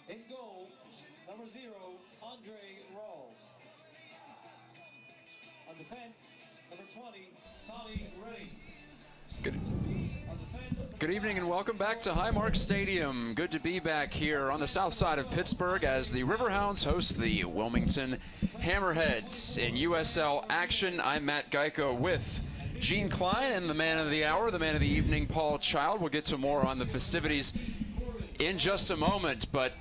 In goal, number 0, Andre Rawls. On defense, number 20, Tommy Ready. Good evening and welcome back to Highmark Stadium. Good to be back here on the south side of Pittsburgh as the Riverhounds host the Wilmington Hammerheads in USL action. I'm Matt Geico with Gene Klein and the man of the hour, the man of the evening, Paul Child. We'll get to more on the festivities in just a moment, but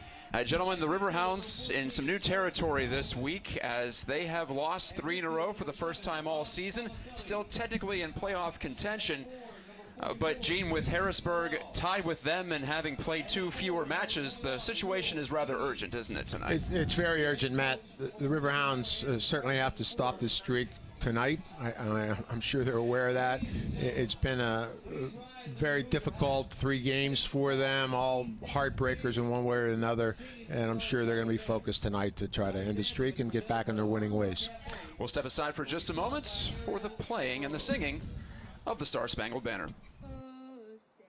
gentlemen, the Riverhounds in some new territory this week as they have lost 3 in a row for the first time all season, still technically in playoff contention. But Gene, with Harrisburg tied with them and having played 2 fewer matches, the situation is rather urgent, isn't it, tonight? It's very urgent, Matt. The Riverhounds certainly have to stop this streak tonight. I'm sure they're aware of that. It's been a very difficult 3 games for them, all heartbreakers in one way or another, and I'm sure they're going to be focused tonight to try to end the streak and get back on their winning ways. We'll step aside for just a moment for the playing and the singing of the Star-Spangled Banner. Oh, say,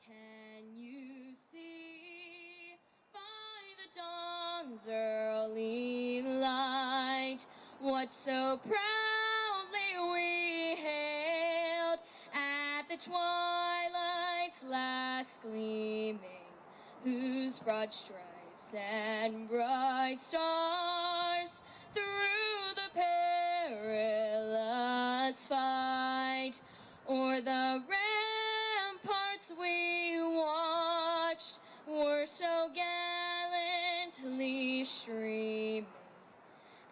can you see by the dawn's early light what so proudly we hailed at the twilight's last gleaming, whose broad stripes and bright stars through the perilous fight o'er the ramparts we watched were so gallantly streaming,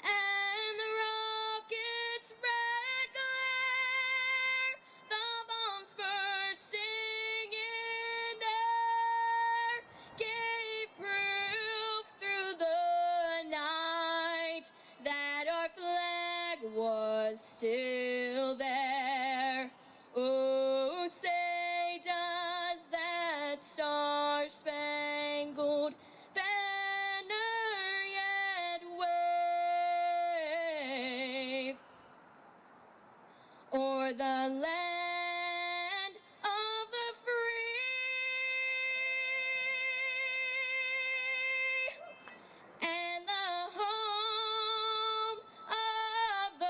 and the rocket's red glare, the bombs bursting in air, gave proof through the night that our flag was still there. Oh, say does that star-spangled banner yet wave o'er the land of the free and the home of the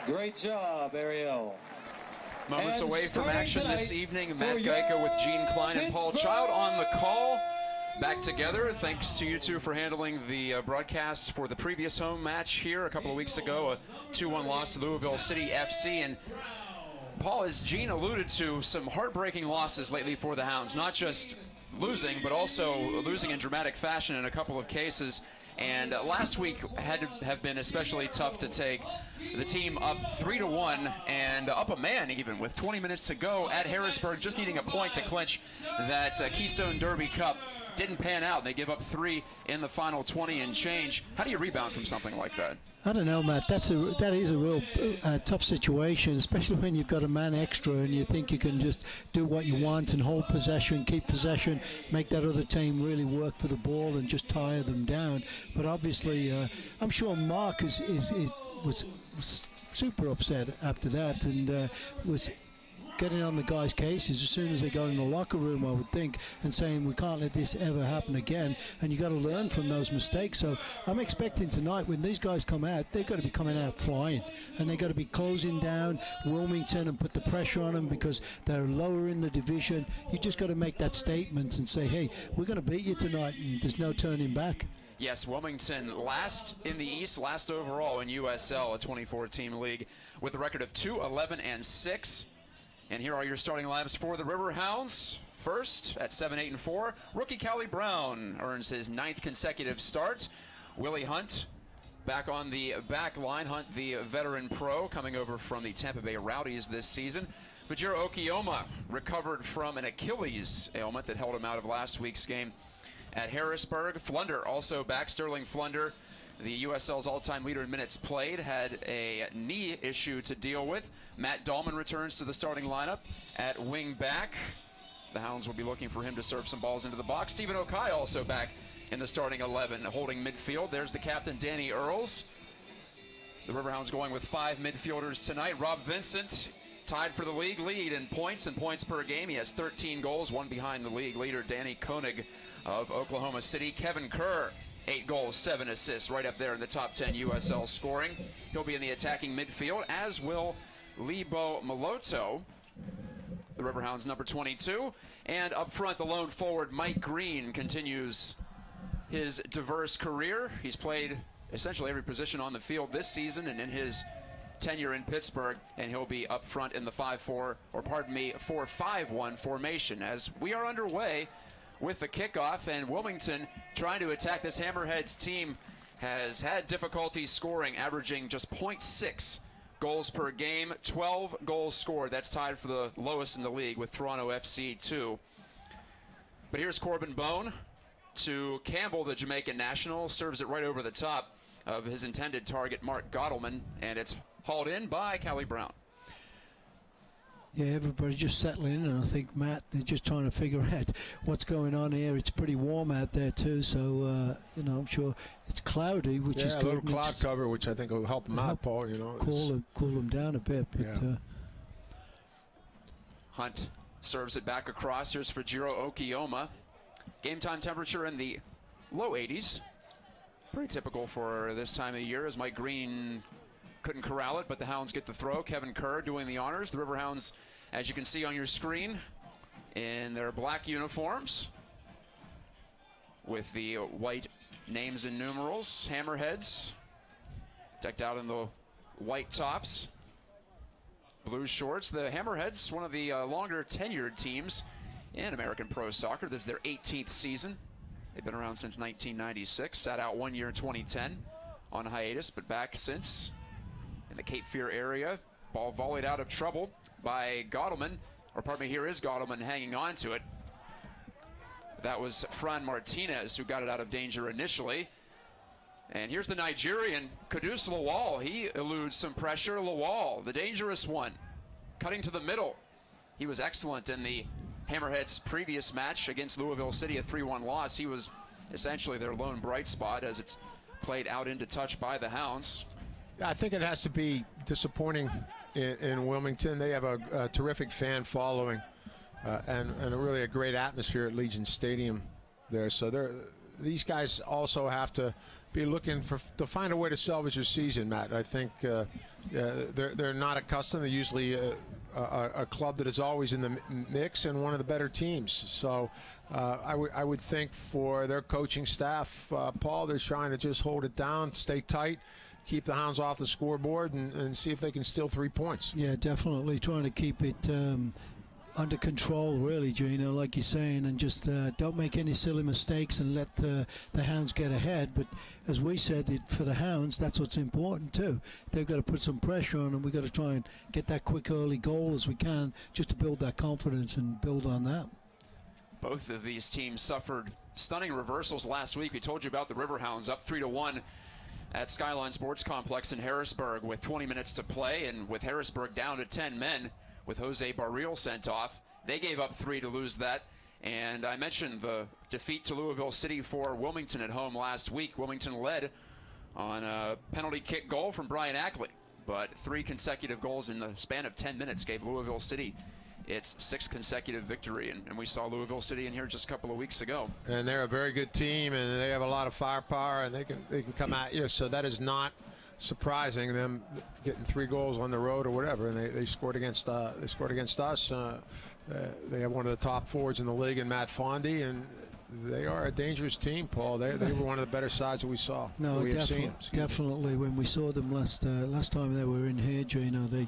brave. Great job, Ariel. Moments And away from starting action this tonight evening, Matt for Geico with Gene Klein and Paul Child on the call. Pittsburgh! Back together. Thanks to you two for handling the broadcasts for the previous home match here a couple of weeks ago, a 2-1 loss to Louisville City FC. And Paul, as Gene alluded to, some heartbreaking losses lately for the Hounds, not just losing, but also losing in dramatic fashion in a couple of cases. And last week had to have been especially tough to take. The team up 3-1 and up a man even with 20 minutes to go at Harrisburg, just needing a point to clinch that Keystone Derby Cup. Didn't pan out. They give up 3 in the final 20 and change. How do you rebound from something like that? I don't know, Matt. That is a real tough situation, especially when you've got a man extra and you think you can just do what you want and hold possession, keep possession, make that other team really work for the ball and just tire them down. But obviously, I'm sure Mark was super upset after that and was getting on the guys' cases as soon as they got in the locker room, I would think, and saying we can't let this ever happen again, and you got to learn from those mistakes. So I'm expecting tonight when these guys come out, they've got to be coming out flying, and they've got to be closing down Wilmington and put the pressure on them because they're lower in the division. You just got to make that statement and say, hey, we're going to beat you tonight, and there's no turning back. Yes, Wilmington last in the East, last overall in USL, a 24-team league, with a record of 2-11-6. And here are your starting lineups for the Riverhounds. First, at 7-8-4, rookie Callie Brown earns his 9th consecutive start. Willie Hunt back on the back line. Hunt, the veteran pro, coming over from the Tampa Bay Rowdies this season. Fajiro Okioma recovered from an Achilles ailment that held him out of last week's game at Harrisburg. Flunder also back. Sterling Flunder, the USL's all-time leader in minutes played, had a knee issue to deal with. Matt Dahlman returns to the starting lineup at wing back. The Hounds will be looking for him to serve some balls into the box. Stephen Okai also back in the starting 11, holding midfield. There's the captain, Danny Earls. The Riverhounds going with 5 midfielders tonight. Rob Vincent tied for the league lead in points and points per game. He has 13 goals, one behind the league leader, Danny Koenig of Oklahoma City. Kevin Kerr, 8 goals, 7 assists, right up there in the top 10 USL scoring. He'll be in the attacking midfield, as will Lebo Maloto, the Riverhounds number 22. And up front, the lone forward, Mike Green, continues his diverse career. He's played essentially every position on the field this season and in his tenure in Pittsburgh, and he'll be up front in the 4-5-1 formation as we are underway with the kickoff. And Wilmington, trying to attack this Hammerheads team, has had difficulty scoring, averaging just 0.6 goals per game, 12 goals scored. That's tied for the lowest in the league with Toronto FC 2. But here's Corbin Bone to Campbell, the Jamaican national, serves it right over the top of his intended target, Mark Gottleman, and it's hauled in by Callie Brown. Yeah, everybody's just settling in, and I think, Matt, they're just trying to figure out what's going on here. It's pretty warm out there too, so I'm sure it's cloudy, which is good. A little cloud cover, which I think will help them out, Paul. Cool them down a bit. But, yeah. Hunt serves it back across. Here's Fujiro Okiyoma. Game time temperature in the low 80s. Pretty typical for this time of year, as Mike Green couldn't corral it, but the Hounds get the throw. Kevin Kerr doing the honors. The Riverhounds, as you can see on your screen, in their black uniforms with the white names and numerals. Hammerheads decked out in the white tops, blue shorts. The Hammerheads, one of the longer tenured teams in American Pro Soccer. This is their 18th season. They've been around since 1996. Sat out 1 year in 2010 on hiatus, but back since in the Cape Fear area. Ball volleyed out of trouble by Gottleman, or pardon me, here is Gottleman hanging on to it. That was Fran Martinez who got it out of danger initially. And here's the Nigerian, Kudus Lawal. He eludes some pressure. Lawal, the dangerous one, cutting to the middle. He was excellent in the Hammerheads' previous match against Louisville City, a 3-1 loss. He was essentially their lone bright spot as it's played out into touch by the Hounds. Yeah, I think it has to be disappointing in Wilmington. They have a terrific fan following and really a great atmosphere at Legion Stadium there. So these guys also have to be looking to find a way to salvage their season, Matt. I think they're not accustomed. They're usually a club that is always in the mix and one of the better teams. So I would think for their coaching staff, Paul, they're trying to just hold it down, stay tight, keep the Hounds off the scoreboard, and see if they can steal 3 points. Yeah, definitely trying to keep it under control, really, Gino, like you're saying, and just don't make any silly mistakes and let the Hounds get ahead. But as we said, for the Hounds, that's what's important too. They've got to put some pressure on them. We've got to try and get that quick early goal as we can, just to build that confidence and build on that. Both of these teams suffered stunning reversals last week. We told you about the Riverhounds up 3-1 at Skyline Sports Complex in Harrisburg with 20 minutes to play, and with Harrisburg down to 10 men with Jose Barril sent off. They gave up 3 to lose that. And I mentioned the defeat to Louisville City for Wilmington at home last week. Wilmington led on a penalty kick goal from Brian Ackley, but 3 consecutive goals in the span of 10 minutes gave Louisville City its 6th consecutive victory, and we saw Louisville City in here just a couple of weeks ago. And they're a very good team, and they have a lot of firepower, and they can come at you. So that is not surprising, them getting 3 goals on the road or whatever. And they scored against us. They have one of the top forwards in the league in Matt Fondy, and they are a dangerous team, Paul. They were one of the better sides that we saw. No, definitely. When we saw them last time they were in here, Gino, they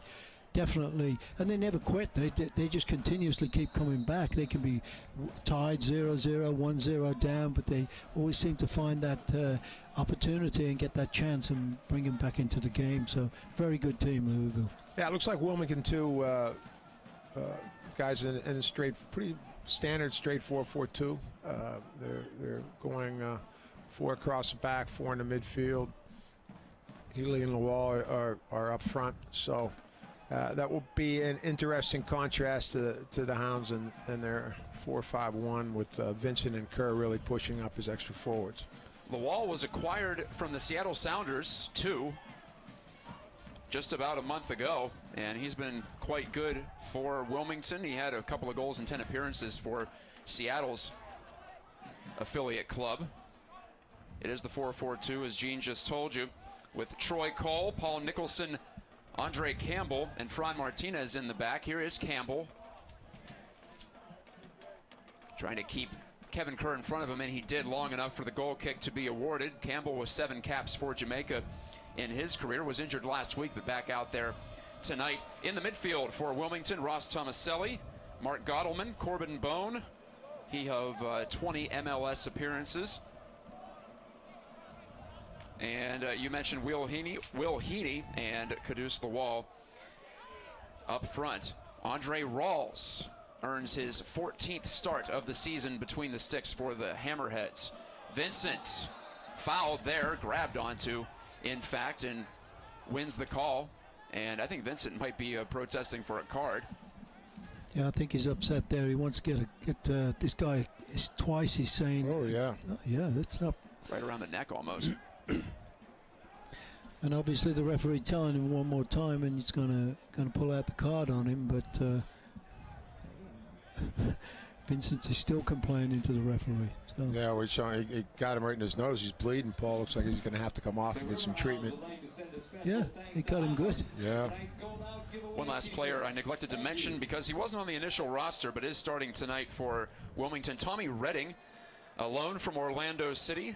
definitely, and they never quit. They just continuously keep coming back. They can be tied 0-0, 1-0 down, but they always seem to find that opportunity and get that chance and bring them back into the game. So very good team, Louisville. Yeah, it looks like Wilmington too. Guys in a pretty standard straight 4-4-2. They're going 4 across the back, 4 in the midfield. Healy and Lawal are up front. So that will be an interesting contrast to the Hounds and their 4-5-1 with Vincent and Kerr really pushing up as extra forwards. Lawal was acquired from the Seattle Sounders too. just about a month ago, and he's been quite good for Wilmington. He had a couple of goals in 10 appearances for Seattle's affiliate club. It is the 4-4-2, as Gene just told you, with Troy Cole, Paul Nicholson, Andre Campbell, and Fran Martinez in the back. Here is Campbell, trying to keep Kevin Kerr in front of him, and he did long enough for the goal kick to be awarded. Campbell with 7 caps for Jamaica in his career, was injured last week, but back out there tonight. In the midfield for Wilmington, Ross Tomaselli, Mark Gottleman, Corbin Bone. He of 20 MLS appearances. And you mentioned Will Heaney and Caduce Lawal up front. Andre Rawls earns his 14th start of the season between the sticks for the Hammerheads. Vincent fouled there, grabbed onto, in fact, and wins the call. And I think Vincent might be protesting for a card. Yeah, I think he's upset there. He wants to get this guy twice. He's saying, Oh, yeah. Yeah, that's not Right around the neck almost. And obviously the referee telling him one more time, and he's gonna pull out the card on him. But Vincent is still complaining to the referee. So. Yeah, he got him right in his nose. He's bleeding. Paul looks like he's going to have to come off to get some treatment. Yeah, he got him good. Yeah. One last player I neglected to mention because he wasn't on the initial roster, but is starting tonight for Wilmington. Tommy Redding, a loan from Orlando City.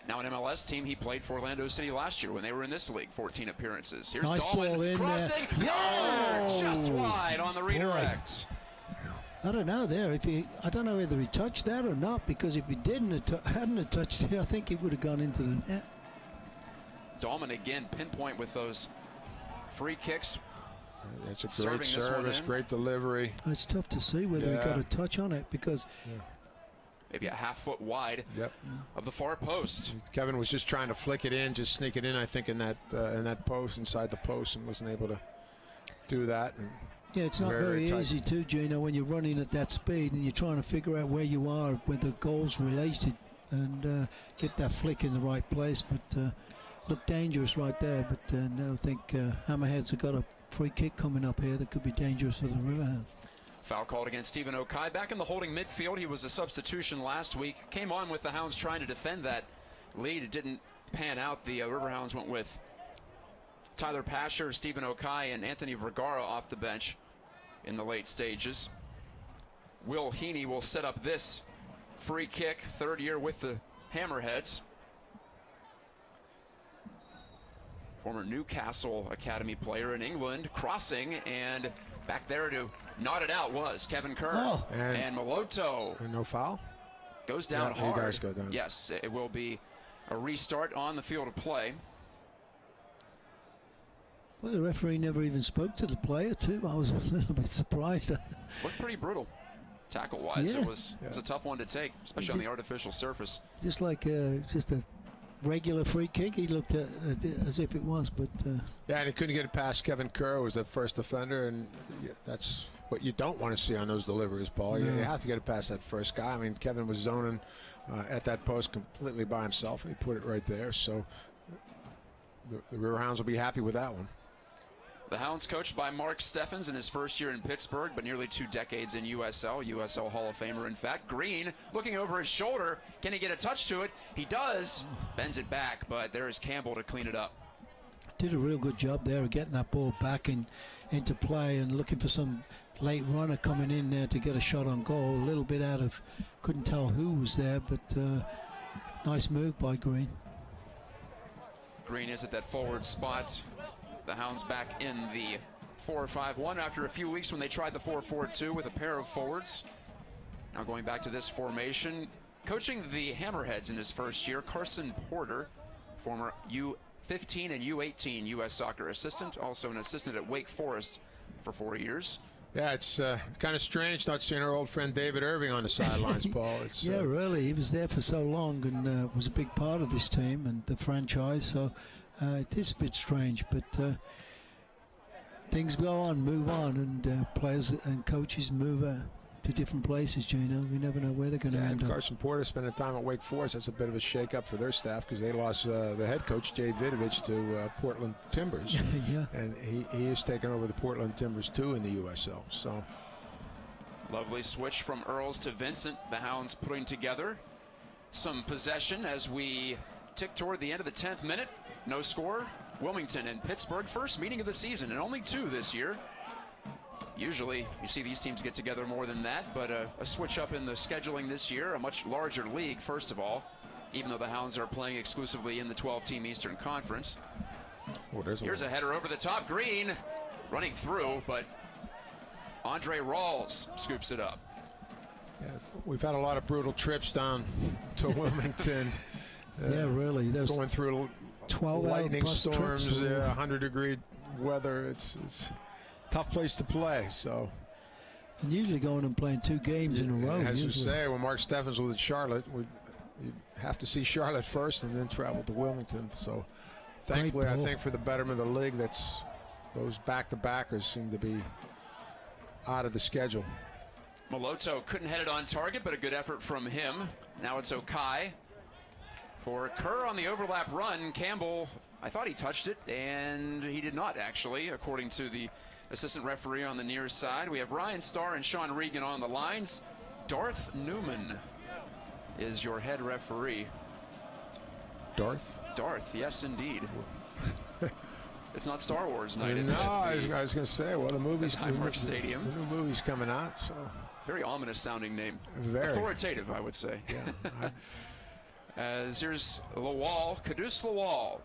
Now an MLS team. He played for Orlando City last year when they were in this league. 14 appearances. Here's nice Dahlman ball in crossing. there. Just wide on the redirect. I don't know there. I don't know whether he touched that or not, because if he hadn't touched it, I think it would have gone into the net. Dahlman again pinpoint with those free kicks. It's a great service, great delivery. It's tough to see whether he got a touch on it, because maybe a half foot wide of the far post. Kevin was just trying to flick it in, just sneak it in, I think, in that post, inside the post, and wasn't able to do that. And yeah, it's not very easy too, Gino, when you're running at that speed and you're trying to figure out where you are, where the goal's related, and get that flick in the right place. But looked dangerous right there. But now I think Hammerheads have got a free kick coming up here that could be dangerous for the Riverhounds. Foul called against Stephen Okai. Back in the holding midfield, he was a substitution last week. Came on with the Hounds trying to defend that lead. It didn't pan out. The Riverhounds went with Tyler Pasher, Stephen Okai, and Anthony Vergara off the bench in the late stages. Will Heaney will set up this free kick, third year with the Hammerheads. Former Newcastle Academy player in England, crossing, and back there to knot it out was Kevin Kerr. Oh. And Maloto. And no foul? Goes down hard. He does go down. Yes, it will be a restart on the field of play. Well, the referee never even spoke to the player, too. I was a little bit surprised. Looked pretty brutal, tackle-wise. Yeah. It was a tough one to take, especially on the artificial surface. Just like just a regular free kick, he looked at it as if it was. But yeah, and he couldn't get it past Kevin Kerr, who was the first defender, and that's what you don't want to see on those deliveries, Paul. No. You have to get it past that first guy. I mean, Kevin was zoning at that post completely by himself, and he put it right there. So the Riverhounds will be happy with that one. The Hounds coached by Mark Steffens in his first year in Pittsburgh, but nearly 2 decades in USL Hall of Famer, in fact. Green looking over his shoulder. Can he get a touch to it? He does. Bends it back, but there is Campbell to clean it up. did a real good job there of getting that ball back into play and looking for some late runner coming in there to get a shot on goal. A little bit out of, couldn't tell who was there, but nice move by Green. Green is at that forward spot. The Hounds back in the 4-5-1 after a few weeks when they tried the 4-4-2 with a pair of forwards. Now going back to this formation, coaching the Hammerheads in his first year, Carson Porter, former U15 and U18 U.S. soccer assistant, also an assistant at Wake Forest for 4 years. Yeah, it's kind of strange not seeing our old friend David Irving on the sidelines, Paul. It's, yeah, really. He was there for so long and was a big part of this team and the franchise, so it is a bit strange, but things go on, move on, and players and coaches move to different places, Gino. You never know where they're going to end and up. Carson Porter spending time at Wake Forest. That's a bit of a shake-up for their staff because they lost the head coach, Jay Vidovich, to Portland Timbers. Yeah. And he is taking over the Portland Timbers, too, in the USL. So Lovely switch from Earls to Vincent. The Hounds putting together some possession as we tick toward the end of the 10th minute. No score. Wilmington and Pittsburgh, first meeting of the season, and only 2 this year. Usually you see these teams get together more than that, but a switch up in the scheduling this year, a much larger league, first of all, even though the Hounds are playing exclusively in the 12-team Eastern Conference. Here's a header over the top. Green running through, but Andre Rawls scoops it up. yeah, we've had a lot of brutal trips down to Wilmington. Yeah, really. There's Going through 12 lightning plus storms, trips. 100-degree weather. It's a tough place to play. So, And usually going and playing 2 games in a row. as you usually. say, when Mark Steffens was at Charlotte, you have to see Charlotte first and then travel to Wilmington. So, thankfully, I ball. think for the betterment of the league, that's those back-to-backers seem to be out of the schedule. Moloto couldn't head it on target, but a good effort from him. Now it's Okai. For Kerr on the overlap run, Campbell, I thought he touched it, and he did not, actually, according to the assistant referee on the near side. We have Ryan Starr and Sean Regan on the lines. Darth Newman is your head referee. Darth? Darth, yes, indeed. It's not Star Wars night. No, I was going to say, well, the movie's Highmark Stadium. The new movie's coming out, so Very ominous sounding name. Very. Authoritative, I would say. yeah. As here's Lawal, Caduce Lawal.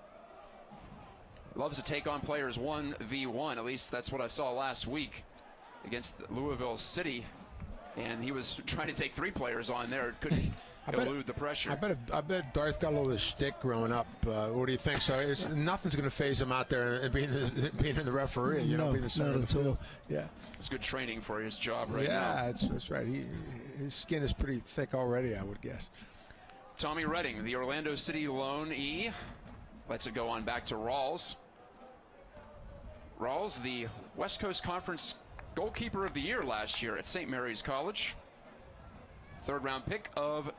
Loves to take on players 1v1. At least that's what I saw last week against Louisville City. And he was trying to take 3 players on there. Couldn't elude the pressure. I bet Darth got a little shtick growing up. What do you think? So nothing's going to phase him out there and being the referee. You know, being the center of the field. Yeah, it's good training for his job right now. Yeah, that's right. His skin is pretty thick already, I would guess. Tommy Redding, the Orlando City loanee, lets it go on back to Rawls. Rawls, the West Coast Conference goalkeeper of the year last year at St. Mary's College. 3rd-round pick of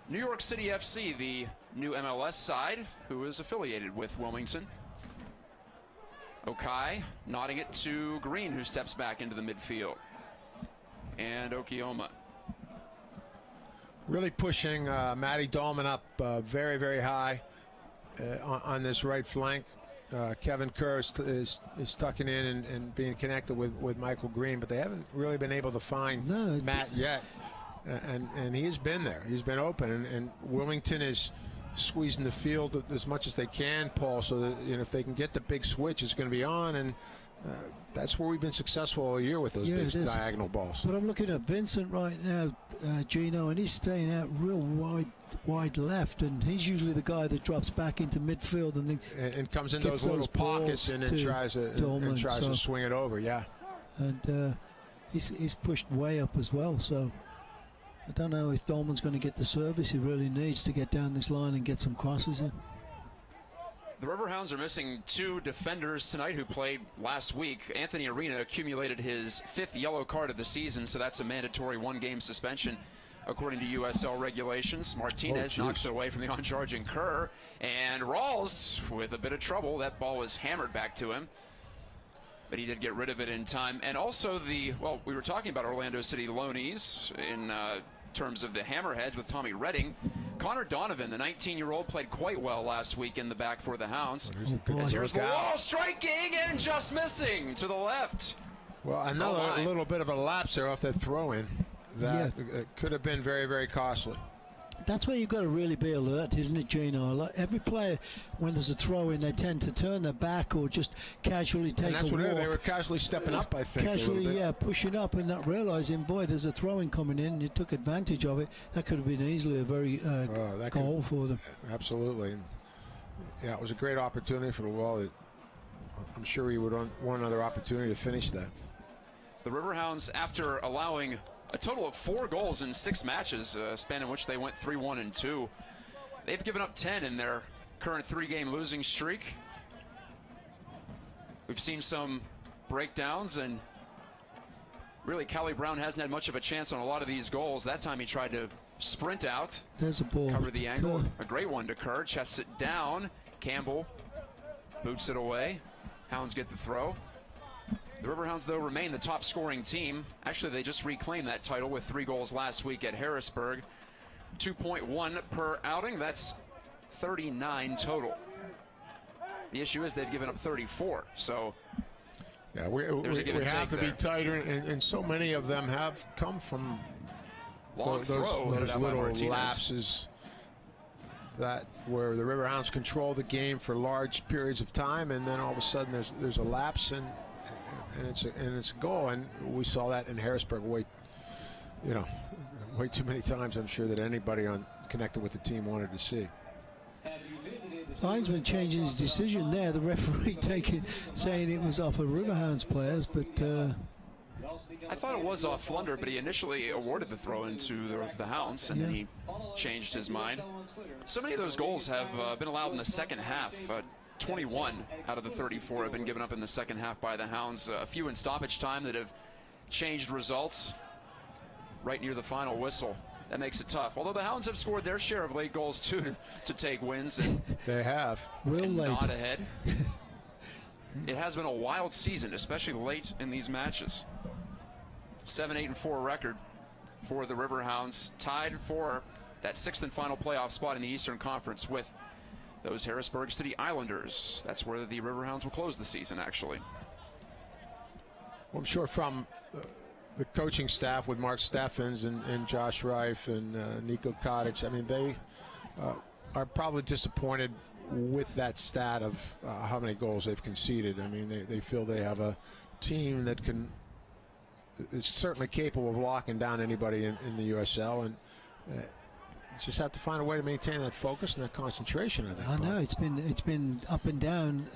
New York City FC, the new MLS side, who is affiliated with Wilmington. Okai nodding it to Green, who steps back into the midfield. And Okioma. Really pushing Matty Dahlman up very, very high on this right flank. Kevin Kerr is tucking in and being connected with Michael Green, but they haven't really been able to find Matt yet. And he's been there. He's been open, and Wilmington is squeezing the field as much as they can, Paul, so that if they can get the big switch, it's going to be on, and that's where we've been successful all year with those big diagonal balls. But I'm looking at Vincent right now, Gino, and he's staying out real wide left, and he's usually the guy that drops back into midfield and comes in those little pockets and tries to swing it over. Yeah, and he's pushed way up as well, so I don't know if Dolman's going to get the service he really needs to get down this line and get some crosses in. The Riverhounds are missing 2 defenders tonight who played last week. Anthony Arena accumulated his 5th yellow card of the season, so that's a mandatory 1-game suspension according to USL regulations. Martinez knocks it away from the on-charging Kerr, and Rawls with a bit of trouble. That ball was hammered back to him, but he did get rid of it in time. And also we were talking about Orlando City loanees in terms of the Hammerheads with Tommy Redding. Connor Donovan, the 19-year-old, played quite well last week in the back for the Hounds. Here's the wall, striking and just missing to the left. Well, another little bit of a lapse there off that throw-in that could have been very, very costly. That's where you've got to really be alert, isn't it, Gino? Every player, when there's a throw-in, they tend to turn their back or just casually take a walk. And that's what they were casually stepping up, I think. Casually, pushing up and not realizing, boy, there's a throw-in coming in, and you took advantage of it. That could have been easily a very goal for them. Absolutely. Yeah, it was a great opportunity for the wall. I'm sure he would want another opportunity to finish that. The Riverhounds, after allowing a total of 4 goals in 6 matches, a span in which they went 3-1-2. They've given up 10 in their current 3-game losing streak. We've seen some breakdowns, and Really, Callie Brown hasn't had much of a chance on a lot of these goals. That time he tried to sprint out. There's a ball. Cover the angle. Kerr. A great one to Kerr. Chests it down. Campbell boots it away. Hounds get the throw. The Riverhounds, though, remain the top scoring team. Actually, they just reclaimed that title with 3 goals last week at Harrisburg. 2.1 per outing. That's 39 total. The issue is they've given up 34. So yeah, we have to be tighter, and so many of them have come from those little lapses where the Riverhounds control the game for large periods of time, and then all of a sudden there's a lapse, and it's a goal. And we saw that in Harrisburg way too many times. I'm sure that anybody connected with the team wanted to see. Linesman changing his decision there. The referee saying it was off of Riverhounds players, but I thought it was off Flunder, but he initially awarded the throw into the Hounds, and then he changed his mind. So many of those goals have been allowed in the second half. 21 out of the 34 have been given up in the second half by the Hounds. A few in stoppage time that have changed results right near the final whistle. That makes it tough. Although the Hounds have scored their share of late goals too to take wins. And they have. Real late. Not ahead. It has been a wild season, especially late in these matches. 7-8-4 record for the Riverhounds, tied for that 6th and final playoff spot in the Eastern Conference with those Harrisburg City Islanders. That's where the Riverhounds will close the season, actually. Well, I'm sure from the coaching staff with Mark Steffens and Josh Reif and Nico Kotic, I mean, they are probably disappointed with that stat of how many goals they've conceded. I mean, they feel they have a team that is certainly capable of locking down anybody in the USL, and just have to find a way to maintain that focus and that concentration. I think. I know it's been up and down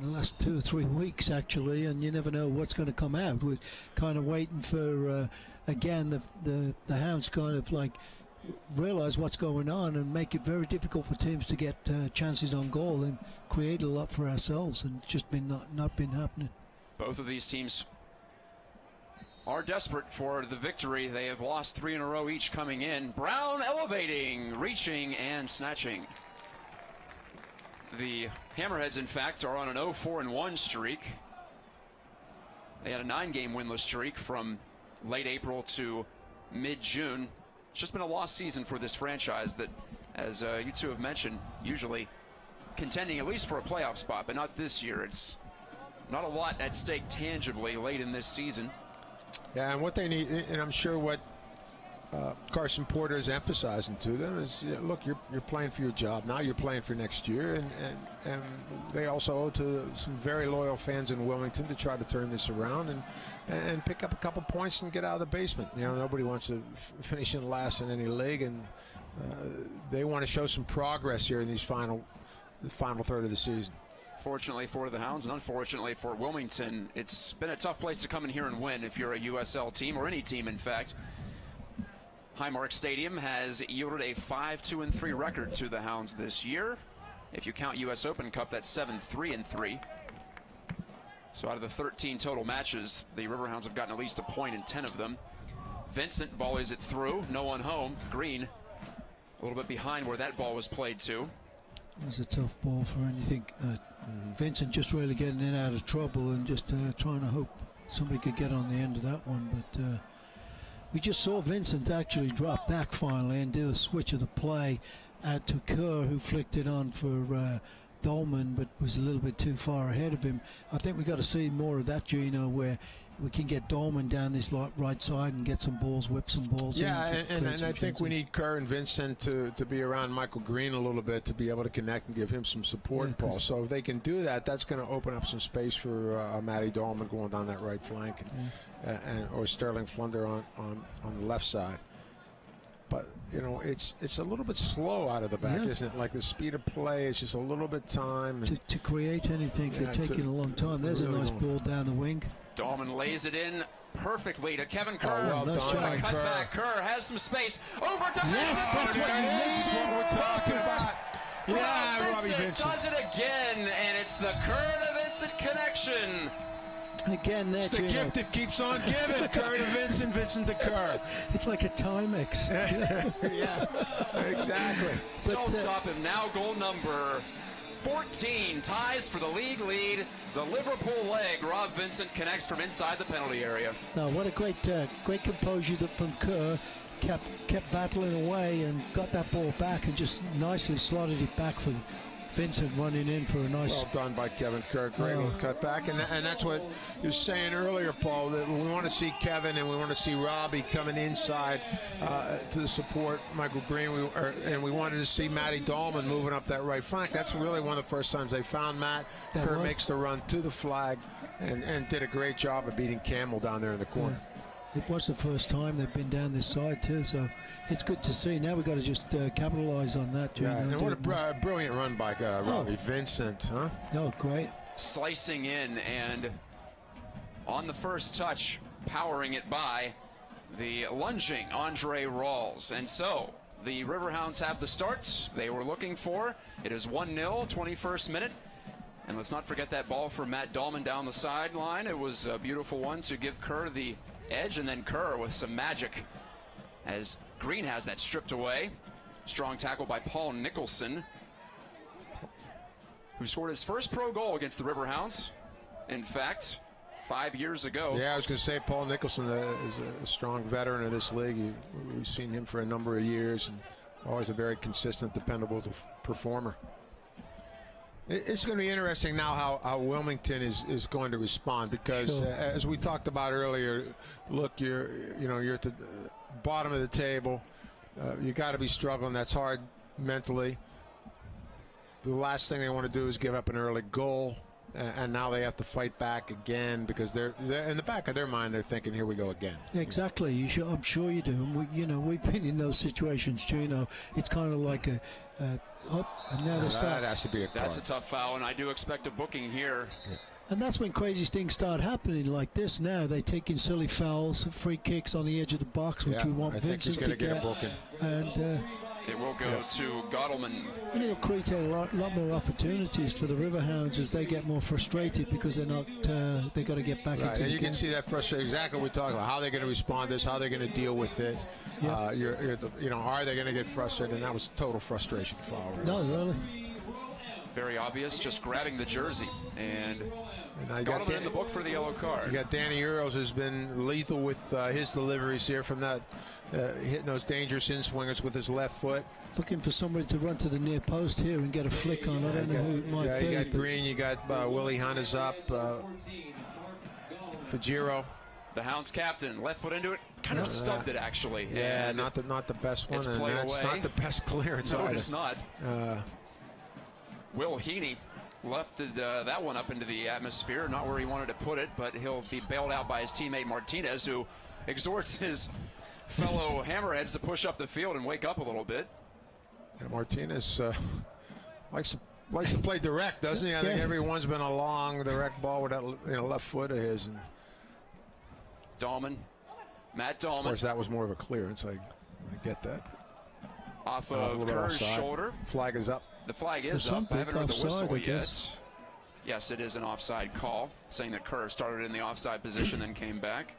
the last 2 or 3 weeks actually, and you never know what's going to come out. We're kind of waiting for again the Hounds kind of like realize what's going on and make it very difficult for teams to get chances on goal and create a lot for ourselves, and it's just been not been happening. Both of these teams are desperate for the victory. They have lost 3 in a row each coming in. Brown elevating, reaching, and snatching. The Hammerheads, in fact, are on an 0-4-1 streak. They had a 9-game winless streak from late April to mid-June. It's just been a lost season for this franchise that, as you two have mentioned, usually contending at least for a playoff spot, but not this year. It's not a lot at stake tangibly late in this season. Yeah, and what they need, and I'm sure what Carson Porter is emphasizing to them is, look, you're playing for your job now. You're playing for next year, and they also owe to some very loyal fans in Wilmington to try to turn this around and pick up a couple points and get out of the basement. You know, nobody wants to finish in last in any league, and they want to show some progress here in the final third of the season. Fortunately for the Hounds, and unfortunately for Wilmington, it's been a tough place to come in here and win if you're a USL team, or any team, in fact. Highmark Stadium has yielded a 5-2-3 record to the Hounds this year. If you count US Open Cup, that's 7-3-3. So out of the 13 total matches, the Riverhounds have gotten at least a point in 10 of them. Vincent volleys it through, no one home. Green a little bit behind where that ball was played to. It was a tough ball for anything. Vincent just really getting in out of trouble and just trying to hope somebody could get on the end of that one. But we just saw Vincent actually drop back finally and do a switch of the play out to Kerr, who flicked it on for Dolman, but was a little bit too far ahead of him. I think we got to see more of that, Gino, where we can get Dolman down this right side and get some balls, whip some balls. Yeah, and I think we need Kerr and Vincent to be around Michael Green a little bit to be able to connect and give him some support, Paul. So if they can do that, that's going to open up some space for Matty Dolman going down that right flank, or Sterling Flunder on the left side. But, you know, it's a little bit slow out of the back, isn't it? Like the speed of play, it's just a little bit time. To create anything, it's taking a long time. There's a nice ball down the wing. Dolman lays it in perfectly to Kevin Kerr. Oh, well done, Cut back. Kerr has some space. Over to Vincent. This is what we're talking about. Yeah, Vincent does it again, and it's the Kerr to Vincent connection Again, It's the gift that keeps on giving. Kerr to Vincent, Vincent to Kerr. It's like a Timex. Yeah, exactly. Don't stop him now. Goal number 14 ties for the league lead. The Liverpool leg. Rob Vincent connects from inside the penalty area. Now, what a great composure from Kerr. Kept battling away and got that ball back and just nicely slotted it back for Vincent running in for a nice. Well done by Kevin Kerr. Great little cut back. And that's what you were saying earlier, Paul, that we want to see Kevin and we want to see Robbie coming inside to support Michael Green. And we wanted to see Matty Dahlman moving up that right flank. That's really one of the first times they found Matt. Kerr makes the run to the flag and did a great job of beating Campbell down there in the corner. Yeah. It was the first time they've been down this side too, so it's good to see. Now we've got to just capitalise on that. Yeah, and what a brilliant run by Robbie Vincent, huh? Oh, great. Slicing in and on the first touch, powering it by the lunging Andre Rawls. And so the Riverhounds have the start they were looking for. It is 1-0, 21st minute. And let's not forget that ball from Matt Dahlman down the sideline. It was a beautiful one to give Kerr the edge, and then Kerr with some magic as Green has that stripped away. Strong tackle by Paul Nicholson, who scored his first pro goal against the Riverhounds, in fact, 5 years ago. Yeah, I was going to say Paul Nicholson is a strong veteran of this league. We've seen him for a number of years and always a very consistent, dependable performer. It's going to be interesting now how Wilmington is going to respond because, as we talked about earlier, look, you're at the bottom of the table. You got to be struggling. That's hard mentally. The last thing they want to do is give up an early goal, and now they have to fight back again because they're in the back of their mind. They're thinking, "Here we go again." Exactly. I'm sure you do. And we've been in those situations too. It's kind of like and now they start. That has to be a card. That's a tough foul, and I do expect a booking here. Yeah. And that's when crazy things start happening like this now. They're taking silly fouls, free kicks on the edge of the box, which we want Vincent to get. A booking. And it will go to Gottleman. And it'll create a lot more opportunities for the Riverhounds as they get more frustrated because they're not. They got to get back into. And you can see that frustration. Exactly what we're talking about. How they're going to respond to this. How they're going to deal with it. Yeah. Are they going to get frustrated? And that was total frustration foul. Right? No, really. Very obvious. Just grabbing the jersey and I got him in the book for the yellow card. You got Danny Earls, who's been lethal with his deliveries here from that, hitting those dangerous in-swingers with his left foot. Looking for somebody to run to the near post here and get a flick on. I don't know who it might be. You got Green, you got Willie Hunt is up, Fajiro. The Hounds captain, left foot into it, kind of stubbed it actually. Yeah, not the best one, and that's not the best clearance either. No, it is not. Will Heaney lifted that one up into the atmosphere, not where he wanted to put it, but he'll be bailed out by his teammate Martinez, who exhorts his fellow Hammerheads to push up the field and wake up a little bit. Yeah, Martinez likes to play direct, doesn't he? I think everyone's been a long direct ball with that left foot of his. And Matt Dahlman. Of course, that was more of a clearance. I get that. Off of Kerr's shoulder. Flag is up. The flag is up. I haven't heard the whistle yet. Yes, it is an offside call, saying that Kerr started in the offside position and came back.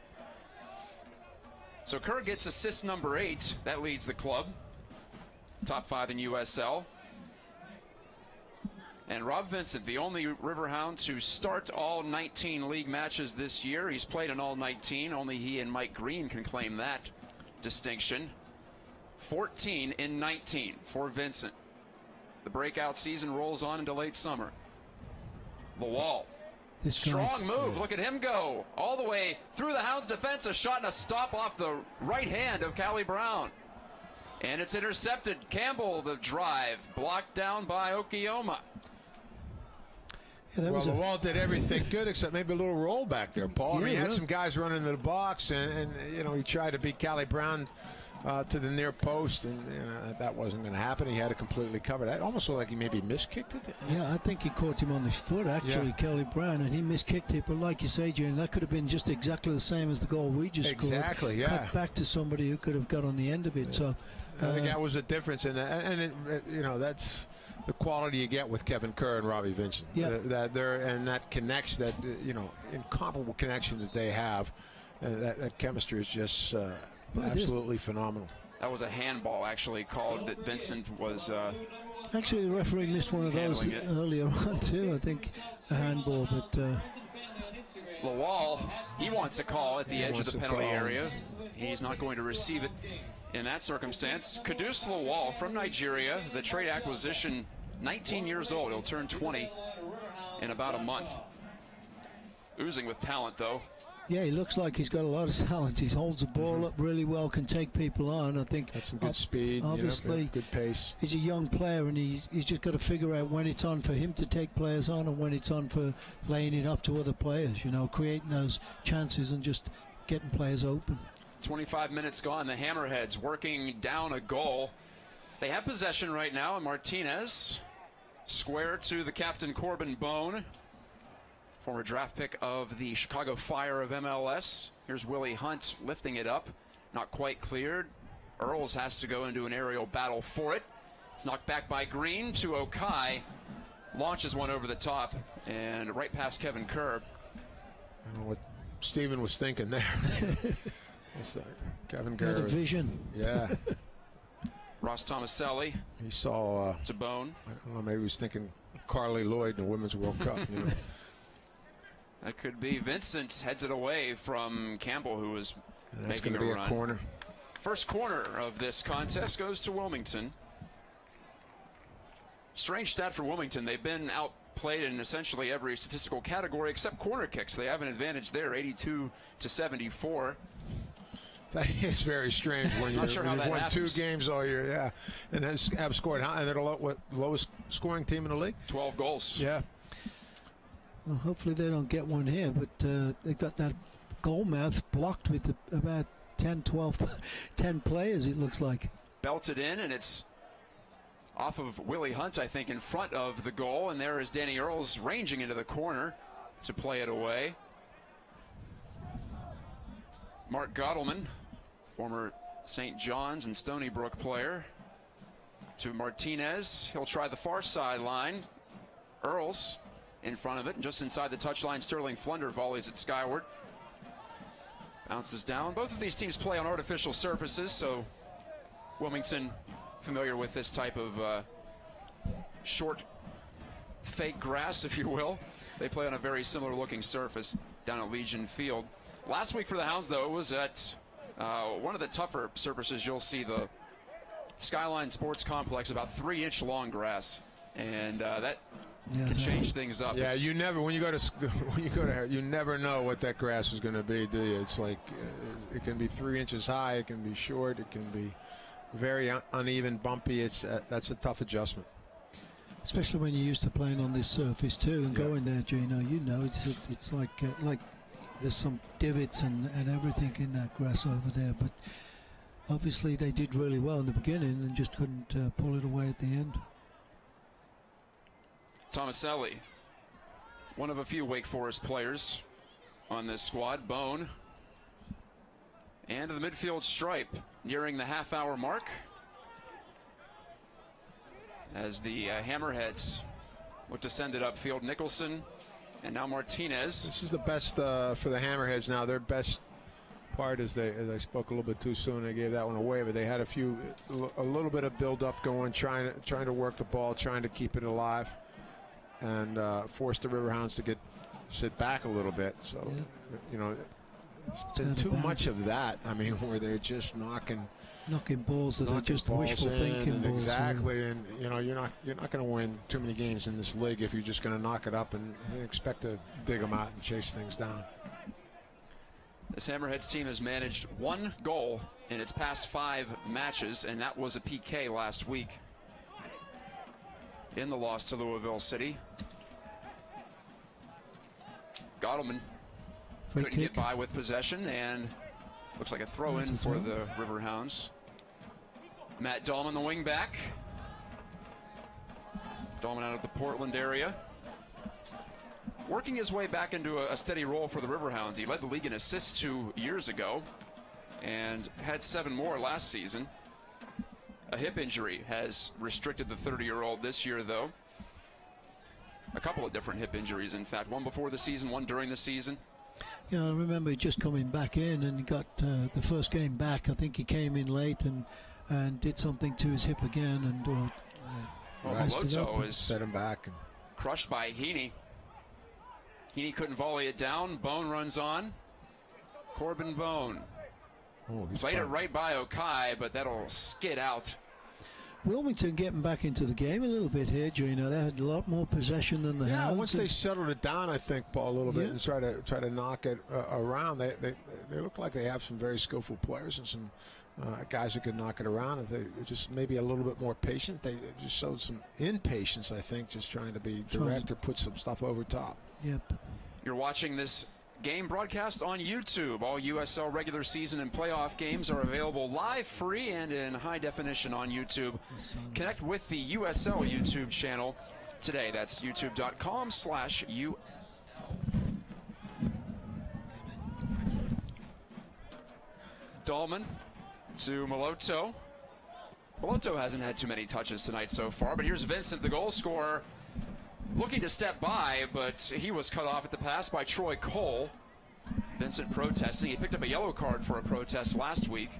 So Kerr gets assist number 8. That leads the club. Top 5 in USL. And Rob Vincent, the only Riverhound to start all 19 league matches this year. He's played in all 19. Only he and Mike Green can claim that distinction. 14 in 19 for Vincent. The breakout season rolls on into late summer. The wall. Strong move. Look at him go. All the way through the Hounds' defense. A shot and a stop off the right hand of Callie Brown. And it's intercepted. Campbell, the drive, blocked down by Okioma. Yeah, the wall did everything good except maybe a little roll back there, Paul. He had some guys running into the box, and he tried to beat Callie Brown to the near post, and that wasn't going to happen. He had it completely covered. It almost looked like he maybe miskicked it. Yeah, I think he caught him on his foot, actually, Kelly Brown, and he miskicked it. But like you say, Jane, that could have been just exactly the same as the goal we just scored. Exactly, yeah. Cut back to somebody who could have got on the end of it. So I think that was the difference, and that's the quality you get with Kevin Kerr and Robbie Vincent. Yeah. That connection, that incomparable connection that they have, that chemistry is just absolutely phenomenal. That was a handball actually called that Vincent was. Actually, the referee missed one of those earlier on too. I think a handball, but. Lawal, he wants a call at the edge of the penalty area. He's not going to receive it in that circumstance. Kudus Lawal from Nigeria, the trade acquisition, 19 years old. He'll turn 20 in about a month. Oozing with talent, though. Yeah, he looks like he's got a lot of talent. He holds the ball up really well, can take people on. I think that's some good speed, obviously, good pace. He's a young player, and he's just got to figure out when it's on for him to take players on and when it's on for laying it off to other players, creating those chances and just getting players open. 25 minutes gone. The Hammerheads working down a goal. They have possession right now, and Martinez square to the captain, Corbin Bone. Former draft pick of the Chicago Fire of MLS. Here's Willie Hunt lifting it up. Not quite cleared. Earls has to go into an aerial battle for it. It's knocked back by Green to Okai. Launches one over the top and right past Kevin Kerr. I don't know what Steven was thinking there. Kevin Kerr. Had a vision. Yeah. Ross Tomaselli. He saw to Bone. I don't know, maybe he was thinking Carly Lloyd in the Women's World Cup. That could be. Vincent heads it away from Campbell, who was making a run. A corner. First corner of this contest goes to Wilmington. Strange stat for Wilmington. They've been outplayed in essentially every statistical category except corner kicks. They have an advantage there, 82-74. That is very strange when you've won happens. 2 games all year, yeah, and have scored. And they're the lowest scoring team in the league. 12 goals. Yeah. Well, hopefully they don't get one here, but they've got that goal mouth blocked with about 10 players, it looks like. Belted in, and it's off of Willie Hunt, I think, in front of the goal, and there is Danny Earls ranging into the corner to play it away. Mark Gottleman, former St. John's and Stony Brook player, to Martinez. He'll try the far sideline. Earls in front of it, and just inside the touchline, Sterling Flunder volleys it skyward. Bounces down. Both of these teams play on artificial surfaces, so Wilmington familiar with this type of short, fake grass, if you will. They play on a very similar looking surface down at Legion Field. Last week for the Hounds, though, it was at one of the tougher surfaces you'll see, the Skyline Sports Complex, about 3-inch long grass, and that can change things up. Yeah, you never when you go to you never know what that grass is going to be, do you? It's like it can be 3 inches high, it can be short, it can be very uneven, bumpy. That's a tough adjustment. Especially when you're used to playing on this surface too, and going there, Gino. It's like there's some divots and everything in that grass over there, but obviously they did really well in the beginning and just couldn't pull it away at the end. Tomaselli, one of a few Wake Forest players on this squad. Bone, and the midfield stripe, nearing the half-hour mark, as the Hammerheads look to send it upfield. Nicholson and now Martinez. This is the best for the Hammerheads now. Their best part is as I spoke a little bit too soon, they gave that one away, but they had a little bit of build-up going, trying to work the ball, trying to keep it alive, and force the Riverhounds to sit back a little bit. So, it's been too much of that. I mean, where they're just knocking balls that are just wishful thinking balls. Exactly, and you're not going to win too many games in this league if you're just going to knock it up and expect to dig them out and chase things down. This Hammerheads team has managed 1 goal in its past 5 matches, and that was a PK last week in the loss to Louisville City. Gottleman couldn't get by with possession, and looks like a throw-in for the Riverhounds. Matt Dahlman, the wing back. Dahlman out of the Portland area, working his way back into a steady role for the Riverhounds. He led the league in assists 2 years ago and had 7 more last season. A hip injury has restricted the 30-year-old this year, though. A couple of different hip injuries, in fact. One before the season, one during the season. Yeah, I remember just coming back in, and he got the first game back. I think he came in late and did something to his hip again, and Moloto is set him back and crushed by Heaney. Heaney couldn't volley it down. Bone runs on. Corbin Bone. Played it right by Okai, but that'll skid out. Wilmington getting back into the game a little bit here, Gino. They had a lot more possession than the Hounds. Once they settled it down, I think, Paul, a little bit, and try to knock it around. They look like they have some very skillful players and some guys who can knock it around. If they just maybe a little bit more patient. They just showed some impatience, I think, just trying to be direct or put some stuff over top. Yep. You're watching this game broadcast on YouTube. All USL regular season and playoff games are available live, free, and in high definition on YouTube. Connect with the USL YouTube channel today. That's youtube.com/USL. Dahlman to Moloto. Moloto hasn't had too many touches tonight so far, but here's Vincent, the goal scorer, looking to step by, but he was cut off at the pass by Troy Cole. Vincent protesting. He picked up a yellow card for a protest last week.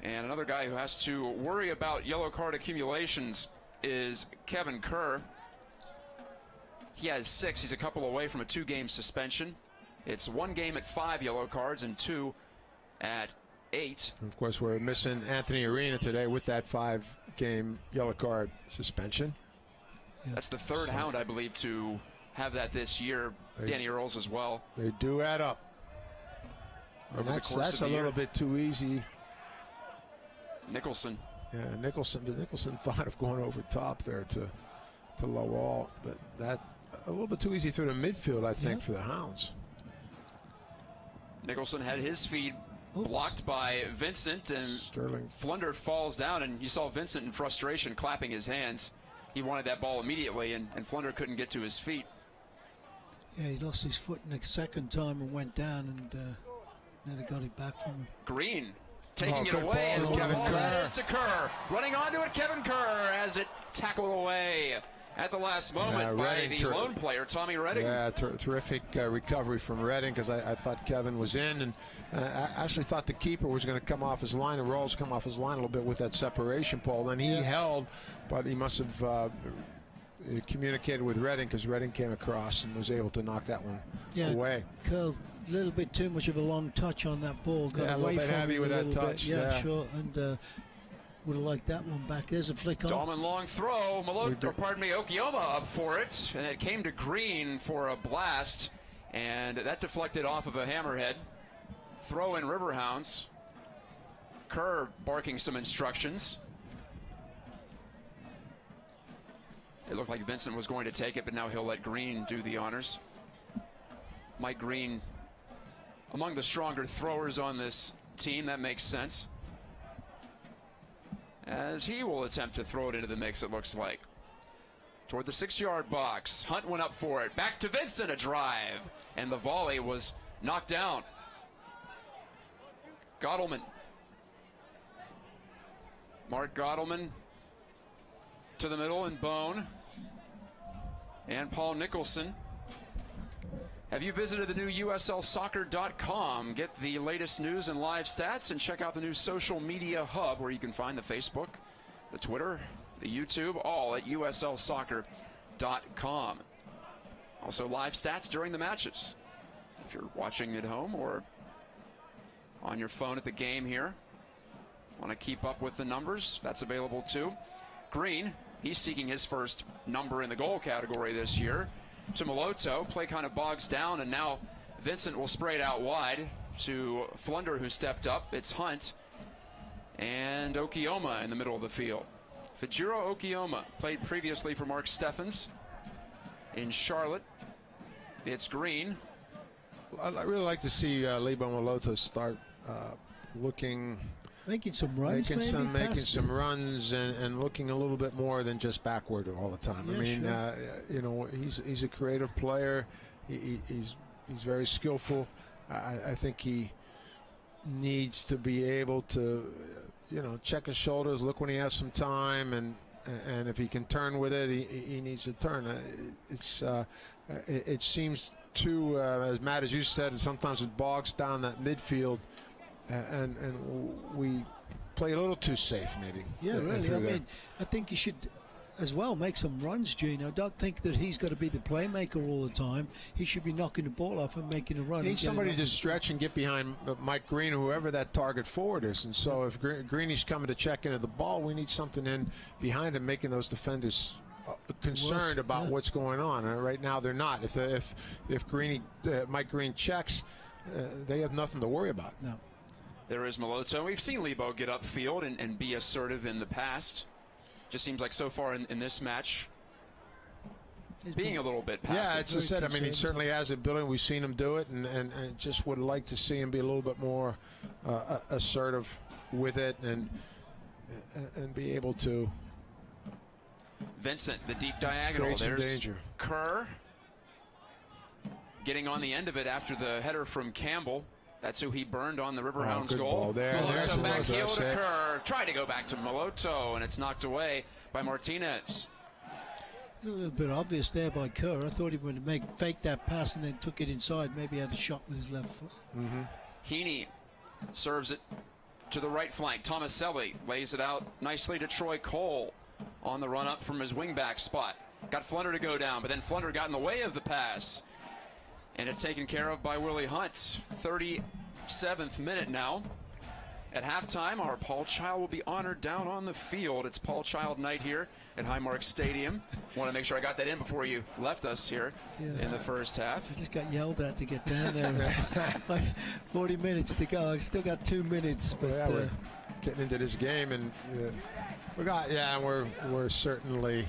And another guy who has to worry about yellow card accumulations is Kevin Kerr. He has 6. He's a couple away from a 2-game suspension. It's 1 game at 5 yellow cards and 2 at 8. And of course, we're missing Anthony Arena today with that 5-game yellow card suspension. That's the third Hound, I believe, to have that this year. Danny Earls as well. They do add up. And that's a little bit too easy. Nicholson. Yeah, Nicholson thought of going over top there to Lowell, but that a little bit too easy through the midfield, I think, for the Hounds. Nicholson had his feed blocked by Vincent, and Sterling. Flunder falls down, and you saw Vincent in frustration clapping his hands. He wanted that ball immediately, and Flunder couldn't get to his feet. Yeah, he lost his foot the second time and went down, and now they got it back from him. Green taking it away, and Kevin Kerr. Is to Kerr. Running onto it, Kevin Kerr has it tackled away at the last moment by the lone player, Tommy Redding. Yeah, terrific recovery from Redding, because I thought Kevin was in, and I actually thought the keeper was going to come off his line, and Rawls come off his line a little bit with that separation, Paul. Then he held, but he must have communicated with Redding, because Redding came across and was able to knock that one away. Curl, a little bit too much of a long touch on that ball. Got a away little bit from heavy it with a that little touch. bit. Yeah, sure. And would have liked that one back. There's a flick on. Dahlman long throw. Okioma up for it, and it came to Green for a blast, and that deflected off of a hammerhead. Throw in Riverhounds. Kerr barking some instructions. It looked like Vincent was going to take it, but now he'll let Green do the honors. Mike Green, among the stronger throwers on this team, that makes sense, as he will attempt to throw it into the mix, it looks like. Toward the 6-yard box. Hunt went up for it. Back to Vincent, a drive. And the volley was knocked down. Gottleman. Mark Gottleman to the middle, and Bone. And Paul Nicholson. Have you visited the new USLsoccer.com? Get the latest news and live stats, and check out the new social media hub, where you can find the Facebook, the Twitter, the YouTube, all at USLsoccer.com. Also live stats during the matches. If you're watching at home or on your phone at the game here, want to keep up with the numbers, that's available too. Green, he's seeking his first number in the goal category this year. To Moloto, play kind of bogs down, and now Vincent will spray it out wide to Flunder, who stepped up. It's Hunt and Okioma in the middle of the field. Fajiro Okioma played previously for Mark Steffens in Charlotte. It's Green. I'd really like to see Lebo Moloto start making some runs, making some runs, and looking a little bit more than just backward all the time. Yeah, I mean, sure. He's a creative player. He's very skillful. I think he needs to be able to, check his shoulders, look when he has some time, and if he can turn with it, he needs to turn. It seems too, as Matt, as you said, sometimes it bogs down that midfield, and we play a little too safe, maybe. Yeah, really. I mean, I think you should as well make some runs, Gino. Don't think that he's got to be the playmaker all the time. He should be knocking the ball off and making a run. You need somebody to stretch and get behind Mike Green, whoever that target forward is. And so if Greeny's coming to check into the ball, we need something in behind him, making those defenders concerned about what's going on. Right now they're not. If Mike Green checks, they have nothing to worry about. No. There is Moloto. We've seen Lebo get upfield and be assertive in the past. Just seems like so far in this match, being a little bit passive. Yeah, as I said, I mean, he certainly has the ability. We've seen him do it, and just would like to see him be a little bit more assertive with it and be able to. Vincent, the deep diagonal. There's danger. Kerr getting on the end of it after the header from Campbell. That's who he burned on the Riverhounds goal. Moloto back heel to Kerr. Tried to go back to Moloto, and it's knocked away by Martinez. It's a little bit obvious there by Kerr. I thought he would fake that pass and then took it inside. Maybe he had a shot with his left foot. Heaney serves it to the right flank. Tomaselli lays it out nicely to Troy Cole on the run up from his wingback spot. Got Flunder to go down, but then Flunder got in the way of the pass. And it's taken care of by Willie Hunt. 37th minute now. At halftime, our Paul Child will be honored down on the field. It's Paul Child night here at Highmark Stadium. Want to make sure I got that in before you left us here in the first half. I just got yelled at to get down there. Like 40 minutes to go. I've still got 2 minutes. But we're getting into this game, and we're certainly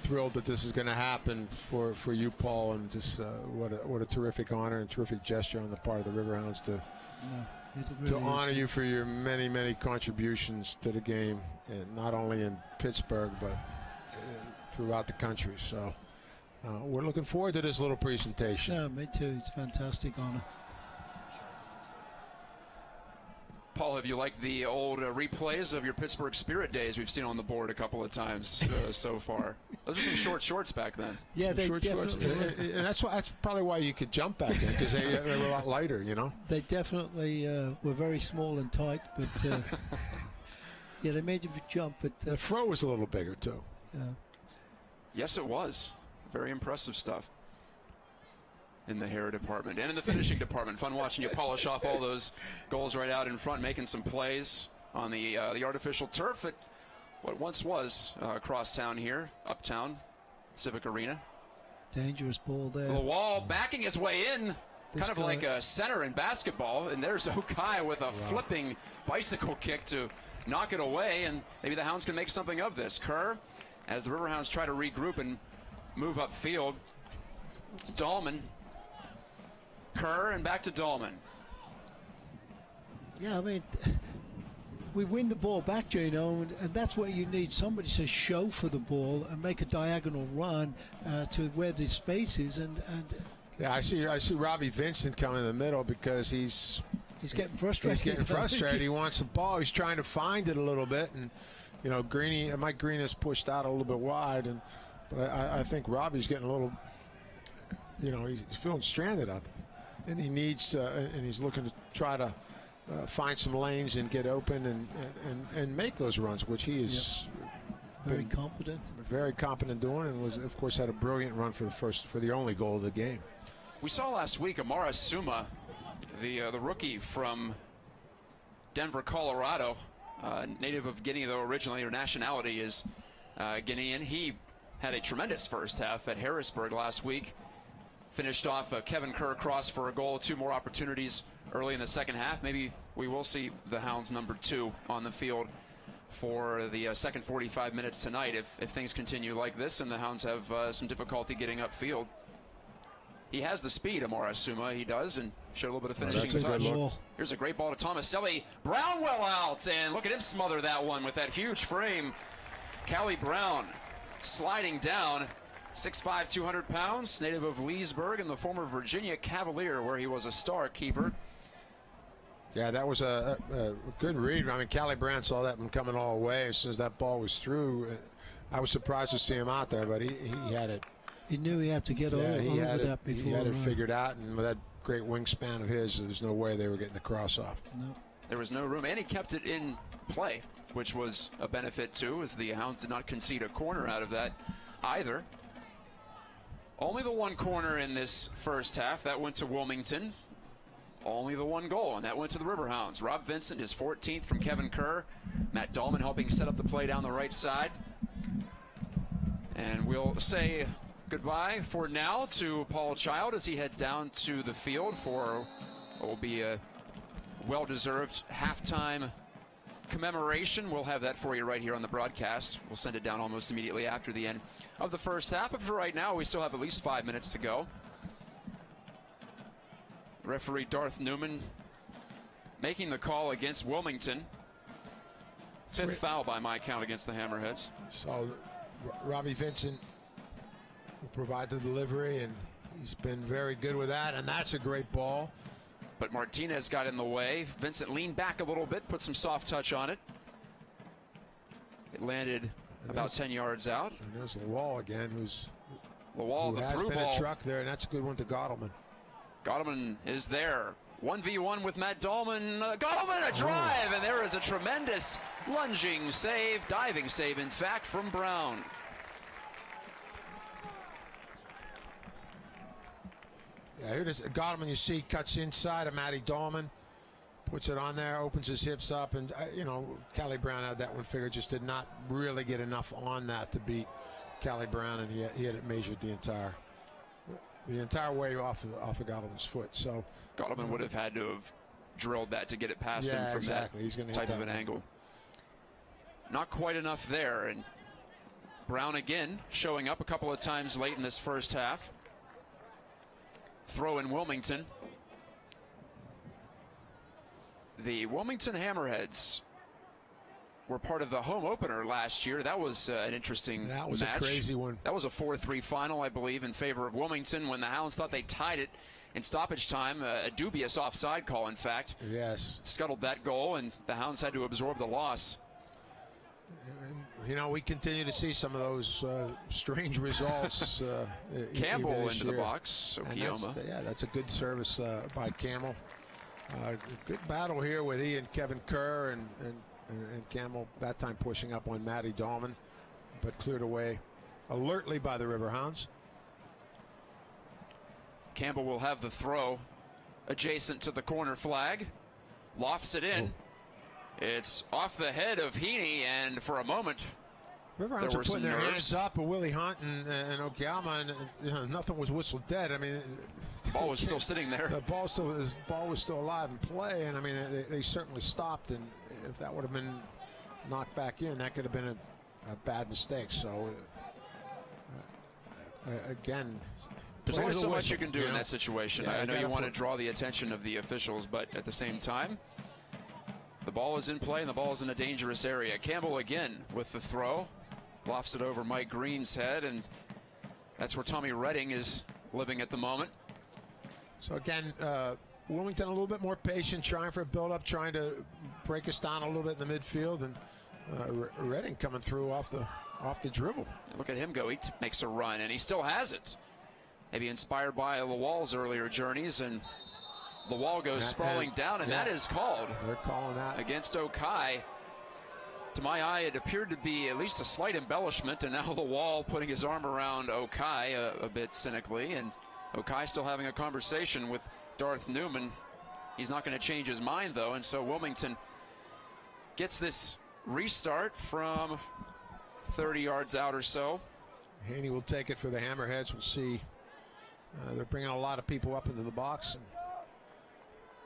thrilled that this is going to happen for you, Paul, and just what a terrific honor and terrific gesture on the part of the Riverhounds to honor you for your many contributions to the game, and not only in Pittsburgh but throughout the country. So we're looking forward to this little presentation. Yeah, me too. It's a fantastic honor. Paul, have you liked the old replays of your Pittsburgh Spirit days we've seen on the board a couple of times so far? Those are some short shorts back then. Yeah, they short shorts. And that's probably why you could jump back then, because they were a lot lighter, They definitely were very small and tight, but yeah, they made you jump. But the fro was a little bigger too. Yes, it was. Very impressive stuff in the hair department and in the finishing department. Fun watching you polish off all those goals right out in front, making some plays on the artificial turf at what once was across town here, uptown, Civic Arena. Dangerous ball there. The wall backing his way in, kind of like a center in basketball, and there's Okai with a flipping bicycle kick to knock it away, and maybe the Hounds can make something of this. Kerr, as the Riverhounds try to regroup and move upfield. Dahlman. Kerr and back to Dahlman. Yeah, I mean, we win the ball back, Gino, and that's where you need somebody to show for the ball and make a diagonal run to where the space is. And yeah, I see Robbie Vincent coming in the middle because he's getting frustrated. He's getting frustrated. He wants the ball. He's trying to find it a little bit, and Mike Green has pushed out a little bit wide, but I think Robbie's getting a little, he's feeling stranded out there. And he needs, and he's looking to try to find some lanes and get open and make those runs, which he is very competent doing, and was, of course, had a brilliant run for the only goal of the game. We saw last week Amara Suma, the rookie from Denver, Colorado, native of Guinea though originally. Her nationality is Guinean. He had a tremendous first half at Harrisburg last week. Finished off a Kevin Kerr cross for a goal. 2 more opportunities early in the second half. Maybe we will see the Hounds number 2 on the field for the second 45 minutes tonight if things continue like this and the Hounds have some difficulty getting upfield. He has the speed, Amara Suma. He does, and showed a little bit of finishing touch. Here's a great ball to Tomaselli. Brownwell out, and look at him smother that one with that huge frame. Callie Brown sliding down. 6'5", 200 pounds, native of Leesburg and the former Virginia Cavalier, where he was a star keeper. Yeah, that was a good read. I mean, Callie Brown saw that one coming all the way as soon as that ball was through. I was surprised to see him out there, but he had it. He knew he had to get over that before. He had it figured out, and with that great wingspan of his, there's no way they were getting the cross off. No. There was no room, and he kept it in play, which was a benefit too, as the Hounds did not concede a corner out of that either. Only the one corner in this first half. That went to Wilmington. Only the one goal, and that went to the Riverhounds. Rob Vincent, his 14th from Kevin Kerr. Matt Dahlman helping set up the play down the right side. And we'll say goodbye for now to Paul Child as he heads down to the field for what will be a well-deserved halftime commemoration. We'll have that for you right here on the broadcast. We'll send it down almost immediately after the end of the first half. But for right now, we still have at least 5 minutes to go. Referee Darth Newman making the call against Wilmington. Fifth foul by my count against the Hammerheads. So Robbie Vincent will provide the delivery, and he's been very good with that, and that's a great ball. But Martinez got in the way. Vincent leaned back a little bit, put some soft touch on it. It landed about 10 yards out. And there's Lawal again, who the through has been ball. a truck there, and that's a good one to Gottleman. Gottleman is there. 1v1 with Matt Dahlman. Gottleman, a drive, and there is a tremendous lunging save, diving save, in fact, from Brown. Yeah, here it is. Gottleman, you see, cuts inside of Matty Dahlman, puts it on there, opens his hips up, and, Callie Brown had that one figured, just did not really get enough on that to beat Callie Brown, and he had it measured the entire way off of Gottleman's foot. So Gottleman would have had to have drilled that to get it past him from that He's gonna type hit of that an angle. Not quite enough there, and Brown again showing up a couple of times late in this first half. Throw in Wilmington. The Wilmington Hammerheads were part of the home opener last year. That was an interesting match. That was a crazy one. That was a 4-3 final, I believe, in favor of Wilmington when the Hounds thought they tied it in stoppage time. A dubious offside call, in fact. Yes. Scuttled that goal, and the Hounds had to absorb the loss. We continue to see some of those strange results. Campbell into the box, Okioma. That's a good service by Campbell. Good battle here with he and Kevin Kerr, and Campbell that time pushing up on Matty Dahlman, but cleared away alertly by the Riverhounds. Campbell will have the throw adjacent to the corner flag. Lofts it in. It's off the head of Heaney, and for a moment, Riverhounds are putting their hands up, but Willie Hunt and Okayama, and nothing was whistled dead. I mean, the ball was still sitting there. The ball was still alive in play, and I mean, they certainly stopped. And if that would have been knocked back in, that could have been a bad mistake. So again, there's only so much you can do in that situation. Yeah, I know you want to draw the attention of the officials, but at the same time, the ball is in play and the ball is in a dangerous area. Campbell again with the throw. Lofts it over Mike Green's head, and that's where Tommy Redding is living at the moment. So again, Wilmington a little bit more patient, trying for a build-up, trying to break us down a little bit in the midfield, and Redding coming through off the dribble. Look at him go. He makes a run, and he still has it. Maybe inspired by Lawal's earlier journeys, and Lawal goes sprawling down, and that is called. They're calling that against Okai. To my eye, it appeared to be at least a slight embellishment, and now Lawal putting his arm around Okai a bit cynically, and Okai still having a conversation with Darth Newman. He's not going to change his mind, though, and so Wilmington gets this restart from 30 yards out or so. Haney will take it for the Hammerheads. We'll see. They're bringing a lot of people up into the box, and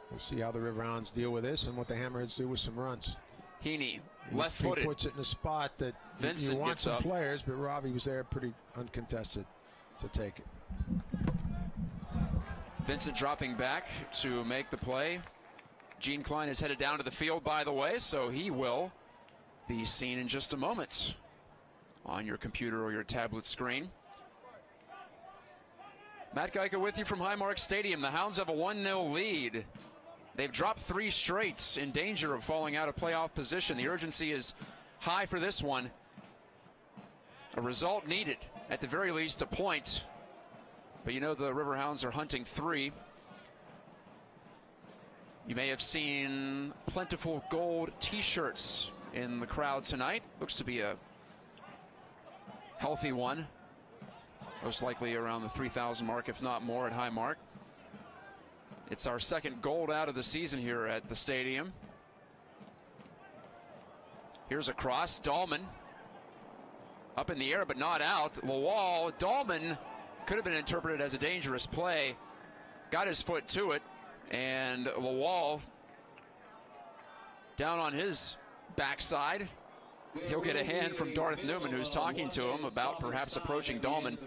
we'll see how the Riverhounds deal with this and what the Hammerheads do with some runs. Heaney, left-footed. He puts it in a spot that Vincent you want some up. players, but Robbie was there pretty uncontested to take it. Vincent dropping back to make the play. Gene Klein is headed down to the field, by the way, so he will be seen in just a moment on your computer or your tablet screen. Matt Geica with you from Highmark Stadium. The Hounds have a 1-0 lead They've dropped 3 straight, in danger of falling out of playoff position. The urgency is high for this one. A result needed, at the very least a point. But you know the Riverhounds are hunting 3. You may have seen plentiful gold t-shirts in the crowd tonight. Looks to be a healthy one. Most likely around the 3,000 mark, if not more, at high mark. It's our second gold out of the season here at the stadium. Here's a cross. Dahlman up in the air, but not out. Lawal. Dahlman could have been interpreted as a dangerous play. Got his foot to it. And Lawal down on his backside. He'll get a hand from Darth Newman, who's talking to him about perhaps approaching Dahlman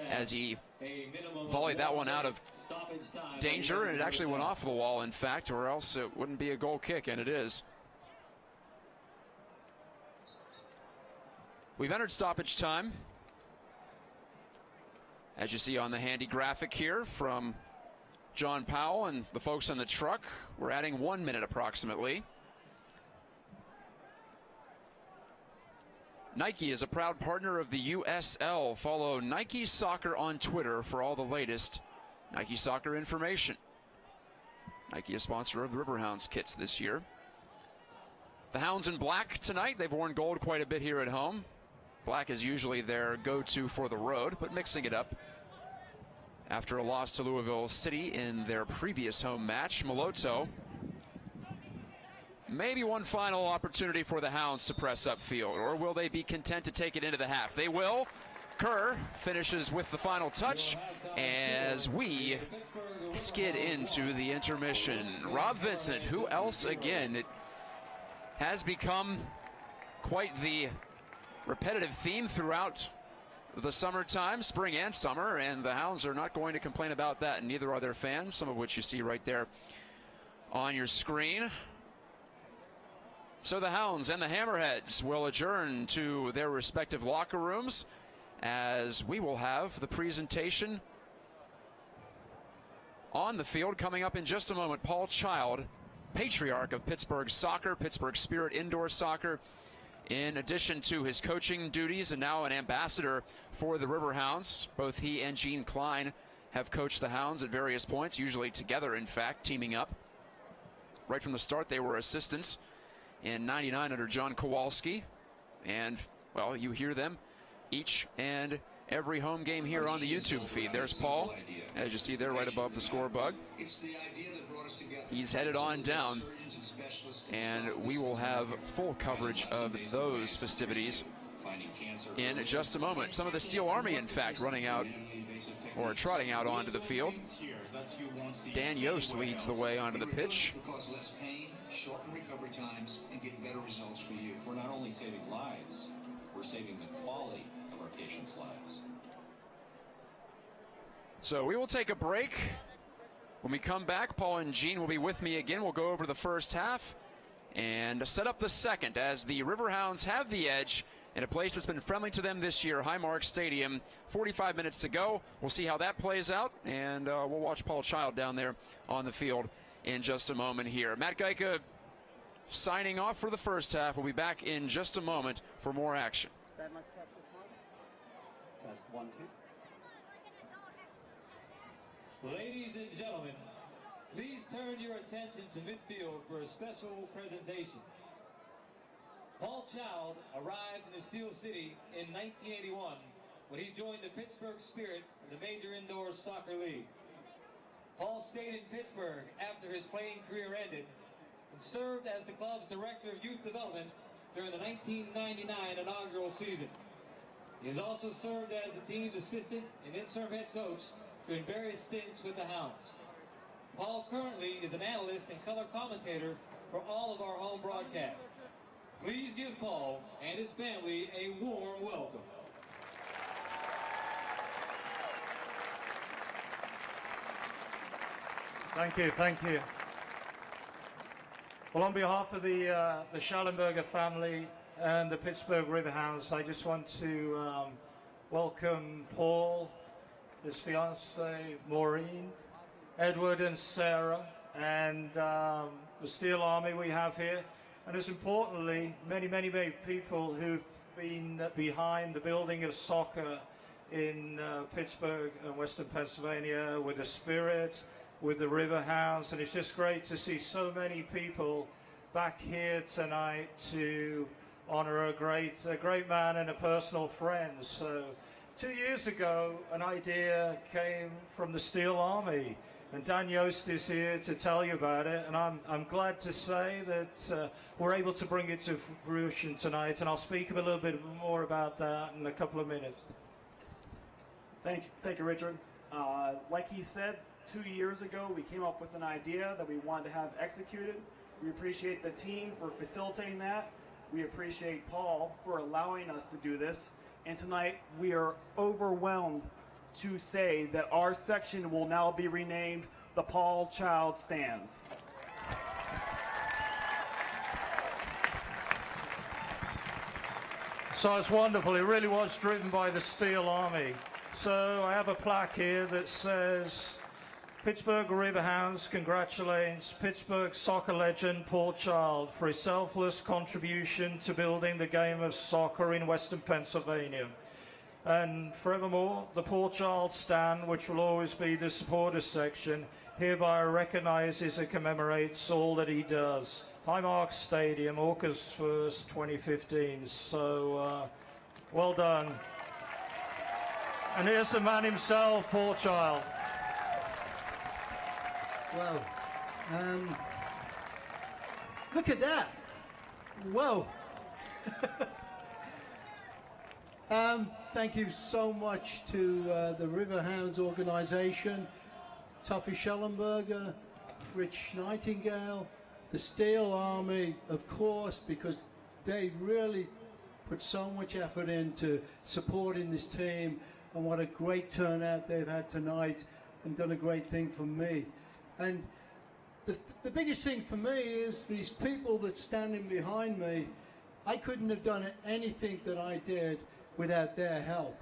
as he volleyed that one out of danger, and it actually went off the wall, in fact, or else it wouldn't be a goal kick, and it is. We've entered stoppage time. As you see on the handy graphic here from John Powell and the folks on the truck, we're adding 1 minute approximately. Nike is a proud partner of the USL. Follow Nike Soccer on Twitter for all the latest Nike Soccer information. Nike is sponsor of the Riverhounds kits this year. The Hounds in black tonight. They've worn gold quite a bit here at home. Black is usually their go-to for the road, but mixing it up after a loss to Louisville City in their previous home match. Maloto, maybe one final opportunity for the Hounds to press upfield, or will they be content to take it into the half? They will. Kerr finishes with the final touch as we skid into the intermission. Rob Vincent, who else again? It has become quite the repetitive theme throughout the summertime, spring and summer, and the Hounds are not going to complain about that, and neither are their fans, some of which you see right there on your screen. So the Hounds and the Hammerheads will adjourn to their respective locker rooms as we will have the presentation on the field coming up in just a moment. Paul Child, patriarch of Pittsburgh soccer, Pittsburgh Spirit indoor soccer, in addition to his coaching duties and now an ambassador for the Riverhounds. Both he and Gene Klein have coached the Hounds at various points, usually together, in fact, teaming up. Right from the start, they were assistants in '99 under John Kowalski. And, well, you hear them each and every home game here on the YouTube feed. There's Paul, as you see there right above the score bug. He's headed on down, and we will have full coverage of those festivities in just a moment. Some of the Steel Army, in fact, running out or trotting out onto the field. Dan Yost leads the way onto the pitch. Shorten recovery times and get better results for you. We're not only saving lives, we're saving the quality of our patients' lives. So we will take a break. When we come back, Paul and Gene will be with me again. We'll go over the first half and set up the second as the Riverhounds have the edge in a place that's been friendly to them this year, Highmark Stadium. 45 minutes to go. We'll see how that plays out, and we'll watch Paul Child down there on the field in just a moment here. Matt Geica signing off for the first half. We'll be back in just a moment for more action. Test 1, 2. Ladies and gentlemen, please turn your attention to midfield for a special presentation. Paul Child arrived in the Steel City in 1981 when he joined the Pittsburgh Spirit in the Major Indoor Soccer League. Paul stayed in Pittsburgh after his playing career ended and served as the club's director of youth development during the 1999 inaugural season. He has also served as the team's assistant and interim head coach during various stints with the Hounds. Paul currently is an analyst and color commentator for all of our home broadcasts. Please give Paul and his family a warm welcome. Thank you, thank you. Well, on behalf of the Schallenberger family and the Pittsburgh Riverhounds, I just want to welcome Paul, his fiancée Maureen, Edward and Sarah, and the Steel Army we have here, and as importantly, many people who've been behind the building of soccer in Pittsburgh and Western Pennsylvania with the Spirit, with the Riverhounds, and it's just great to see so many people back here tonight to honor a great man and a personal friend. So 2 years ago, an idea came from the Steel Army, and Dan Yost is here to tell you about it, and I'm glad to say that we're able to bring it to fruition tonight, and I'll speak a little bit more about that in a couple of minutes. Thank you, Richard. Like he said, 2 years ago, we came up with an idea that we wanted to have executed. We appreciate the team for facilitating that. We appreciate Paul for allowing us to do this. And tonight, we are overwhelmed to say that our section will now be renamed the Paul Child Stands. So it's wonderful. It really was driven by the Steel Army. So I have a plaque here that says, Pittsburgh Riverhounds congratulates Pittsburgh soccer legend Paul Child for his selfless contribution to building the game of soccer in Western Pennsylvania. And forevermore, the Paul Child stand, which will always be the supporters section, hereby recognizes and commemorates all that he does. Highmark Stadium, August 1st, 2015. So, well done. And here's the man himself, Paul Child. Wow. Look at that. Whoa. Thank you so much to the Riverhounds organization, Tuffy Schellenberger, Rich Nightingale, the Steel Army, of course, because they really put so much effort into supporting this team, and what a great turnout they've had tonight and done a great thing for me. And the biggest thing for me is these people that's standing behind me. I couldn't have done anything that I did without their help.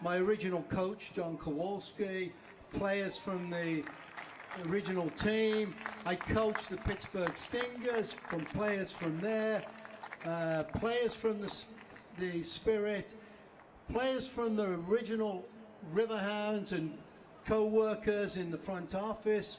My original coach, John Kowalski, players from the original team. I coached the Pittsburgh Stingers, from players from there, players from the Spirit, players from the original Riverhounds and co-workers in the front office.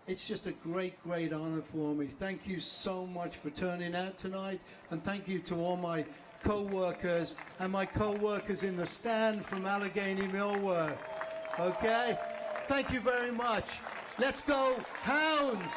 It's just a great honor for me. Thank you so much for turning out tonight, and thank you to all my co-workers and my co-workers in the stand from Allegheny Millwork. Okay? Thank you very much. Let's go Hounds!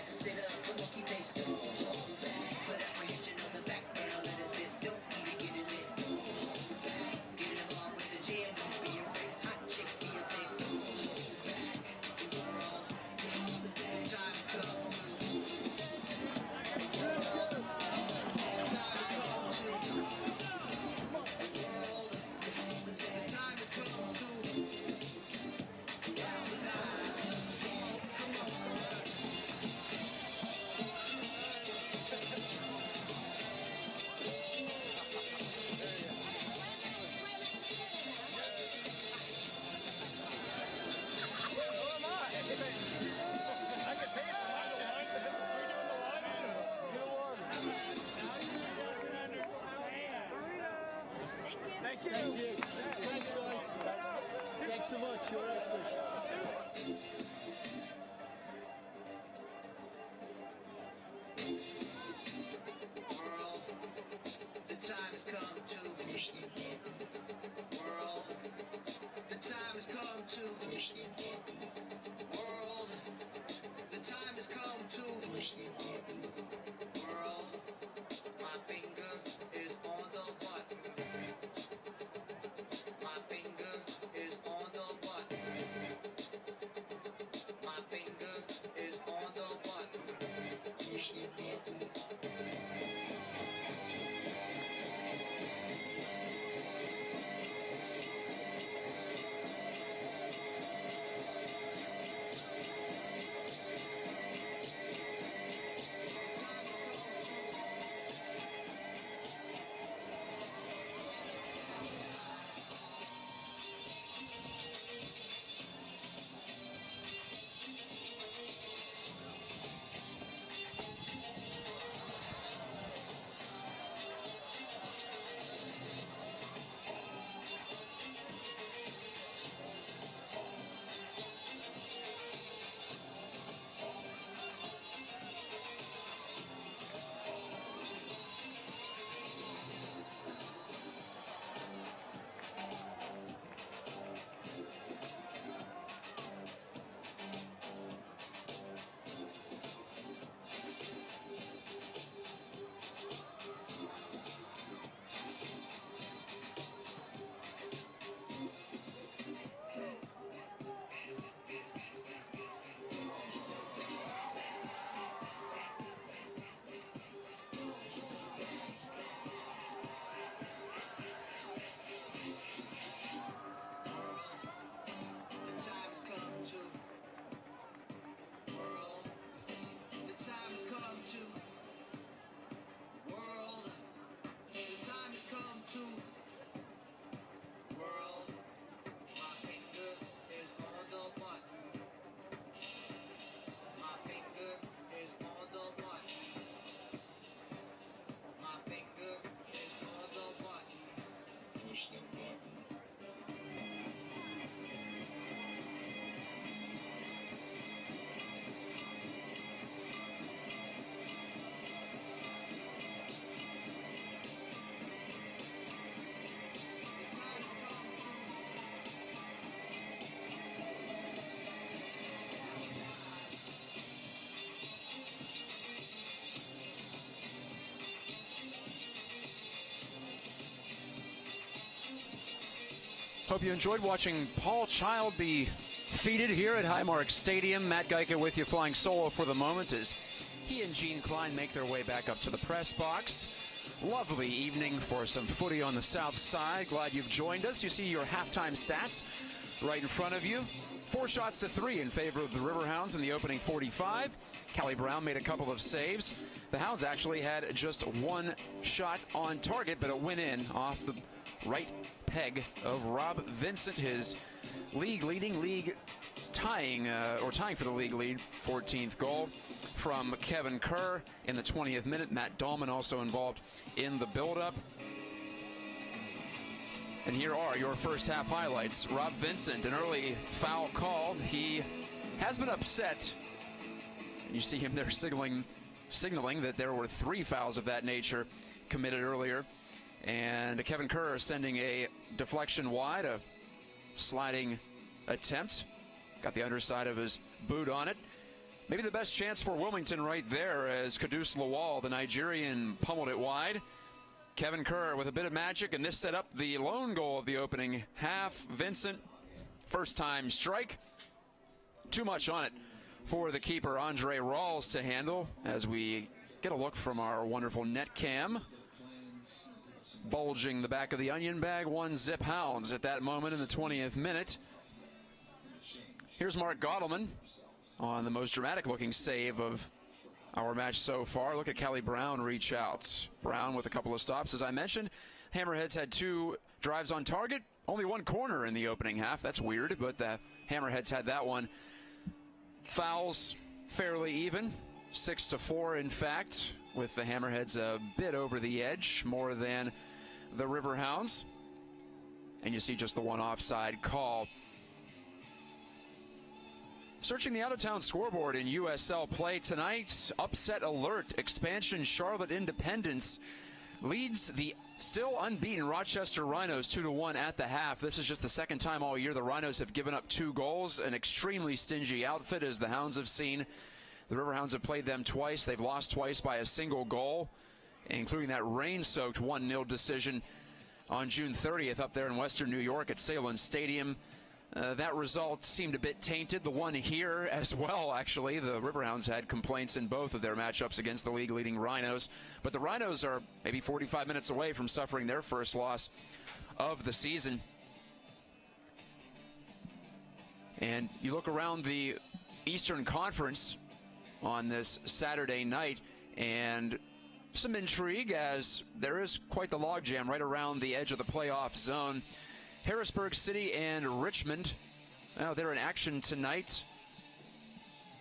Sit up, come on, keep pacing. Hope you enjoyed watching Paul Child be feted here at Highmark Stadium. Matt Geica with you, flying solo for the moment as he and Gene Klein make their way back up to the press box. Lovely evening for some footy on the south side. Glad you've joined us. You see your halftime stats right in front of you. 4 shots to 3 in favor of the Riverhounds in the opening 45. Callie Brown made a couple of saves. The Hounds actually had just 1 shot on target, but it went in off the right peg of Rob Vincent, his league tying for the league lead, 14th goal from Kevin Kerr in the 20th minute. Matt Dahlman also involved in the buildup. And here are your first half highlights. Rob Vincent, an early foul call. He has been upset. You see him there signaling that there were 3 fouls of that nature committed earlier. And Kevin Kerr sending a deflection wide, a sliding attempt. Got the underside of his boot on it. Maybe the best chance for Wilmington right there as Kudus Lawal, the Nigerian, pummeled it wide. Kevin Kerr with a bit of magic, and this set up the lone goal of the opening half. Vincent, first time strike. Too much on it for the keeper, Andre Rawls, to handle as we get a look from our wonderful net cam. Bulging the back of the onion bag, 1-zip Hounds at that moment in the 20th minute. Here's Mark Gottleman on the most dramatic looking save of our match so far. Look at Callie Brown reach out. Brown with a couple of stops. As I mentioned, Hammerheads had 2 drives on target, only 1 corner in the opening half. That's weird, but the Hammerheads had that one. Fouls fairly even, 6-4 in fact, with the Hammerheads a bit over the edge, more than the Riverhounds. And you see just the 1 offside call. Searching the out-of-town scoreboard in USL play tonight, upset alert. Expansion Charlotte Independence leads the still unbeaten Rochester Rhinos 2-1 at the half. This is just the second time all year the Rhinos have given up 2 goals. An extremely stingy outfit, as the Hounds have seen. The Riverhounds have played them twice. They've lost twice by a single goal, including that rain-soaked 1-0 decision on June 30th up there in western New York at Salem Stadium. That result seemed a bit tainted. The one here as well, actually. The Riverhounds had complaints in both of their matchups against the league-leading Rhinos. But the Rhinos are maybe 45 minutes away from suffering their first loss of the season. And you look around the Eastern Conference on this Saturday night, and some intrigue as there is quite the logjam right around the edge of the playoff zone. Harrisburg City and Richmond, well, they're in action tonight.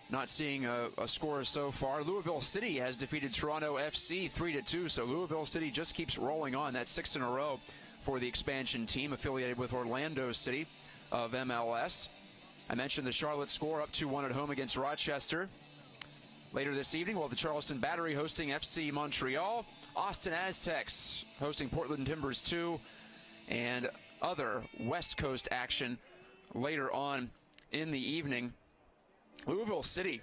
Not seeing a score so far. Louisville City has defeated Toronto FC 3-2, so Louisville City just keeps rolling on. That's 6 in a row for the expansion team affiliated with Orlando City of MLS. I mentioned the Charlotte score, up 2-1 at home against Rochester. Later this evening, we'll have the Charleston Battery hosting FC Montreal. Austin Aztecs hosting Portland Timbers 2. And other West Coast action later on in the evening. Louisville City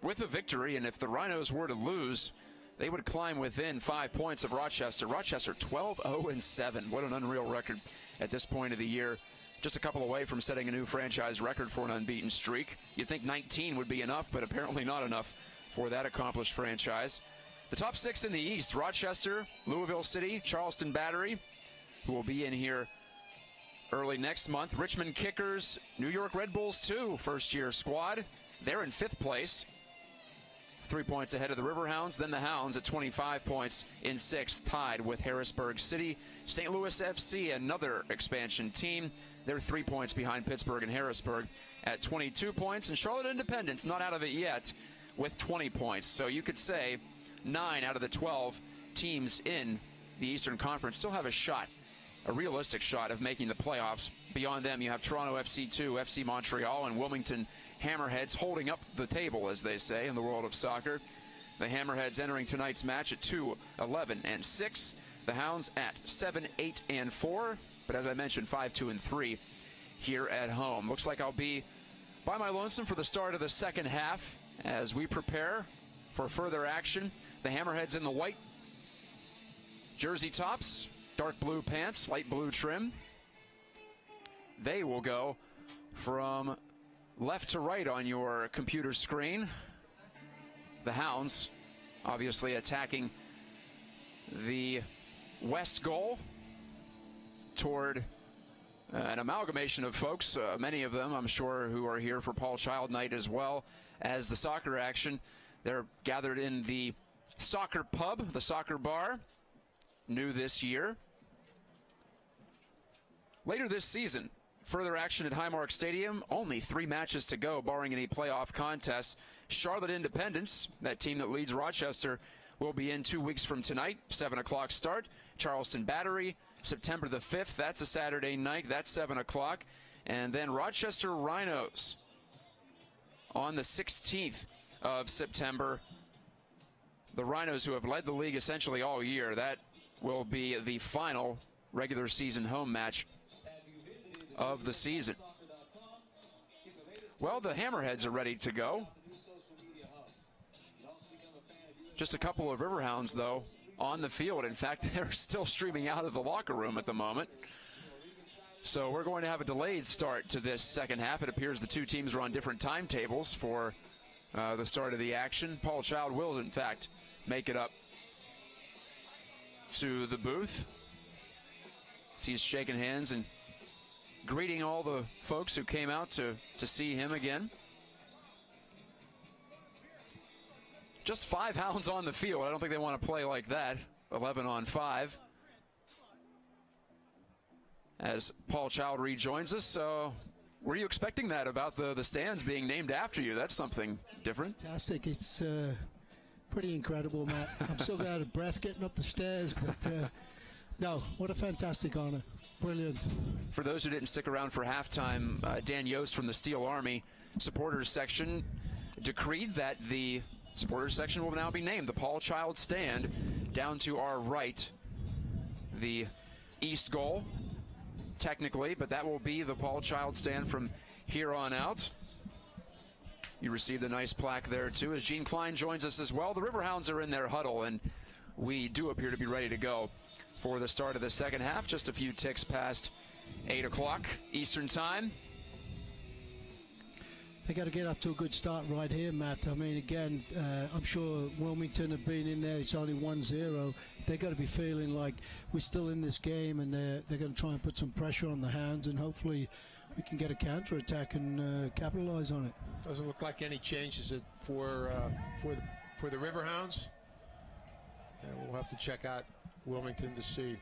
with a victory, and if the Rhinos were to lose, they would climb within 5 points of Rochester. Rochester 12-0-7. What an unreal record at this point of the year. Just a couple away from setting a new franchise record for an unbeaten streak. You'd think 19 would be enough, but apparently not enough for that accomplished franchise. The top 6 in the East: Rochester, Louisville City, Charleston Battery, who will be in here early next month. Richmond Kickers, New York Red Bulls 2, first-year squad. They're in 5th place, 3 points ahead of the Riverhounds. Then the Hounds at 25 points in 6th, tied with Harrisburg City. St. Louis FC, another expansion team. They're 3 points behind Pittsburgh and Harrisburg at 22 points. And Charlotte Independence, not out of it yet, with 20 points. So you could say 9 out of the 12 teams in the Eastern Conference still have a shot, a realistic shot of making the playoffs. Beyond them, you have Toronto FC 2, FC Montreal, and Wilmington Hammerheads holding up the table, as they say in the world of soccer. The Hammerheads entering tonight's match at 2-11-6. The Hounds at 7-8-4. But as I mentioned, 5-2-3 here at home. Looks like I'll be by my lonesome for the start of the second half as we prepare for further action. The Hammerheads in the white jersey tops, dark blue pants, light blue trim. they will go from left to right on your computer screen. The Hounds obviously attacking the west goal toward an amalgamation of folks, many of them I'm sure who are here for Paul Child Night as well as the soccer action. They're gathered in the soccer pub, the soccer bar, new this year. Later this season, further action at Highmark Stadium. Only 3 matches to go, barring any playoff contests. Charlotte Independence, that team that leads Rochester, will be in 2 weeks from tonight, 7 o'clock start. Charleston Battery, September the 5th. That's a Saturday night. That's 7 o'clock. And then Rochester Rhinos on the 16th of September. The Rhinos, who have led the league essentially all year, that will be the final regular season home match of the season. Well, the Hammerheads are ready to go. Just a couple of Riverhounds, though, on the field. In fact, they're still streaming out of the locker room at the moment. So we're going to have a delayed start to this second half. It appears the two teams are on different timetables for the start of the action. Paul Child will, in fact, make it up to the booth. He's shaking hands and greeting all the folks who came out to see him again. Just 5 Hounds on the field. I don't think they want to play like that. 11 on 5. As Paul Child rejoins us. So were you expecting that about the stands being named after you? That's something different. Fantastic. It's pretty incredible, Matt. I'm still out of breath getting up the stairs, but no, what a fantastic honor. Brilliant. For those who didn't stick around for halftime, Dan Yost from the Steel Army supporters section decreed that the supporters section will now be named the Paul Child Stand. Down to our right, the east goal, technically, but that will be the Paul Child Stand from here on out. You received a nice plaque there, too, as Gene Klein joins us as well. The Riverhounds are in their huddle, and we do appear to be ready to go for the start of the second half. Just a few ticks past 8 o'clock Eastern Time. They got to get off to a good start right here, Matt. I mean, again, I'm sure Wilmington have been in there. It's only 1-0. They got to be feeling like we're still in this game, and they're going to try and put some pressure on the Hounds, and hopefully we can get a counter-attack and capitalize on it. Doesn't look like any changes for the Riverhounds. And we'll have to check out Wilmington to see.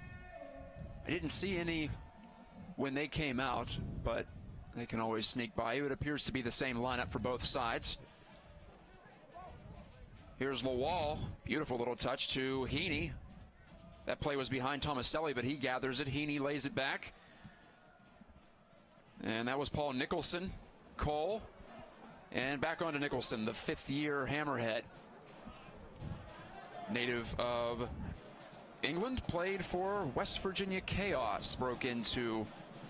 I didn't see any when they came out, but they can always sneak by you. It appears to be the same lineup for both sides. Here's Lawal. Beautiful little touch to Heaney. That play was behind Tomaselli, but he gathers it. Heaney lays it back. And that was Paul Nicholson. Cole. And back on to Nicholson, the 5th-year Hammerhead. Native of England, played for West Virginia Chaos. Broke into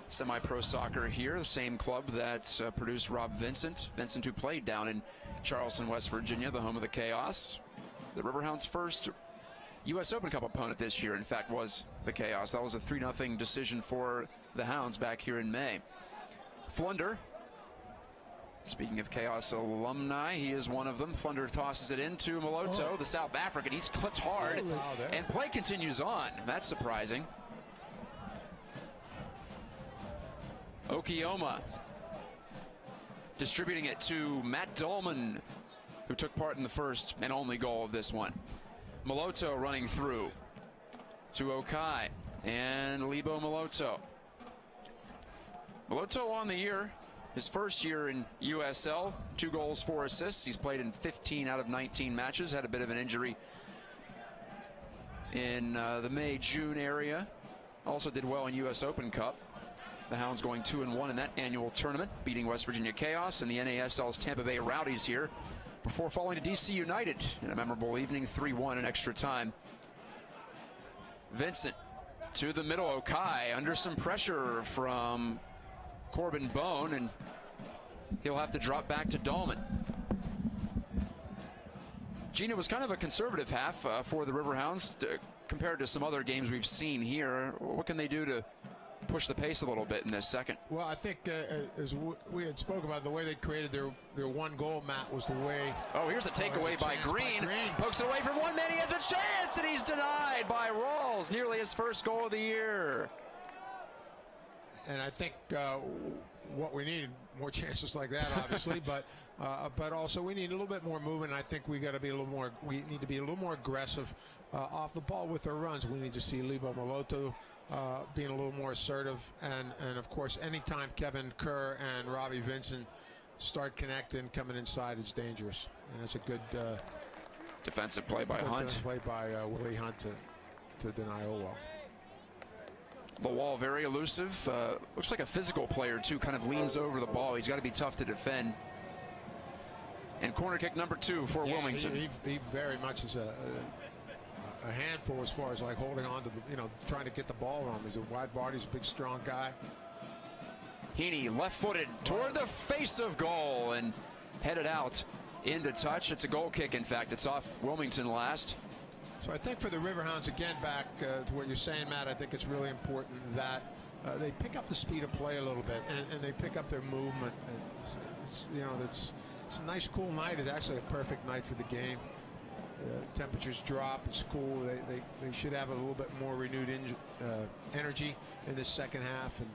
semi-pro soccer here, the same club that produced Rob Vincent. Vincent, who played down in Charleston, West Virginia, the home of the Chaos. The Riverhounds' first U.S. Open Cup opponent this year, in fact, was the Chaos. That was a 3-0 decision for the Hounds back here in May. Flunder, speaking of Chaos alumni, he is one of them. Flunder tosses it into Moloto, the South African. He's clipped hard, and play continues on. That's surprising. Okioma distributing it to Matt Dolman, who took part in the first and only goal of this one. Moloto running through to Okai and Lebo Moloto. Moloto on the year, his first year in USL, 2 goals, 4 assists. He's played in 15 out of 19 matches, had a bit of an injury in the May-June area. Also did well in US Open Cup. The Hounds going 2-1 in that annual tournament, beating West Virginia Chaos and the NASL's Tampa Bay Rowdies here before falling to DC United in a memorable evening, 3-1 in extra time. Vincent to the middle. Okai under some pressure from Corbin Bone, and he'll have to drop back to Dahlman. Gina, was kind of a conservative half for the Riverhounds compared to some other games we've seen here. What can they do to push the pace a little bit in this second. Well, I think as we had spoken about, the way they created their one goal, Matt, was the way. Oh, here's a takeaway by Green. Pokes it away from one man. He has a chance, and he's denied by Rawls. Nearly his first goal of the year. And I think what we need, more chances like that, obviously, but also we need a little bit more movement. I think we need to be a little more aggressive off the ball with our runs. We need to see Libo Moloto being a little more assertive, and of course, anytime Kevin Kerr and Robbie Vincent start connecting, coming inside, it's dangerous, and it's a good defensive play by Hunt. Play by Willie Hunt to deny Olwell. The wall very elusive. Looks like a physical player too. Kind of leans over the ball. He's got to be tough to defend. And corner kick number 2 for Wilmington. He very much is a handful as far as like holding on to trying to get the ball on him. He's a wide body. He's a big, strong guy. Heaney left-footed toward the face of goal and headed out into touch. It's a goal kick. In fact, it's off Wilmington last. So I think for the Riverhounds, again, back to what you're saying, Matt, I think it's really important that they pick up the speed of play a little bit, and they pick up their movement. It's a nice, cool night. It's actually a perfect night for the game. Temperatures drop. It's cool. They should have a little bit more renewed energy in the second half, and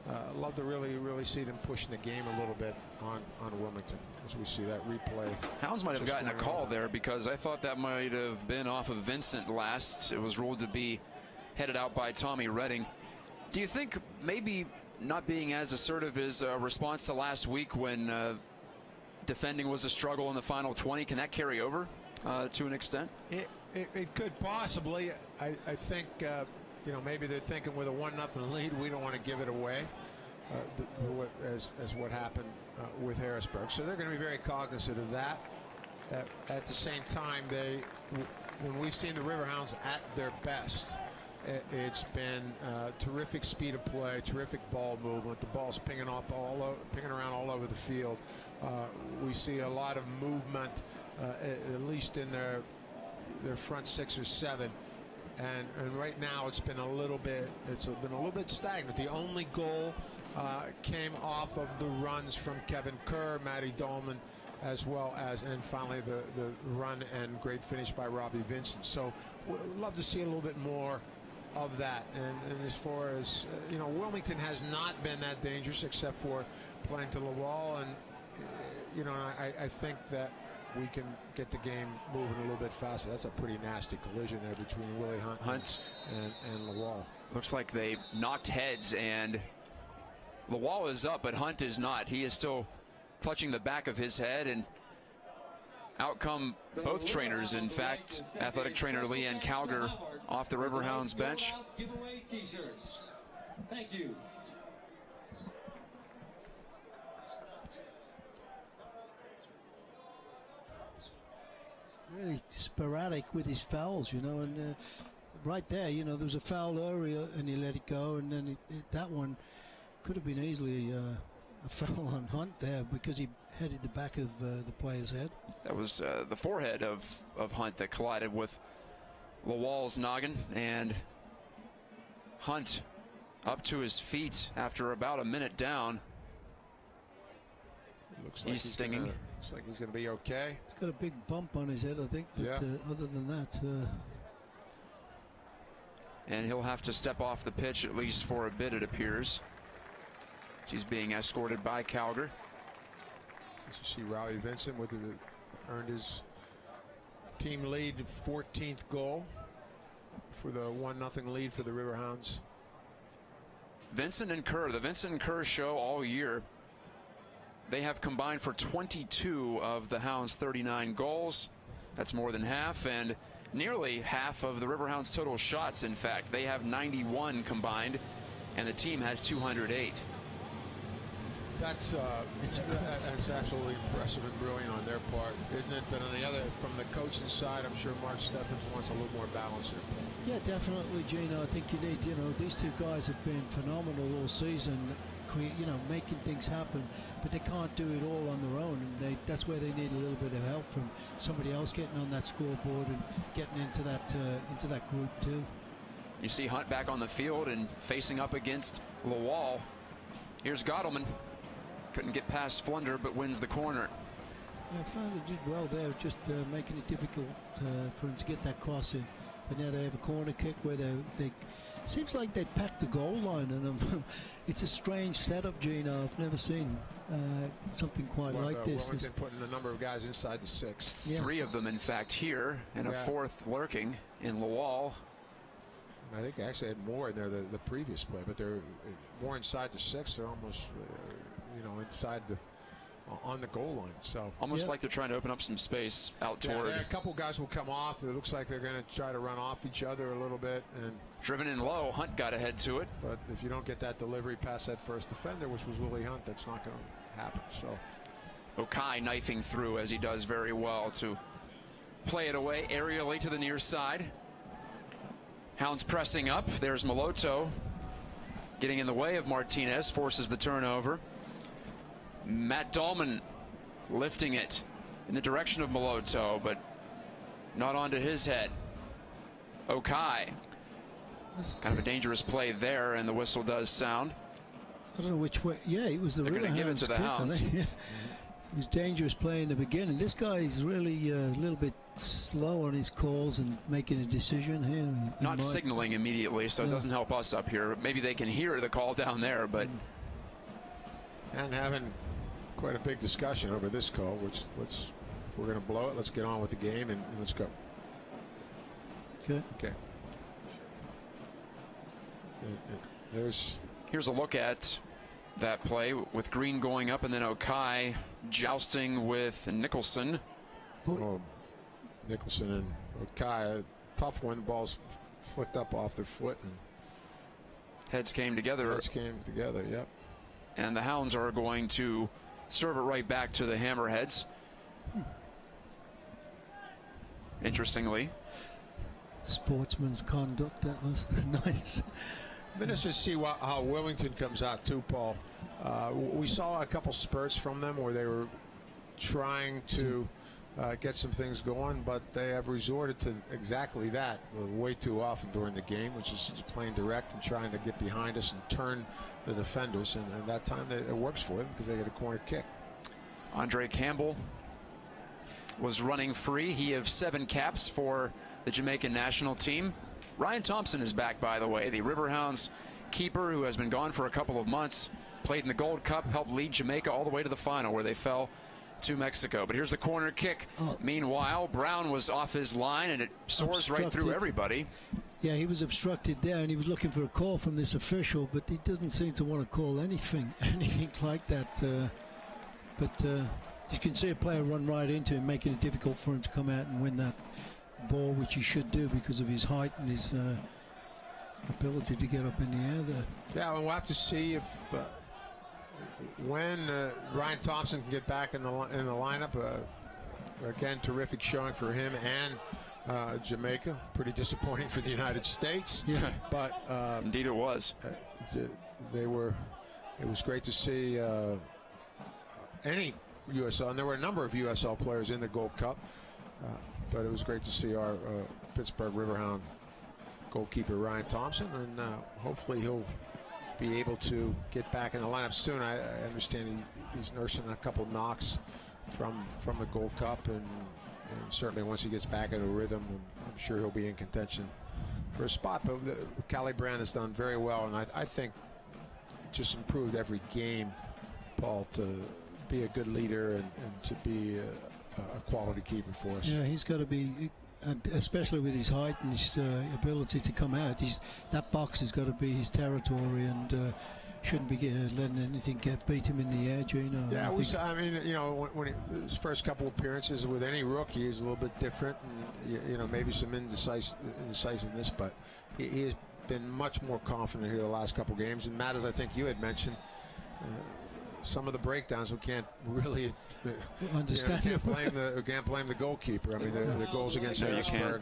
I'd love to really see them pushing the game a little bit on Wilmington as we see that replay. Hounds might have gotten a call there, because I thought that might have been off of Vincent last. It was ruled to be headed out by Tommy Redding. Do you think maybe not being as assertive is a response to last week when defending was a struggle in the final 20? Can that carry over to an extent? It could possibly. I think maybe they're thinking with a 1-0 lead, we don't want to give it away, as what happened with Harrisburg. So they're going to be very cognizant of that. At the same time, when we've seen the Riverhounds at their best, it's been terrific speed of play, terrific ball movement. The ball's pinging around all over the field. We see a lot of movement, at least in their front 6 or 7. And right now it's been a little bit stagnant. The only goal came off of the runs from Kevin Kerr, Matty Dolman, as well as, and finally the run and great finish by Robbie Vincent. So we'd love to see a little bit more of that. And as far as Wilmington has not been that dangerous except for playing to the wall, and I think that we can get the game moving a little bit faster. That's a pretty nasty collision there between Willie Hunt and Lawal. Looks like they knocked heads, and Lawal is up, but Hunt is not. He is still clutching the back of his head, and out come both trainers. In fact, athletic trainer Leanne Calger off the Riverhounds bench. Giveaway t-shirts. Thank you. Really sporadic with his fouls, and right there, there was a foul area and he let it go, and then that one could have been easily a foul on Hunt there because he headed the back of the player's head. That was the forehead of Hunt that collided with Lawal's noggin, and Hunt up to his feet after about a minute down. Looks like he's stinging. Looks like he's going to be okay. He's got a big bump on his head, I think. But other than that, and he'll have to step off the pitch at least for a bit, it appears. He's being escorted by Calger. As you see, Robbie Vincent earned his team lead, 14th goal for the 1-0 lead for the Riverhounds. Vincent and Kerr, the Vincent and Kerr show all year. They have combined for 22 of the Hounds' 39 goals. That's more than half, and nearly half of the Riverhounds' total shots. In fact, they have 91 combined, and the team has 208. That's absolutely impressive and brilliant on their part, isn't it? But on the other, from the coaching side, I'm sure Mark Steffens wants a little more balance in play. Yeah, definitely, Gino. I think you need, these two guys have been phenomenal all season, making things happen, but they can't do it all on their own, and that's where they need a little bit of help from somebody else getting on that scoreboard and getting into that group too. You see Hunt back on the field and facing up against Lawal. Here's Gottleman. Couldn't get past Flunder, but wins the corner. Yeah, Flounder did well there, just making it difficult for him to get that cross in. But now they have a corner kick where they seems like they packed the goal line, and it's a strange setup, Gino. I've never seen something quite like this. Wilmington putting a number of guys inside the 6. Yeah. 3 of them, in fact, here, and a 4th lurking in Lawal. I think they actually had more in there the previous play, but they're more inside the 6. They're almost, inside on the goal line. So almost like they're trying to open up some space out toward. Yeah, a couple guys will come off. It looks like they're going to try to run off each other a little bit. And driven in low, Hunt got ahead to it. But if you don't get that delivery past that first defender, which was Willie Hunt, that's not going to happen. So Okai knifing through, as he does very well, to play it away aerially to the near side. Hounds pressing up. There's Maloto getting in the way of Martinez, forces the turnover. Matt Dahlman lifting it in the direction of Maloto, but not onto his head. Okai. Kind of a dangerous play there, and the whistle does sound. I don't know which way. Yeah, it was the They're going to give it to the Hounds. Yeah. It was dangerous play in the beginning. This guy is really a little bit slow on his calls and making a decision here. Not signaling immediately, so it doesn't help us up here. Maybe they can hear the call down there, but... And having quite a big discussion over this call, which if we're going to blow it, let's get on with the game and let's go. Good. Okay. Here's a look at that play with Green going up and then Okai jousting with Nicholson. Oh, Nicholson and Okai, a tough one. The ball's flicked up off their foot. And heads came together. Yep. And the Hounds are going to serve it right back to the Hammerheads. Interestingly. Sportsman's conduct, that was nice. Let's just see how Wilmington comes out too, Paul. We saw a couple spurts from them where they were trying to get some things going, but they have resorted to exactly that way too often during the game, which is just playing direct and trying to get behind us and turn the defenders, and that time it works for them because they get a corner kick. Andre Campbell was running free. He has 7 caps for the Jamaican national team. Ryan Thompson is back, by the way, the Riverhounds keeper who has been gone for a couple of months. Played in the Gold Cup, helped lead Jamaica all the way to the final where they fell to Mexico. But here's the corner kick. Meanwhile, Brown was off his line and it soars right through everybody. Yeah, he was obstructed there and he was looking for a call from this official, but he doesn't seem to want to call anything like that. But you can see a player run right into him, making it difficult for him to come out and win that ball, which he should do because of his height and his ability to get up in the air there. Yeah, and we'll have to see if when Ryan Thompson can get back in the lineup. Again, terrific showing for him and Jamaica. Pretty disappointing for the United States. Yeah, but indeed it was. It was great to see any USL, and there were a number of USL players in the Gold Cup. But it was great to see our Pittsburgh Riverhound goalkeeper Ryan Thompson, and hopefully he'll be able to get back in the lineup soon. I understand he's nursing a couple knocks from the Gold Cup, and certainly once he gets back into a rhythm, I'm sure he'll be in contention for a spot. But Callie Brand has done very well, and I think just improved every game, Paul, to be a good leader and to be a quality keeper for us. Yeah, he's got to be, especially with his height and his ability to come out. That box has got to be his territory, and shouldn't be letting anything beat him in the air, Gino. Yeah, when his first couple appearances with any rookie is a little bit different, and maybe some indecisiveness, but he has been much more confident here the last couple games. And Matt, as I think you had mentioned, some of the breakdowns we can't really understand. Can't blame the goalkeeper. I mean, the goals against Pittsburgh,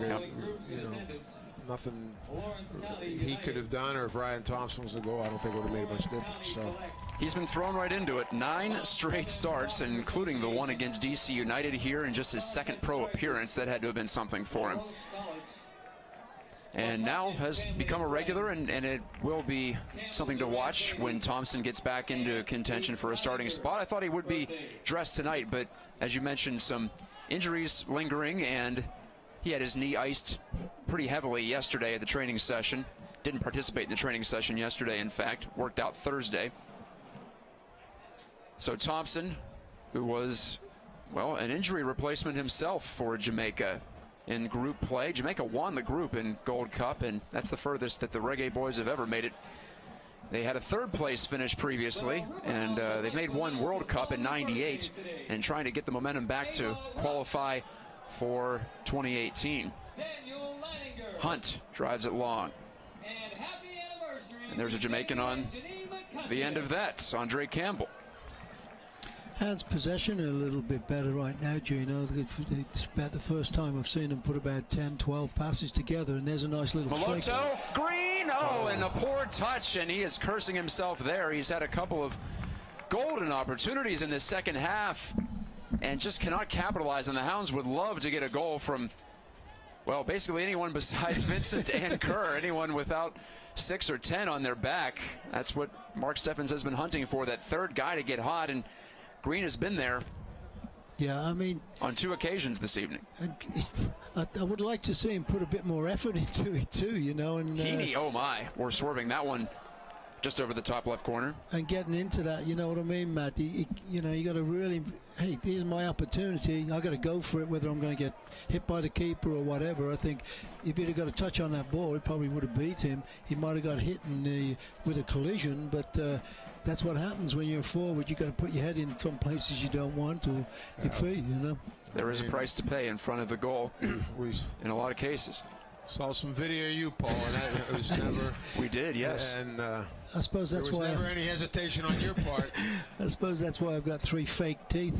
nothing he could have done, or if Ryan Thompson was the goal, I don't think it would have made a bunch of difference. So he's been thrown right into it. 9 straight starts, including the one against DC United here in just his second pro appearance. That had to have been something for him. and now has become a regular, and it will be something to watch when Thompson gets back into contention for a starting spot. I thought he would be dressed tonight, but as you mentioned, some injuries lingering, and he had his knee iced pretty heavily yesterday at the training session. Didn't participate in the training session yesterday, in fact. Worked out Thursday. So Thompson, who was, well, an injury replacement himself for Jamaica in group play. Jamaica won the group in Gold Cup, and that's the furthest that the Reggae Boys have ever made it. They had a third place finish previously, and they've made one World Cup in '98 and trying to get the momentum back to qualify for 2018. Hunt drives it long. And there's a Jamaican on the end of that, Andre Campbell. Has possession a little bit better right now, Gino. It's about the first time I've seen them put about 10, 12 passes together, and there's a nice little flick. Moloto, Green, and a poor touch, and he is cursing himself there. He's had a couple of golden opportunities in the second half and just cannot capitalize, and the Hounds would love to get a goal from, well, basically anyone besides Vincent and Kerr, anyone without 6 or 10 on their back. That's what Mark Steffens has been hunting for, that third guy to get hot, and Green has been there. Yeah, I mean, on 2 occasions this evening. I would like to see him put a bit more effort into it too, you know. And Heaney, oh my, we're swerving that one just over the top left corner. And getting into that, you know what I mean, Matt? You know, you got to really, hey, here's my opportunity. I got to go for it, whether I'm going to get hit by the keeper or whatever. I think if he'd have got a touch on that ball, it probably would have beat him. He might have got hit with a collision, but that's what happens when you're forward. You got to put your head in some places you don't want to, your feet, you know. There is a price to pay in front of the goal in a lot of cases. Saw some video of you, Paul, and it was never. We did, yes. And I suppose that's there was why never any hesitation on your part. I suppose that's why I've got 3 fake teeth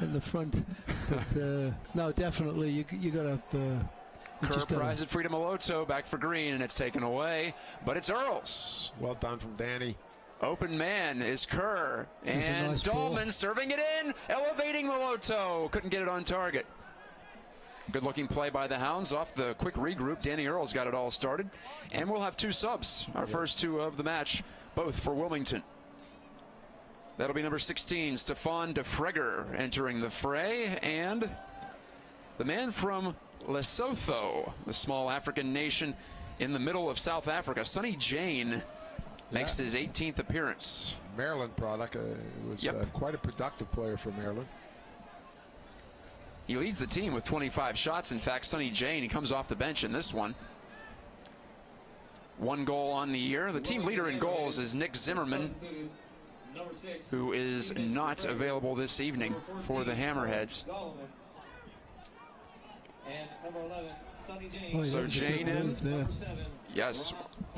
in the front. But no, definitely you got to. Kerr prize at Freedom Moloto, back for Green, and it's taken away. But it's Earls. Well done from Danny. Open man is Kerr, and nice Dahlman ball. serving it in, elevating Moloto. Couldn't get it on target. Good looking play by the Hounds off the quick regroup. Danny Earls got it all started. And we'll have 2 subs, our first 2 of the match, both for Wilmington. That'll be number 16, Stefan de Fregger, entering the fray. And the man from Lesotho, the small African nation in the middle of South Africa, Sonny Jane, makes his 18th appearance. Maryland product. Was quite a productive player for Maryland. He leads the team with 25 shots. In fact, Sonny Jane, he comes off the bench in this one. 1 goal on the year. The team leader in goals is Nick Zimmerman, who is not available this evening for the Hammerheads. And number 11, Sonny Jane. So Jane in. Yes,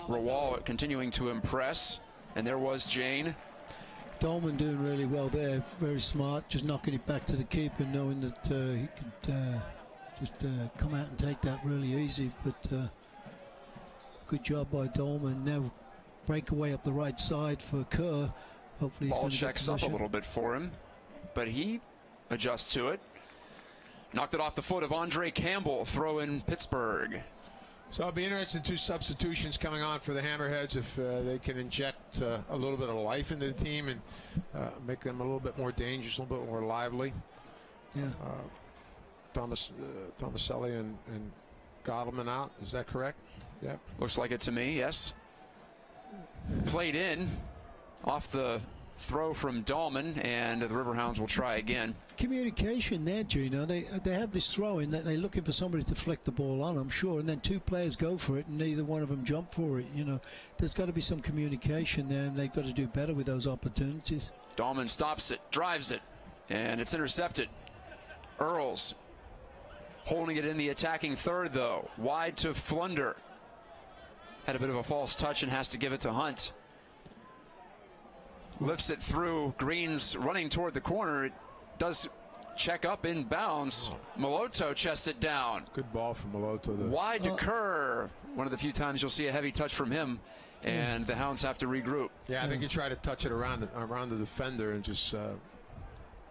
Rawal continuing to impress. And there was Jane. Dahlman doing really well there, very smart, just knocking it back to the keeper, knowing that he could just come out and take that really easy. But good job by Dahlman. Now breakaway up the right side for Kerr. Hopefully he's ball checks up a little bit for him, but he adjusts to it. Knocked it off the foot of Andre Campbell. Throw in Pittsburgh. So it'll be interesting, 2 substitutions coming on for the Hammerheads if they can inject a little bit of life into the team and make them a little bit more dangerous, a little bit more lively. Yeah. Tomaselli and Gottleman out. Is that correct? Yeah. Looks like it to me, yes. Played in off the throw from Dahlman, and the Riverhounds will try again. Communication there, Gino. They have this throw in that they're looking for somebody to flick the ball on, I'm sure, and then 2 players go for it and neither one of them jump for it. You know, there's got to be some communication there, and they've got to do better with those opportunities. Dahlman stops it, drives it, and it's intercepted. Earls holding it in the attacking third, though. Wide to Flunder. Had a bit of a false touch and has to give it to Hunt. Lifts it through. Green's running toward the corner. It does check up in bounds. Moloto chests it down. Good ball from Moloto. Wide to Kerr. One of the few times you'll see a heavy touch from him, and the Hounds have to regroup. Yeah, I think he tried to touch it around the defender and just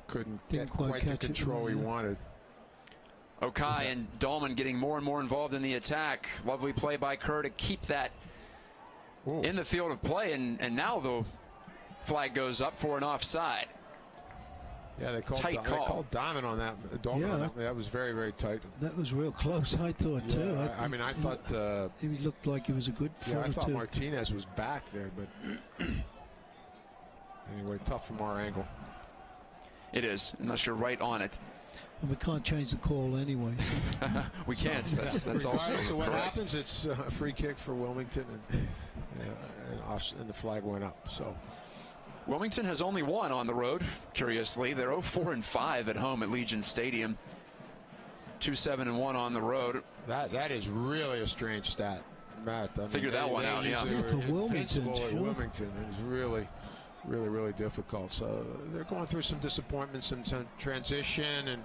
couldn't get quite the control he wanted. Okai and Dahlman getting more and more involved in the attack. Lovely play by Kerr to keep that in the field of play, and now the flag goes up for an offside. Yeah, they called Diamond on that. That was very, very tight. That was real close, I thought, too. I thought he looked like he was a good foot I thought two. Martinez was back there, but anyway, tough from our angle. It is, unless you're right on it. And we can't change the call anyway. So. We can't. That's also so what correct. happens? It's a free kick for Wilmington, and the flag went up. So Wilmington has only won on the road. Curiously, they're 0-4-5 at home at Legion Stadium. 2-7-1 on the road. That is really a strange stat, Matt. Figure that one out. Yeah, for Wilmington, Wilmington, it was really, really difficult. So they're going through some disappointments, some transition, and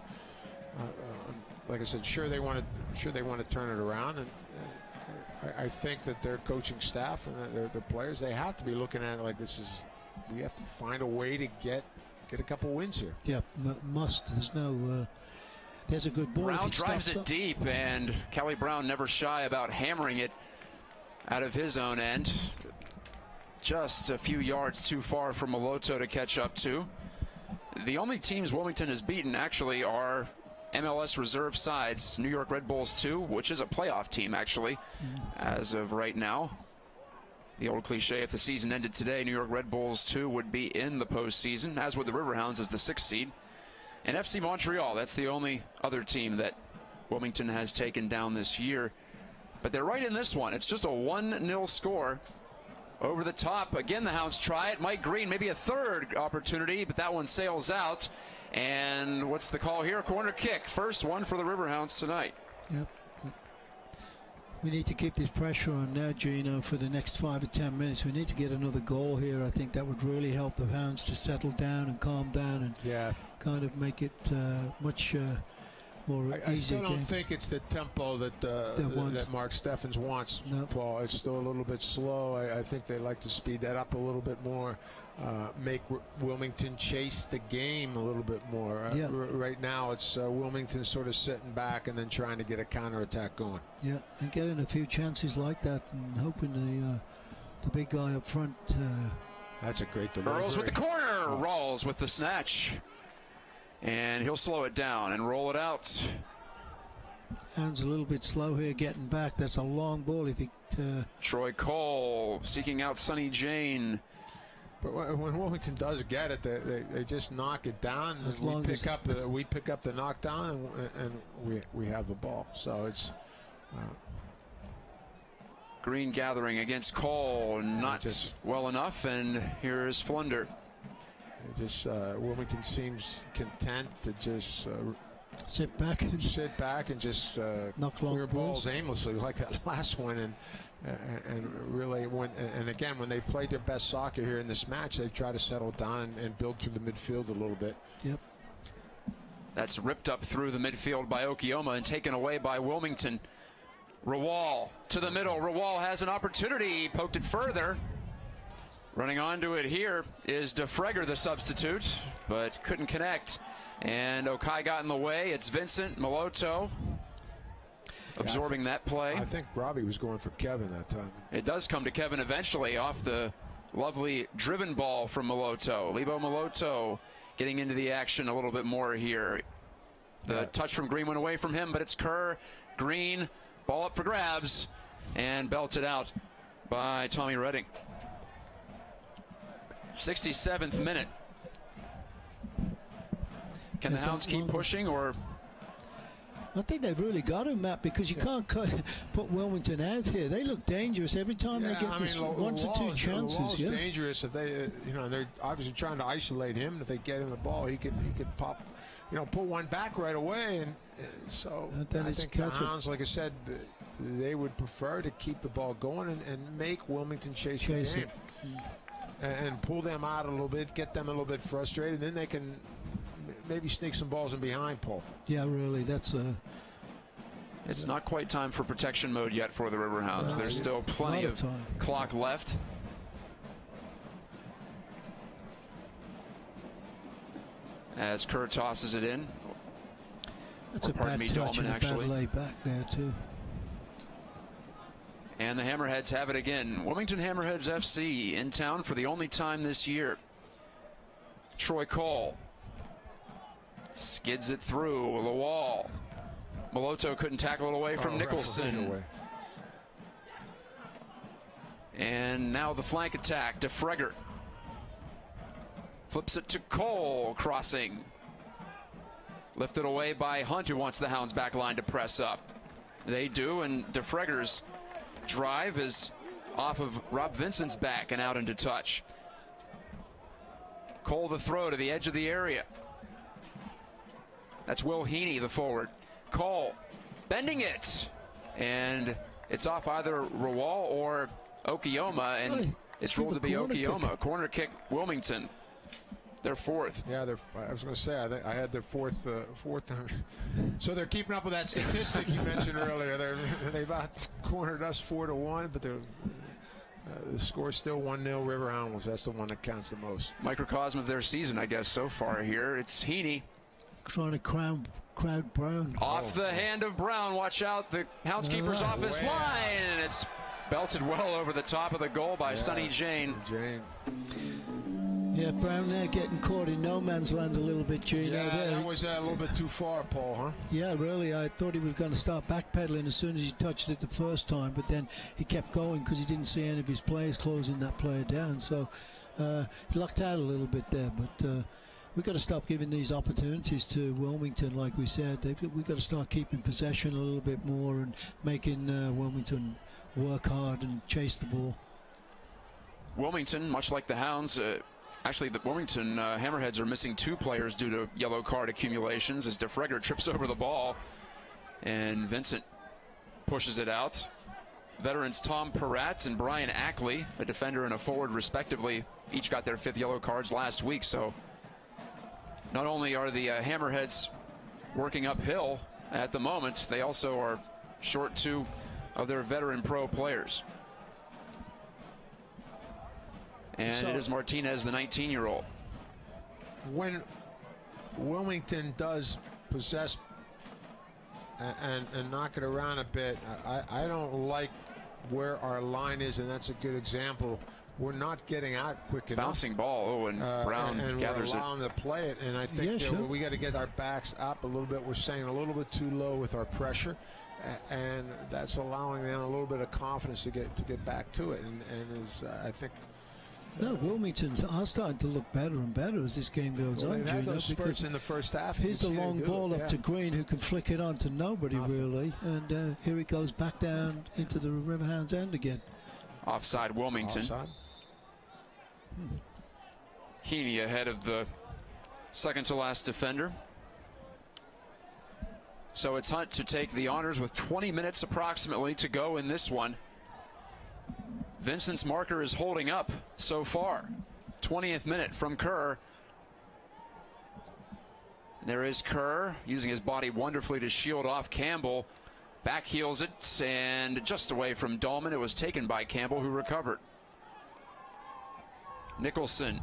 like I said, sure they want to turn it around, and I think that their coaching staff and the players, they have to be looking at it like we have to find a way to get a couple wins here. Yeah, must. There's no. There's a good ball. Brown drives it deep, and Kelly Brown never shy about hammering it out of his own end. Just a few yards too far for Moloto to catch up to. The only teams Wilmington has beaten actually are MLS reserve sides, New York Red Bulls 2, which is a playoff team actually, as of right now. The old cliche, if the season ended today, New York Red Bulls 2 would be in the postseason, as would the Riverhounds as the 6th seed. And FC Montreal, that's the only other team that Wilmington has taken down this year. But they're right in this one. It's just a 1-0 score. Over the top. Again, the Hounds try it. Mike Green, maybe a third opportunity, but that one sails out. And what's the call here? Corner kick. First one for the Riverhounds tonight. Yep. We need to keep this pressure on now, Gino, for the next 5 or 10 minutes. We need to get another goal here. I think that would really help the Hounds to settle down and calm down and kind of make it much more easy. I still don't think it's the tempo that Mark Steffens wants, Paul. It's still a little bit slow. I think they like to speed that up a little bit more, make Wilmington chase the game a little bit more. Right now, it's Wilmington sort of sitting back and then trying to get a counterattack going. Yeah, and getting a few chances like that and hoping the big guy up front. That's a great delivery. Earls with the corner. Rawls with the snatch. And he'll slow it down and roll it out. Hounds a little bit slow here getting back. That's a long ball. If he Troy Cole seeking out Sonny Jane. But when Wilmington does get it, they just knock it down. We pick up the knockdown, and we have the ball. So it's Green gathering against Cole, not well enough, and here's Flunder. Wilmington seems content to just sit back and just knock clear balls aimlessly like that last one, and really when they played their best soccer here in this match, they try to settle down and build through the midfield a little bit. Yep. That's ripped up through the midfield by Okioma and taken away by Wilmington. Rawal to the middle. Rawal has an opportunity, poked it further. Running onto it here is DeFreger, the substitute, but couldn't connect. And Okai got in the way. It's Vincent Moloto absorbing that play. I think Robbie was going for Kevin that time. It does come to Kevin eventually off the lovely driven ball from Moloto. Lebo Moloto getting into the action a little bit more here. The touch from Green went away from him, but it's Kerr. Green, ball up for grabs, and belted out by Tommy Redding. 67th minute. Can the Hounds keep pushing, or? I think they've really got him, Matt, because you can't put Wilmington out here. They look dangerous every time they get this one or two chances. Law's dangerous if they, they're obviously trying to isolate him. If they get him the ball, he could pop, pull one back right away, and so I think the Hounds, like I said, they would prefer to keep the ball going and make Wilmington chase the game. And pull them out a little bit, get them a little bit frustrated, then they can maybe sneak some balls in behind, Paul. Yeah, really, that's It's not quite time for protection mode yet for the Riverhounds. There's still plenty of clock left. As Kerr tosses it in. That's or a pardon bad me, touch Dahlman, and a actually. bad lay back there too. And the Hammerheads have it again. Wilmington Hammerheads FC in town for the only time this year. Troy Cole skids it through the wall. Moloto couldn't tackle it away from Nicholson. And now the flank attack. DeFregger flips it to Cole, crossing. Lifted away by Hunt, who wants the Hounds back line to press up. They do, and DeFregger's drive is off of Rob Vincent's back and out into touch. Cole the throw to the edge of the area. That's Will Heaney, the forward. Cole bending it, and it's off either Rawal or Okioma, and it's ruled to be Okioma. Corner kick, Wilmington. Their fourth. Yeah, I was going to say I had their fourth time. So they're keeping up with that statistic you mentioned earlier. They've out-cornered us 4-1, but the score's still 1-0 Riverhounds. That's the one that counts the most. Microcosm of their season, I guess, so far here. It's Heaney. Trying to crowd Brown. Off the hand of Brown. Watch out. The Houndskeeper's off his line, and it's belted well over the top of the goal by Sonny Jane. Yeah, Brown there getting caught in no man's land a little bit, Gino. Yeah, there. that was a little bit too far, Paul, huh? Yeah, really. I thought he was going to start backpedaling as soon as he touched it the first time, but then he kept going because he didn't see any of his players closing that player down. So he lucked out a little bit there, but we've got to stop giving these opportunities to Wilmington, like we said. We've got to start keeping possession a little bit more and making Wilmington work hard and chase the ball. Wilmington, much like the Hounds, actually, the Wilmington Hammerheads are missing 2 players due to yellow card accumulations as DeFregger trips over the ball and Vincent pushes it out. Veterans Tom Peratt and Brian Ackley, a defender and a forward respectively, each got their 5th yellow cards last week. So not only are the Hammerheads working uphill at the moment, they also are short 2 of their veteran pro players. And it is Martinez, the 19-year-old. When Wilmington does possess and knock it around a bit, I don't like where our line is, and that's a good example. We're not getting out quick enough. Bouncing ball, and Brown and gathers we're allowing to play it, and I think we got to get our backs up a little bit. We're staying a little bit too low with our pressure, and that's allowing them a little bit of confidence to get back to it. And I think. No, Wilmington's are starting to look better and better as this game goes on. They've had those spurts in the first half. Here's the long ball up to Green, who can flick it on to nobody really, and here he goes back down into the Riverhounds end again. Offside Wilmington. Offside. Heaney ahead of the second to last defender. So it's Hunt to take the honors with 20 minutes approximately to go in this one. Vincent's marker is holding up so far. 20th minute from Kerr. There is Kerr using his body wonderfully to shield off Campbell. Back heels it, and just away from Dahlman. It was taken by Campbell, who recovered. Nicholson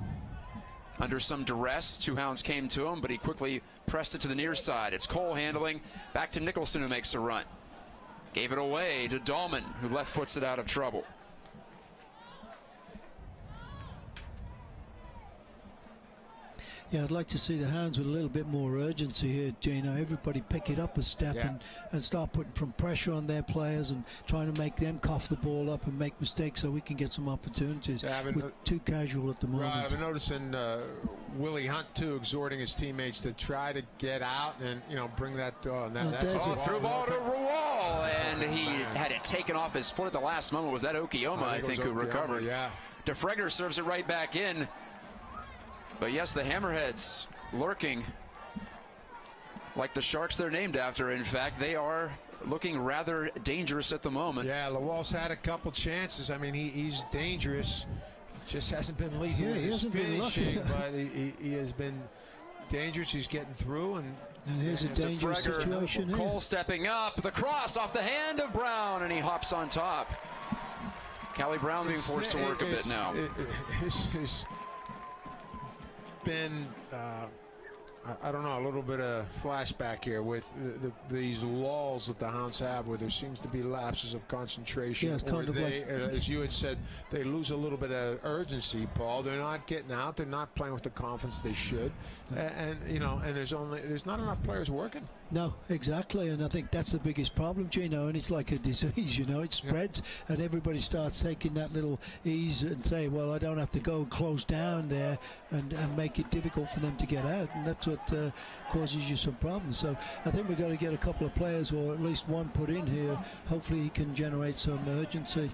under some duress. 2 Hounds came to him, but he quickly pressed it to the near side. It's Cole handling. Back to Nicholson, who makes a run. Gave it away to Dahlman, who left foots it out of trouble. Yeah, I'd like to see the Hounds with a little bit more urgency here, Gino. Everybody pick it up a step and start putting some pressure on their players and trying to make them cough the ball up and make mistakes so we can get some opportunities. We're too casual at the moment. Right, I've been noticing Willie Hunt, too, exhorting his teammates to try to get out and, bring that through ball to Rawal, and he had it taken off his foot at the last moment. Was that Okioma, I think, who recovered? Yeah. DeFregger serves it right back in. But yes, the Hammerheads lurking like the sharks they're named after. In fact, they are looking rather dangerous at the moment. Yeah, Lawal's had a couple chances. I mean, he's dangerous. Just hasn't been lethal with his finishing, but he has been dangerous. He's getting through. And here's a dangerous situation here. Cole stepping up. The cross off the hand of Brown, and he hops on top. Callie Brown being forced to work a bit now. It's been I don't know, a little bit of flashback here with these lulls that the Hounds have where there seems to be lapses of concentration. Yeah, it's kind of like, as you had said, they lose a little bit of urgency, Paul. They're not getting out. They're not playing with the confidence they should. And there's not enough players working. No, exactly, and I think that's the biggest problem, Gino, and it's like a disease, it spreads, and everybody starts taking that little ease and say, well, I don't have to go close down there and make it difficult for them to get out, and that's what causes you some problems. So I think we've got to get a couple of players, or at least one put in here. Hopefully he can generate some urgency.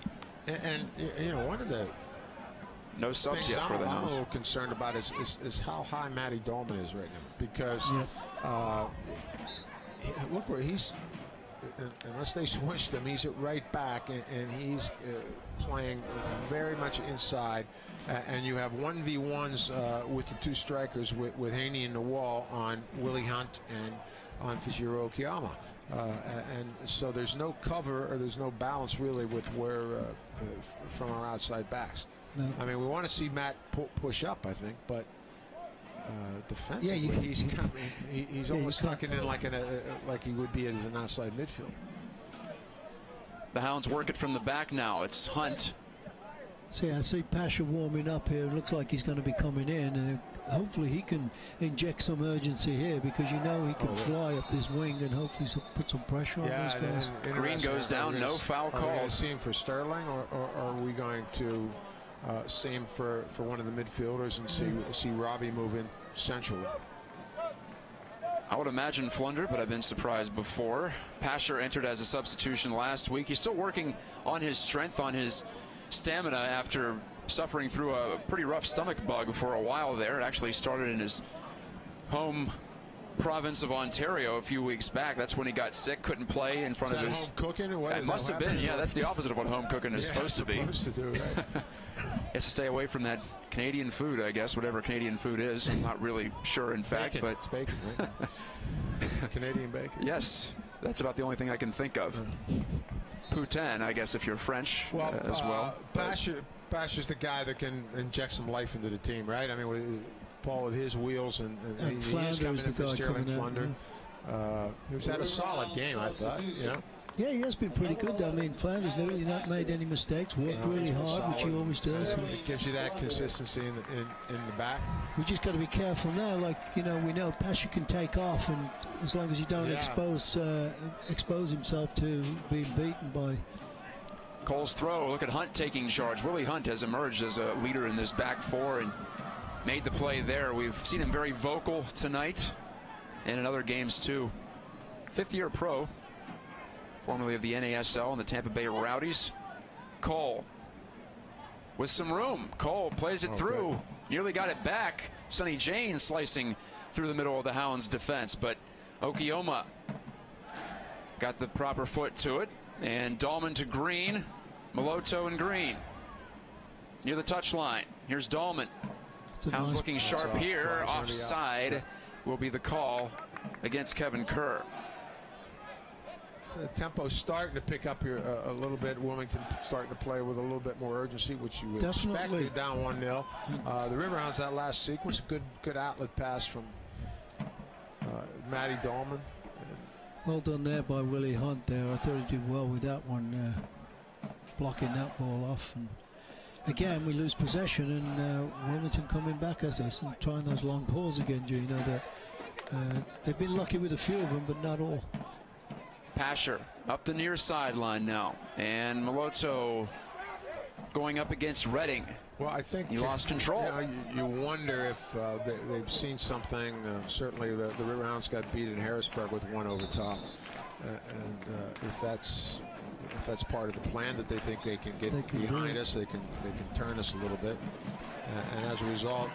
And one of the no subs yet for the I'm Hounds. a little concerned about is how high Matty Dolman is right now, because look where he's, unless they switched him, he's at right back, and he's playing very much inside, and you have 1v1s with the two strikers with Haney in the wall on Willie Hunt and on Fujiro Okiyama, and so there's no cover, or there's no balance really with where from our outside backs. No. I mean, we want to see Matt push up, I think, but defensively, he's almost tucking in like he would be as an outside midfield. The Hounds work it from the back now. It's Hunt. See, I see Pasha warming up here. It looks like he's going to be coming in, and hopefully he can inject some urgency here, because he can fly up this wing and hopefully put some pressure on those guys. Green goes down, no foul call. Are we going to see him for Sterling, or are we going to see him for one of the midfielders and see Robbie move in centrally? I would imagine Flunder, but I've been surprised before. Pasher entered as a substitution last week. He's still working on his strength, on his stamina, after suffering through a pretty rough stomach bug for a while there. It actually started in his home province of Ontario a few weeks back. That's when he got sick, couldn't play in front of his home cooking, or what? It must have been. Yeah, that's the opposite of what home cooking is supposed to be. To do, right? He has to stay away from that Canadian food, I guess, whatever Canadian food is. I'm not really sure, in fact, bacon. but It's bacon, right? Canadian bacon. Yes, that's about the only thing I can think of. Poutine, I guess, if you're French as well. Pasher's the guy that can inject some life into the team, right? I mean, Paul with his wheels, and he's coming in for Sterling Flunder. He was had a solid game, I thought. Yeah, he has been pretty good. I mean, Flanders really not made any mistakes, worked really hard, which he always does. It gives you that consistency in the back. We just got to be careful now. Like, we know Pasha can take off, and as long as he don't expose himself to being beaten by. Cole's throw. Look at Hunt taking charge. Willie Hunt has emerged as a leader in this back four and made the play there. We've seen him very vocal tonight and in other games too. Fifth-year pro, formerly of the NASL and the Tampa Bay Rowdies. Cole with some room. Cole plays it through. Good. Nearly got it back. Sonny Jane slicing through the middle of the Hounds' defense, but Okiyama got the proper foot to it. And Dahlman to Green. Maloto and Green near the touchline. Here's Dahlman. Hounds looking sharp here. Offside will be the call against Kevin Kerr. Tempo starting to pick up here a little bit. Wilmington starting to play with a little bit more urgency, which you would expect. They're down 1-0. The Riverhounds, that last sequence, good outlet pass from Matty Dahlman. Well done there by Willie Hunt there. I thought he did well with that one, blocking that ball off. And again, we lose possession, and Wilmington coming back at us and trying those long balls again, Gino. They've been lucky with a few of them, but not all. Pasher up the near sideline now, and Maloto going up against Redding. Well, I think he lost control. You wonder if they've seen something. Certainly, the Riverhounds got beat in Harrisburg with one over top, and if that's part of the plan, that they think they can get behind us, they can turn us a little bit, and as a result,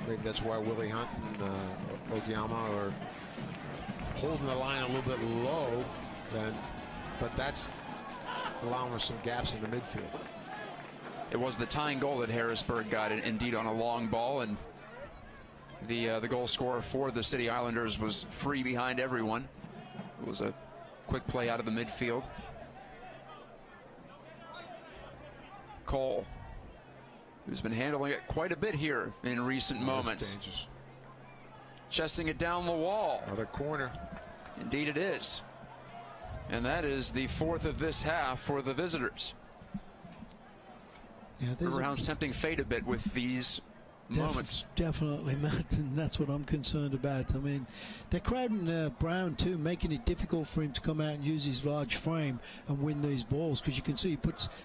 maybe that's why Willie Hunt and Okiyama are holding the line a little bit low, but that's allowing us some gaps in the midfield. It was the tying goal that Harrisburg got, indeed, on a long ball, and the goal scorer for the City Islanders was free behind everyone. It was a quick play out of the midfield. Cole, who's been handling it quite a bit here in recent moments. chesting it down the wall. Another corner. Indeed it is. And that is the 4th of this half for the visitors. Yeah, Riverhounds tempting fate a bit with these moments. Definitely, Matt, and that's what I'm concerned about. I mean, they're crowding Brown too, making it difficult for him to come out and use his large frame and win these balls, because you can see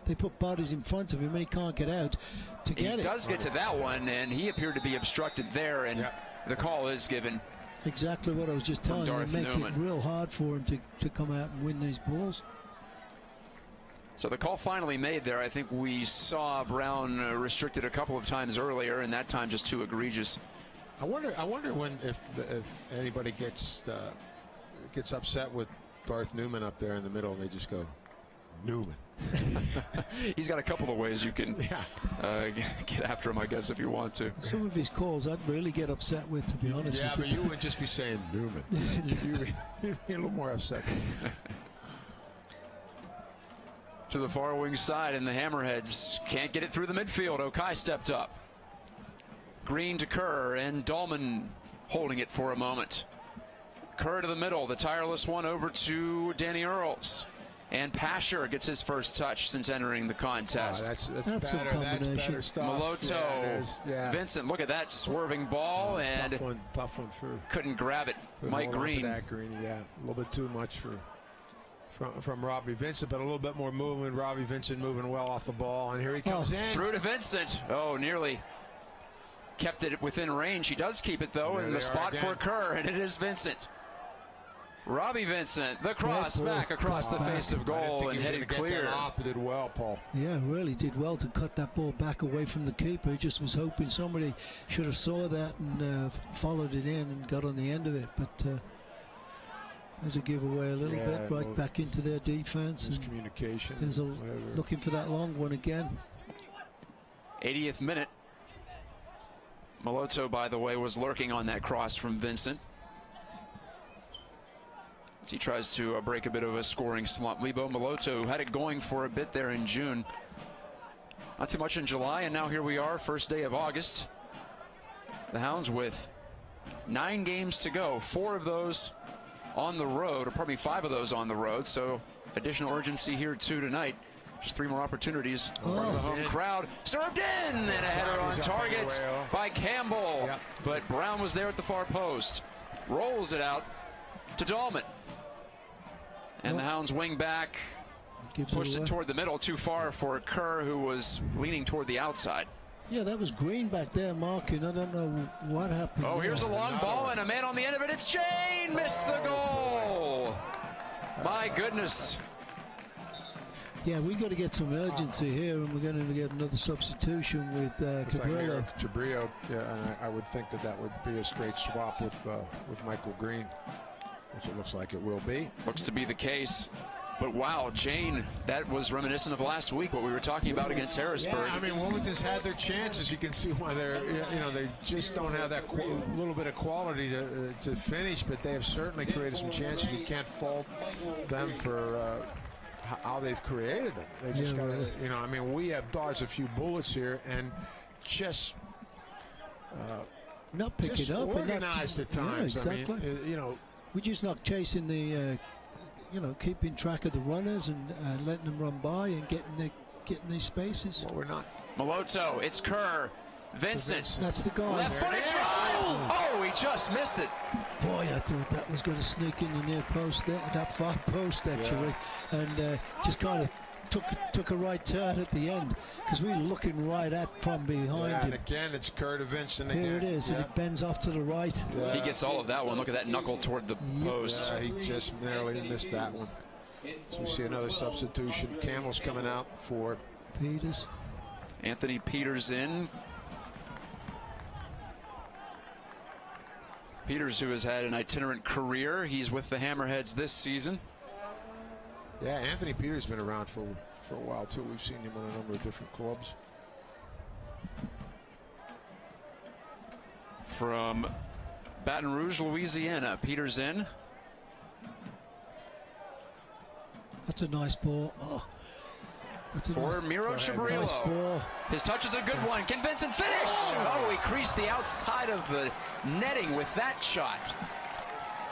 they put bodies in front of him and he can't get out to get it. He does get to that one, and he appeared to be obstructed there, and the call is given. Exactly what I was just telling you. They make it real hard for him to come out and win these balls. So the call finally made there. I think we saw Brown restricted a couple of times earlier, and that time just too egregious. I wonder when if anybody gets upset with Darth Newman up there in the middle, and they just go, Newman. He's got a couple of ways you can get after him, I guess, if you want to. Some of his calls I'd really get upset with, to be honest. Yeah, but you wouldn't just be saying Newman. You'd be a little more upset. To the far wing side, and the Hammerheads can't get it through the midfield. Okai stepped up. Green to Kerr, and Dahlman holding it for a moment. Kerr to the middle, the tireless one over to Danny Earls. And Pasher gets his first touch since entering the contest. Oh, that's some better. combination. That's better stuff. Maloto, Vincent, look at that swerving ball, and tough one through. Couldn't grab it. Mike Green. That Green, a little bit too much from Robbie Vincent, but a little bit more movement. Robbie Vincent moving well off the ball, and here he comes in. Through to Vincent. Oh, nearly kept it within range. He does keep it, though, in the spot for Kerr, and it is Vincent. Robbie Vincent, the cross back across the face of goal and headed clear. He did well, Paul. Yeah, really did well to cut that ball back away from the keeper. He just was hoping somebody should have saw that and followed it in and got on the end of it. But there's a giveaway a little bit right back into their defense. There's communication. There's looking for that long one again. 80th minute. Maloto, by the way, was lurking on that cross from Vincent. As he tries to break a bit of a scoring slump. Lebo Maloto had it going for a bit there in June. Not too much in July, and now here we are, first day of August. The Hounds with 9 games to go, 4 of those on the road, or probably 5 of those on the road, so additional urgency here too tonight. Just 3 more opportunities for the home crowd. Served in, and a header on target by Campbell, but Brown was there at the far post. Rolls it out to Dahlman. And the Hounds wing back, pushed it toward the middle, too far for Kerr, who was leaning toward the outside. Yeah, that was Green back there marking. I don't know what happened. Oh, here's a long ball and a man on the end of it. It's Jane, missed the goal. My goodness. Yeah, we got to get some urgency here, and we're going to get another substitution with Cabrillo. Cabrillo, and I would think that would be a straight swap with Michael Green, which it looks like it will be. Looks to be the case. But wow, Jane, that was reminiscent of last week, what we were talking about against Harrisburg. Yeah, I mean, Wilmington's had their chances. You can see why they're, they just don't have that little bit of quality to finish, but they have certainly created some chances. You can't fault them for how they've created them. They just got to, I mean, we have dodged a few bullets here and just not picking up, organized at times. Yeah, exactly. I mean, we're just not chasing the. Keeping track of the runners and letting them run by and getting these spaces. Well, we're not. Maloto, it's Kerr. Vincent. That's the guy. Left footed drive. Oh, he just missed it. Boy, I thought that was going to sneak in the near post there, that far post actually, and just kind of took a right turn at the end because we were looking right from behind him. And again, it's Kerr to Vincent again. Here it is, and it bends off to the right. Yeah. He gets all of that one. Look at that knuckle toward the post. Yeah, he just narrowly missed that one. So we see another substitution. Campbell's coming out for Peters. Anthony Peters in. Peters, who has had an itinerant career. He's with the Hammerheads this season. Yeah, Anthony Peters has been around for a while too. We've seen him on a number of different clubs. From Baton Rouge, Louisiana, Peters in. That's a nice ball. Oh, That's a for nice, Miro nice Chabrillo. ball. His touch is a good one. Can Vincent finish? Oh, he creased the outside of the netting with that shot.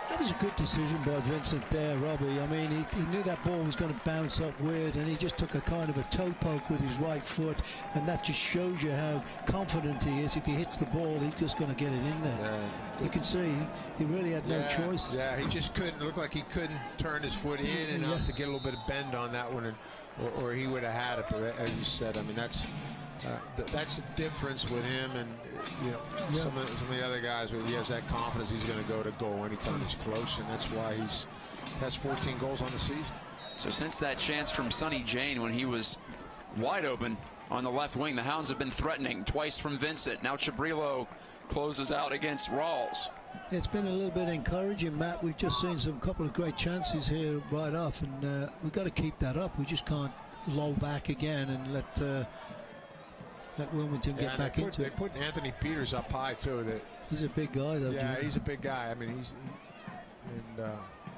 That was a good decision by Vincent there, Robbie. I mean, he knew that ball was going to bounce up weird, and he just took a kind of a toe poke with his right foot, and that just shows you how confident he is. If he hits the ball, he's just going to get it in there. Yeah. You can see he really had no choice. Yeah, he just couldn't. Look like he couldn't turn his foot in enough to get a little bit of bend on that one, or he would have had it. But as you said, I mean, that's the difference with him, and some of the other guys where he has that confidence he's going to go to goal anytime he's close, and that's why he's has 14 goals on the season. So since that chance from Sonny Jane when he was wide open on the left wing, the Hounds have been threatening twice from Vincent. Now Chabrillo closes out against Rawls. It's been a little bit encouraging, Matt. We've just seen some couple of great chances here right off, and we've got to keep that up. We just can't loll back again and let Wilmington get back into it. They put Anthony Peters up high too. He's a big guy, though. Yeah, Jim. he's a big guy. I mean,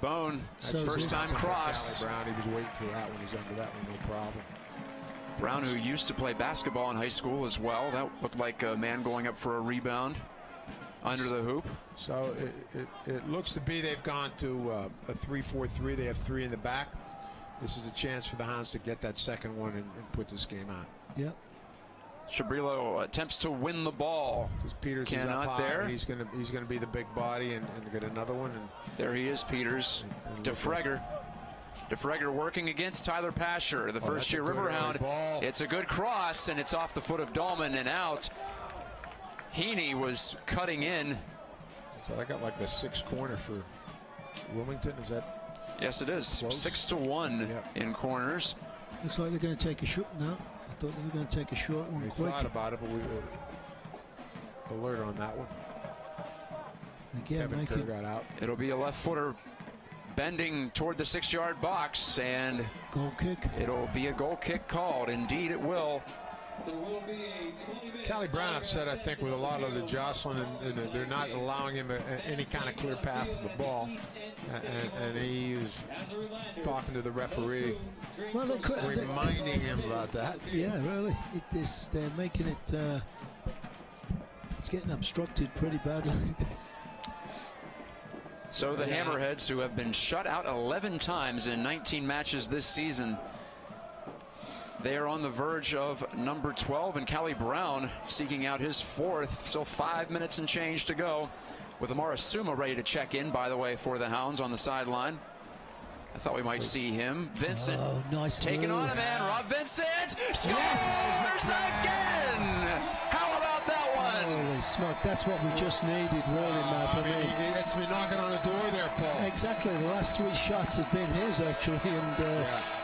Bone, first time cross. Callie Brown, he was waiting for that one. He's under that one, no problem. Brown, who used to play basketball in high school as well. That looked like a man going up for a rebound under the hoop. So it looks to be they've gone to a 3-4-3. They have 3 in the back. This is a chance for the Hounds to get that second one and put this game out. Yep. Chabrillo attempts to win the ball. Because Peters cannot is up high. there. He's gonna be the big body and get another one. And there he is, Peters. DeFregger working against Tyler Pasher, the first-year Riverhound. It's a good cross, and it's off the foot of Dahlman and out. Heaney was cutting in. So I got like the 6th corner for Wilmington. Is that? Yes, it is. Close? 6-1 in corners. Looks like they're going to take a shot now. I thought they were going to take a short one quick. We thought about it, but we alert on that one. Again, Kevin Kerr got out. It'll be a left footer bending toward the 6-yard box, and goal kick. It'll be a goal kick called. Indeed, it will. Callie Brown upset, I think, with a lot of the jostling, and they're not allowing him any kind of clear path to the ball. And he was talking to the referee, well, reminding him about that. Yeah, really. They're making it. It's getting obstructed pretty badly. So the Hammerheads, who have been shut out 11 times in 19 matches this season, they are on the verge of number 12, and Callie Brown seeking out his 4th. Still 5 minutes and change to go, with Amara Suma ready to check in, by the way, for the Hounds on the sideline. I thought we might see him. Vincent nice taking move. on a man. Rob Vincent scores again. How about that one? Holy smoke, that's what we just needed, really, Matt. I mean, it's been knocking on the door there, Paul. Exactly. The last 3 shots have been his, actually, and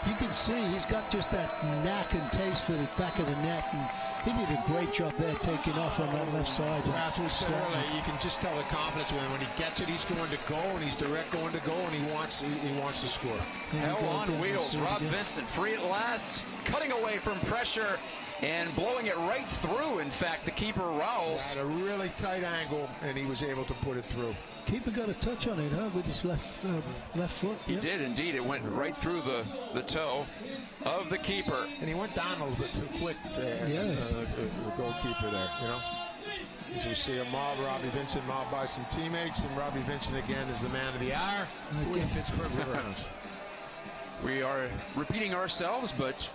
you can see he's got just that knack and taste for the back of the net, and he did a great job there taking off on that left side. That's what we said earlier. You can just tell the confidence when he gets it, he's going to go, and he's direct going to go, and he wants to score. Hell on wheels. Rob Vincent free at last, cutting away from pressure and blowing it right through. In fact, the keeper Rawls had a really tight angle, and he was able to put it through. Keeper got a touch on it, with his left foot. He did indeed. It went right through the toe of the keeper, and he went down a little bit too quick. The goalkeeper there, As we see a mob, Robbie Vincent mobbed by some teammates, and Robbie Vincent again is the man of the hour for the Pittsburgh Riverhounds. We are repeating ourselves, but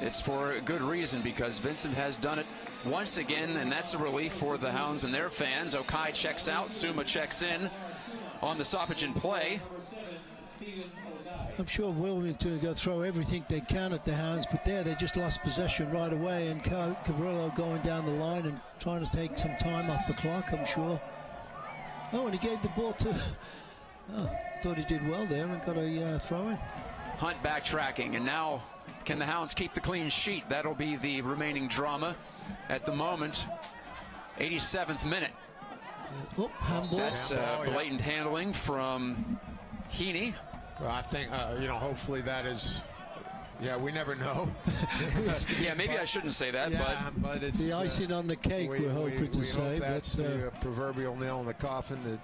it's for a good reason, because Vincent has done it once again, and that's a relief for the Hounds and their fans. Okai checks out, Suma checks in on the stoppage in play. I'm sure Wilmington are going to throw everything they can at the Hounds, but they just lost possession right away, and Cabrillo going down the line and trying to take some time off the clock, I'm sure. Oh, and he gave the ball to... thought he did well there and got a throw in. Hunt backtracking, and now can the Hounds keep the clean sheet? That'll be the remaining drama at the moment. 87th minute. Handball. That's blatant handling from Heaney. Well, I think, hopefully that is, Yeah, we never know. Yeah, maybe I shouldn't say that, but it's the icing on the cake, we're hoping to say. Hope that's the proverbial nail in the coffin.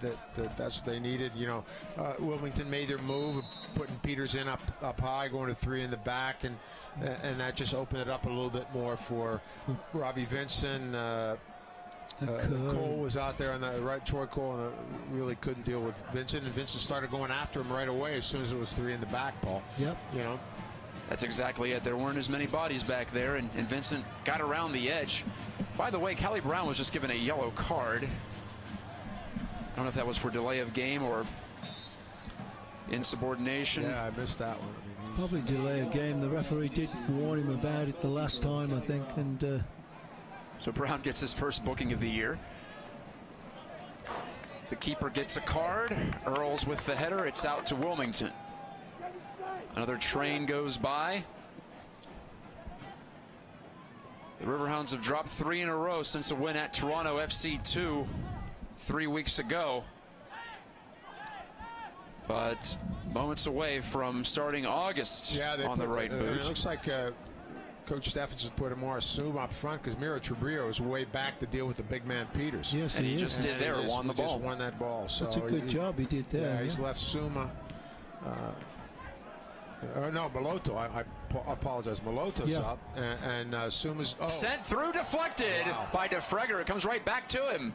That's what they needed. You know, Wilmington made their move, putting Peters in up high, going to 3 in the back, and that just opened it up a little bit more for Robbie Vincent. Cole was out there on the right, Troy Cole, and really couldn't deal with Vincent. And Vincent started going after him right away as soon as it was 3 in the back, Paul. Yep. You know. That's exactly it. There weren't as many bodies back there, and Vincent got around the edge. By the way, Callie Brown was just given a yellow card. I don't know if that was for delay of game or insubordination. Yeah, I missed that one. I mean, probably delay a game. The referee did warn him about it the last time, I think, and so Brown gets his first booking of the year. The keeper gets a card. Earls with the header. It's out to Wilmington. Another train goes by. The Riverhounds have dropped 3 in a row since a win at Toronto FC 3 weeks ago. But moments away from starting August on the right boot. It looks like Coach Steffens put Morris Suma up front because Miro Tribrio is way back to deal with the big man Peters. Yes, and he just did there, won the ball. Just won that ball. So that's a good job he did there. Yeah, he's left Suma. No, Maloto. I apologize. Maloto's up, and Suma's sent through, deflected by DeFregger. It comes right back to him.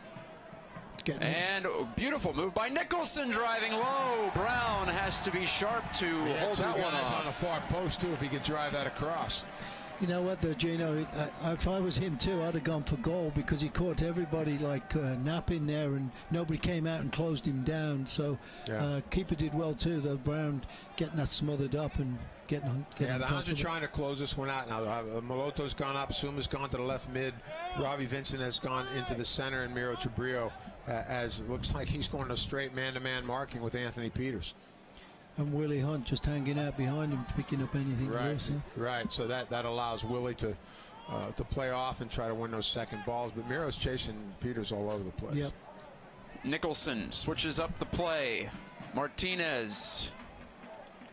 And beautiful move by Nicholson, driving low. Brown has to be sharp to hold that one off. On the far post too, if he could drive that across. You know what, though, Gino? If I was him too, I'd have gone for goal because he caught everybody like napping there, and nobody came out and closed him down. So keeper did well too, though. Brown getting that smothered up and getting the Hounds are trying to close this one out now. Maloto's gone up, Suma's gone to the left mid, Robbie Vincent has gone into the center, and Miro Tribrio as it looks like he's going to straight man-to-man marking with Anthony Peters. And Willie Hunt just hanging out behind him, picking up anything loose. Right, so that allows Willie to play off and try to win those second balls. But Miro's chasing Peters all over the place. Yep. Nicholson switches up the play. Martinez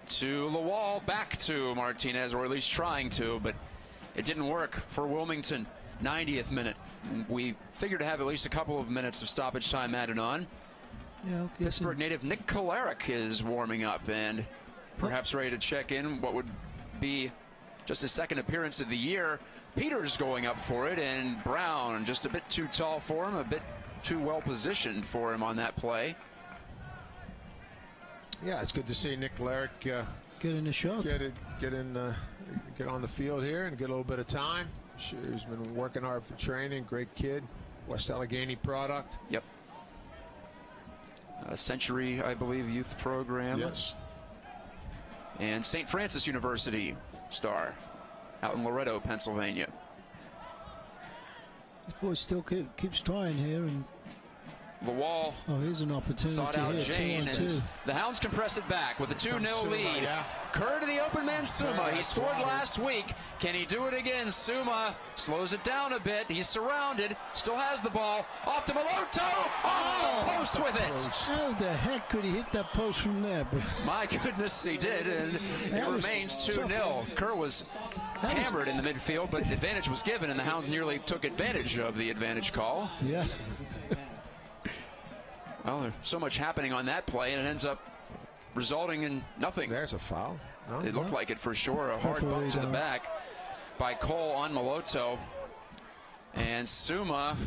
to Lawal, back to Martinez, or at least trying to, but it didn't work for Wilmington. 90th minute. We figured to have at least a couple of minutes of stoppage time added on. Yeah, Pittsburgh native Nick Kolarek is warming up and perhaps ready to check in what would be just his second appearance of the year. Peters going up for it, and Brown just a bit too tall for him, a bit too well positioned for him on that play. Yeah, it's good to see Nick Kolarek get in the shot. Get on the field here and get a little bit of time. Sure, he's been working hard for training. Great kid, West Allegheny product. Yep. Century, I believe, youth program. Yes. And St. Francis University star out in Loretto, Pennsylvania. This boy still keeps trying here, and Lawal. Oh, here's an opportunity sought out here. Jane, and the Hounds compress it back with a 2-0 lead. Yeah. Kerr to the open man, Suma. He scored last week. Can he do it again? Suma slows it down a bit. He's surrounded. Still has the ball. Off to Maloto. Off the post with it. How the heck could he hit that post from there? My goodness, he did, and it remains 2-0. Kerr was hammered in the midfield, but advantage was given, and the Hounds nearly took advantage of the advantage call. Yeah. Well, there's so much happening on that play, and it ends up resulting in nothing. There's a foul. No, it looked like it for sure. A hard bump to the back by Cole on Maloto. And Suma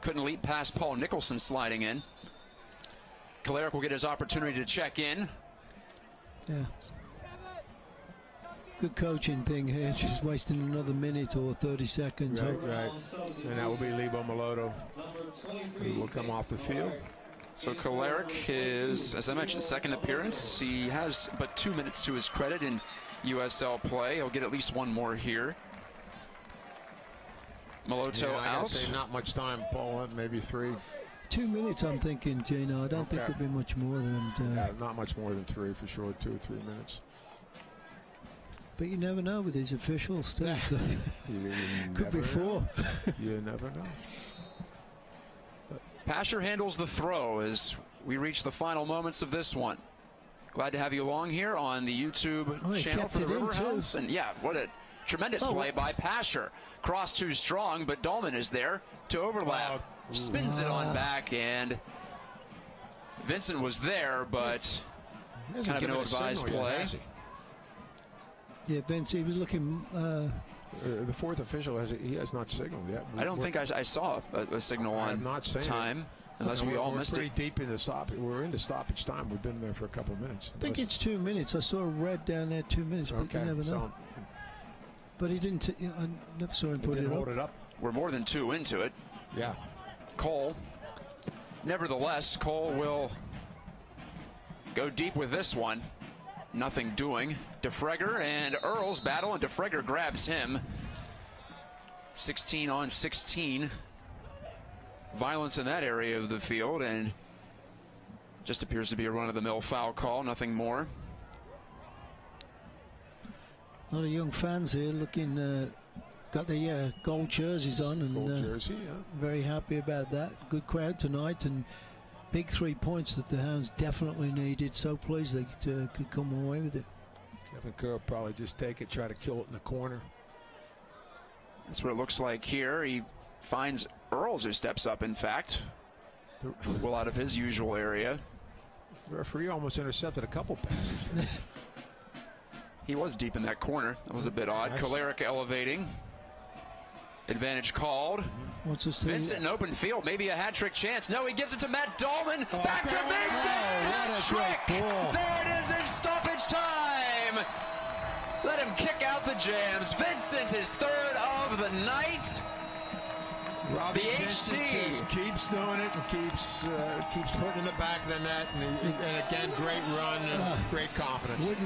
couldn't leap past Paul Nicholson sliding in. Kolarek will get his opportunity to check in. Yeah. Good coaching thing here, just wasting another minute or 30 seconds. Right. And that will be Lebo Maloto, who will come off the field. So Kolarek is, as I mentioned, second appearance. He has but 2 minutes to his credit in USL play. He'll get at least one more here. Maloto I out. say not much time, Paul. Maybe 3. 2 minutes, I'm thinking, Gino. I don't think it'll be much more than. Not much more than 3 for sure. 2 or 3 minutes. But you never know with these officials still. Could be 4. You never know. Pasher handles the throw as we reach the final moments of this one. Glad to have you along here on the YouTube he channel kept for the it in, too. Riverhounds. And yeah, what a tremendous play by Pasher. Cross too strong, but Dahlman is there to overlap. Spins it on back, and Vincent was there, but kind of an ill-advised play. Yeah, Vince, he was looking. The fourth official has not signaled yet. I don't think I saw a signal on time, unless we all missed it. We're pretty deep in the stoppage. We're into stoppage time. We've been there for a couple of minutes. I think it's 2 minutes. I saw red down there, 2 minutes, but you never know. But he didn't. I never saw him put it up. We're more than 2 into it. Yeah. Cole. Nevertheless, Cole will go deep with this one. Nothing doing. DeFregger and Earls battle, and DeFregger grabs him. 16 on 16. Violence in that area of the field, and just appears to be a run-of-the-mill foul call, nothing more. A lot of young fans here looking, got their gold jerseys on, and Gold jersey, yeah. very happy about that. Good crowd tonight, and big 3 points that the Hounds definitely needed. So pleased they could come away with it. Kevin Kerr probably just take it, try to kill it in the corner. That's what it looks like here. He finds Earls, who steps up, in fact. Well out of his usual area. The referee almost intercepted a couple passes. He was deep in that corner. That was a bit odd. Kolaric elevating. Advantage called. What's this Vincent in open field, maybe a hat trick chance. No, he gives it to Matt Dahlman. Back to Vincent. Trick. There it is in stoppage time. Let him kick out the jams. Vincent, his third of the night. Robbie the HT just keeps doing it and keeps putting in the back of the net, and again, great run and great confidence. You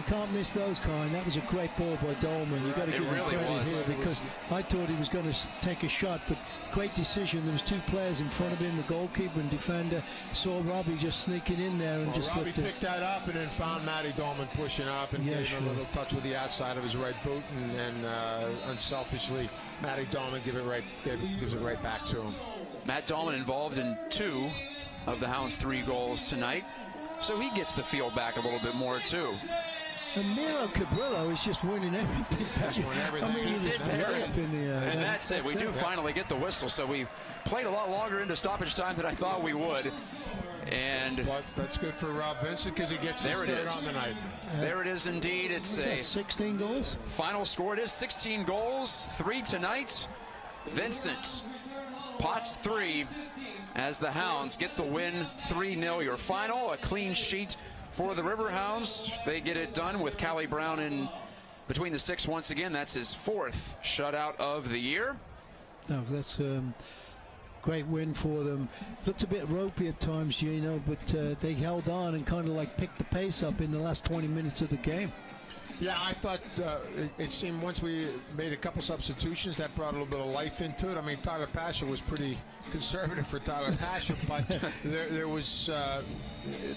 can't miss those kind. That was a great ball by Dahlman. You got to give him credit here, because I thought he was going to take a shot, but great decision. There was 2 players in front of him, the goalkeeper and defender. Saw Robbie just sneaking in there and just Robbie picked that up and then found Matty Dahlman pushing up and gave him a little touch with the outside of his right boot, and unselfishly Matty Dahlman gives it right back to him. Matt Dahlman involved in 2 of the Hounds' 3 goals tonight, so he gets the field back a little bit more too. And Miro Cabrillo is just winning everything. He did and that's it. We do finally get the whistle, so we played a lot longer into stoppage time than I thought we would. But that's good for Rob Vincent, because he gets his third on the night. There it is indeed. It's a 16 goals. Final score, it is 16 goals, 3 tonight. Vincent pots 3 as the Hounds get the win 3-0. Your final, a clean sheet for the Riverhounds. They get it done with Callie Brown in between the 6 once again. That's his 4th shutout of the year. No, that's great win for them. Looked a bit ropey at times, Gino, but they held on and kind of like picked the pace up in the last 20 minutes of the game. Yeah, I thought it seemed once we made a couple substitutions, that brought a little bit of life into it. I mean, Tyler Pasher was pretty conservative for Tyler Pasher, but there was a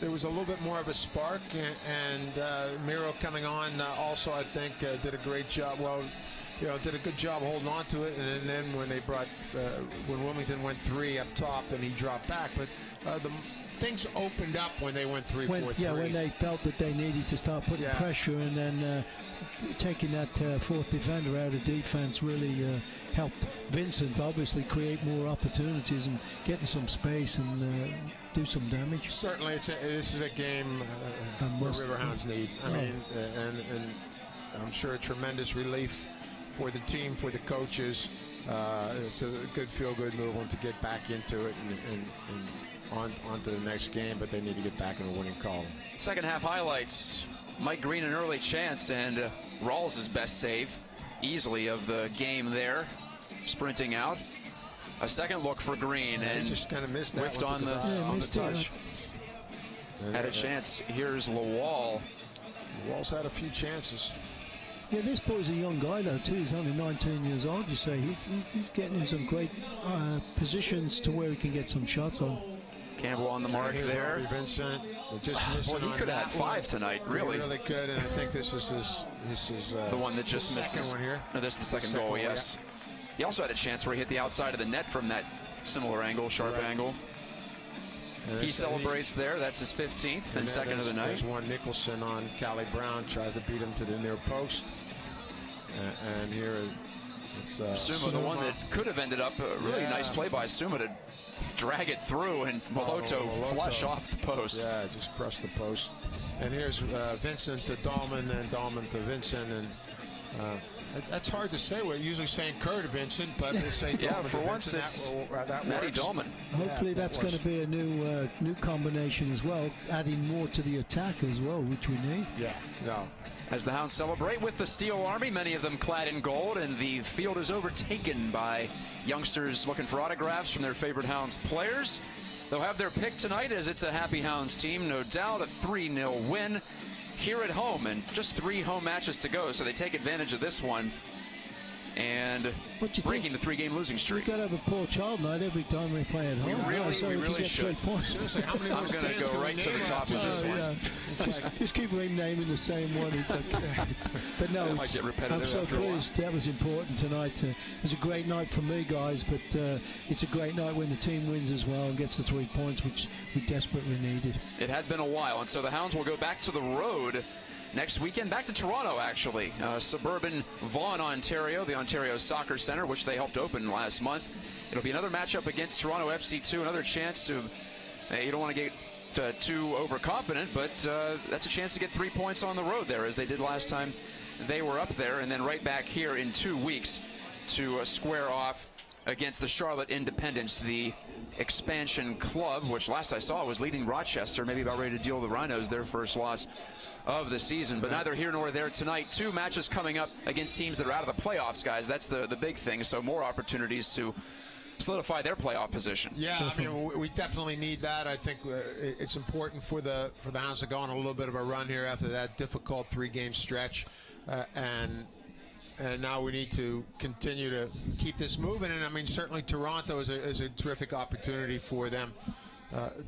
little bit more of a spark, and Miro coming on also, I think, did a great job. Well, did a good job holding on to it, and then when they when Wilmington went 3 up top, then he dropped back. But things opened up when they went 3-4-3. Yeah, when they felt that they needed to start putting pressure, and then taking that 4th defender out of defense really helped Vincent obviously create more opportunities and getting some space and do some damage. Certainly, this is a game where Riverhounds need. I mean, and I'm sure a tremendous relief for the team, for the coaches. It's a good feel-good move to get back into it and on to the next game, but they need to get back in a winning column. Second half highlights. Mike Green an early chance, and Rawls' best save easily of the game there, sprinting out. A second look for Green, and he just kind of missed that whiffed on the touch. Had a chance. Here's Lawal. Lawal's had a few chances. Yeah, this boy's a young guy though too. He's only 19 years old. You say he's getting in some great positions to where he can get some shots on. Campbell on the mark there. Robbie Vincent just missing. Well, he could have had 5 tonight, really. He really could, and I think this is the one that just misses. Second one here. No, this is the second goal. Yes. Yeah. He also had a chance where he hit the outside of the net from that similar angle, sharp angle. He celebrates there. That's his 15th and second of the night. There's one Nicholson on Callie Brown, tries to beat him to the near post. And here it's Suma, the one that could have ended up a really nice play by Suma to drag it through, and Moloto flush off the post. Yeah, just crushed the post. And here's Vincent to Dahlman and Dahlman to Vincent. And that's hard to say. We're usually saying Kerr to Vincent, but we'll say Dahlman yeah, for to once Vincent. it's Matty Dahlman. Hopefully that's going to be a new combination as well, adding more to the attack as well, which we need. Yeah, no. As the Hounds celebrate with the Steel Army, many of them clad in gold, and the field is overtaken by youngsters looking for autographs from their favorite Hounds players. They'll have their pick tonight, as it's a happy Hounds team, no doubt, a 3-0 win here at home, and just 3 home matches to go, so they take advantage of this one and breaking the 3-game losing streak. We've got to have a Paul Child night every time we play at home. We really should. 3 points. How many I'm going to go right to the top of this one. Yeah. Just keep renaming the same one. It's okay. But no, might get repetitive I'm so after a while. pleased. That was important tonight. It was a great night for me, guys, but it's a great night when the team wins as well and gets the 3 points, which we desperately needed. It had been a while, and so the Hounds will go back to the road next weekend, back to Toronto, actually. Suburban Vaughan, Ontario, the Ontario Soccer Centre, which they helped open last month. It'll be another matchup against Toronto FC2, another chance to, you don't want to get too overconfident, but that's a chance to get 3 points on the road there, as they did last time they were up there, and then right back here in 2 weeks to square off against the Charlotte Independents, the expansion club, which last I saw was leading Rochester, maybe about ready to deal the Rhinos their first loss of the season. But neither here nor there tonight. 2 matches coming up against teams that are out of the playoffs, guys. That's the big thing. So more opportunities to solidify their playoff position. Yeah, I mean, we definitely need that. I think it's important for the Hounds to go on a little bit of a run here after that difficult 3-game stretch, and now we need to continue to keep this moving. And I mean, certainly Toronto is a terrific opportunity for them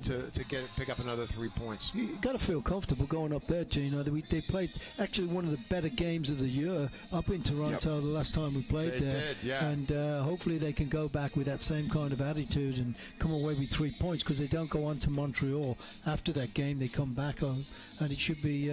to pick up another 3 points. You got to feel comfortable going up there, Gino. They played actually one of the better games of the year up in Toronto the last time we played They there. did, yeah. And hopefully they can go back with that same kind of attitude and come away with 3 points, because they don't go on to Montreal after that game. They come back on, and it should be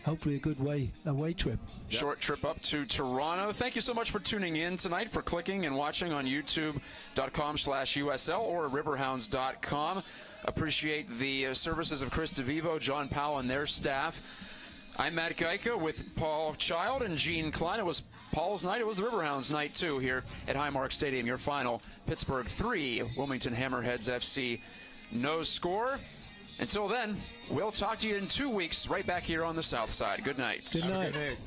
hopefully a good away trip. Short trip up to Toronto. Thank you so much for tuning in tonight, for clicking and watching on youtube.com/USL or riverhounds.com. Appreciate the services of Chris DeVivo, John Powell, and their staff. I'm Matt Geica with Paul Child and Gene Klein. It was Paul's night. It was the Riverhounds night, too, here at Highmark Stadium. Your final, Pittsburgh 3, Wilmington Hammerheads FC, no score. Until then, we'll talk to you in 2 weeks right back here on the South Side. Good night. Good night. Good night.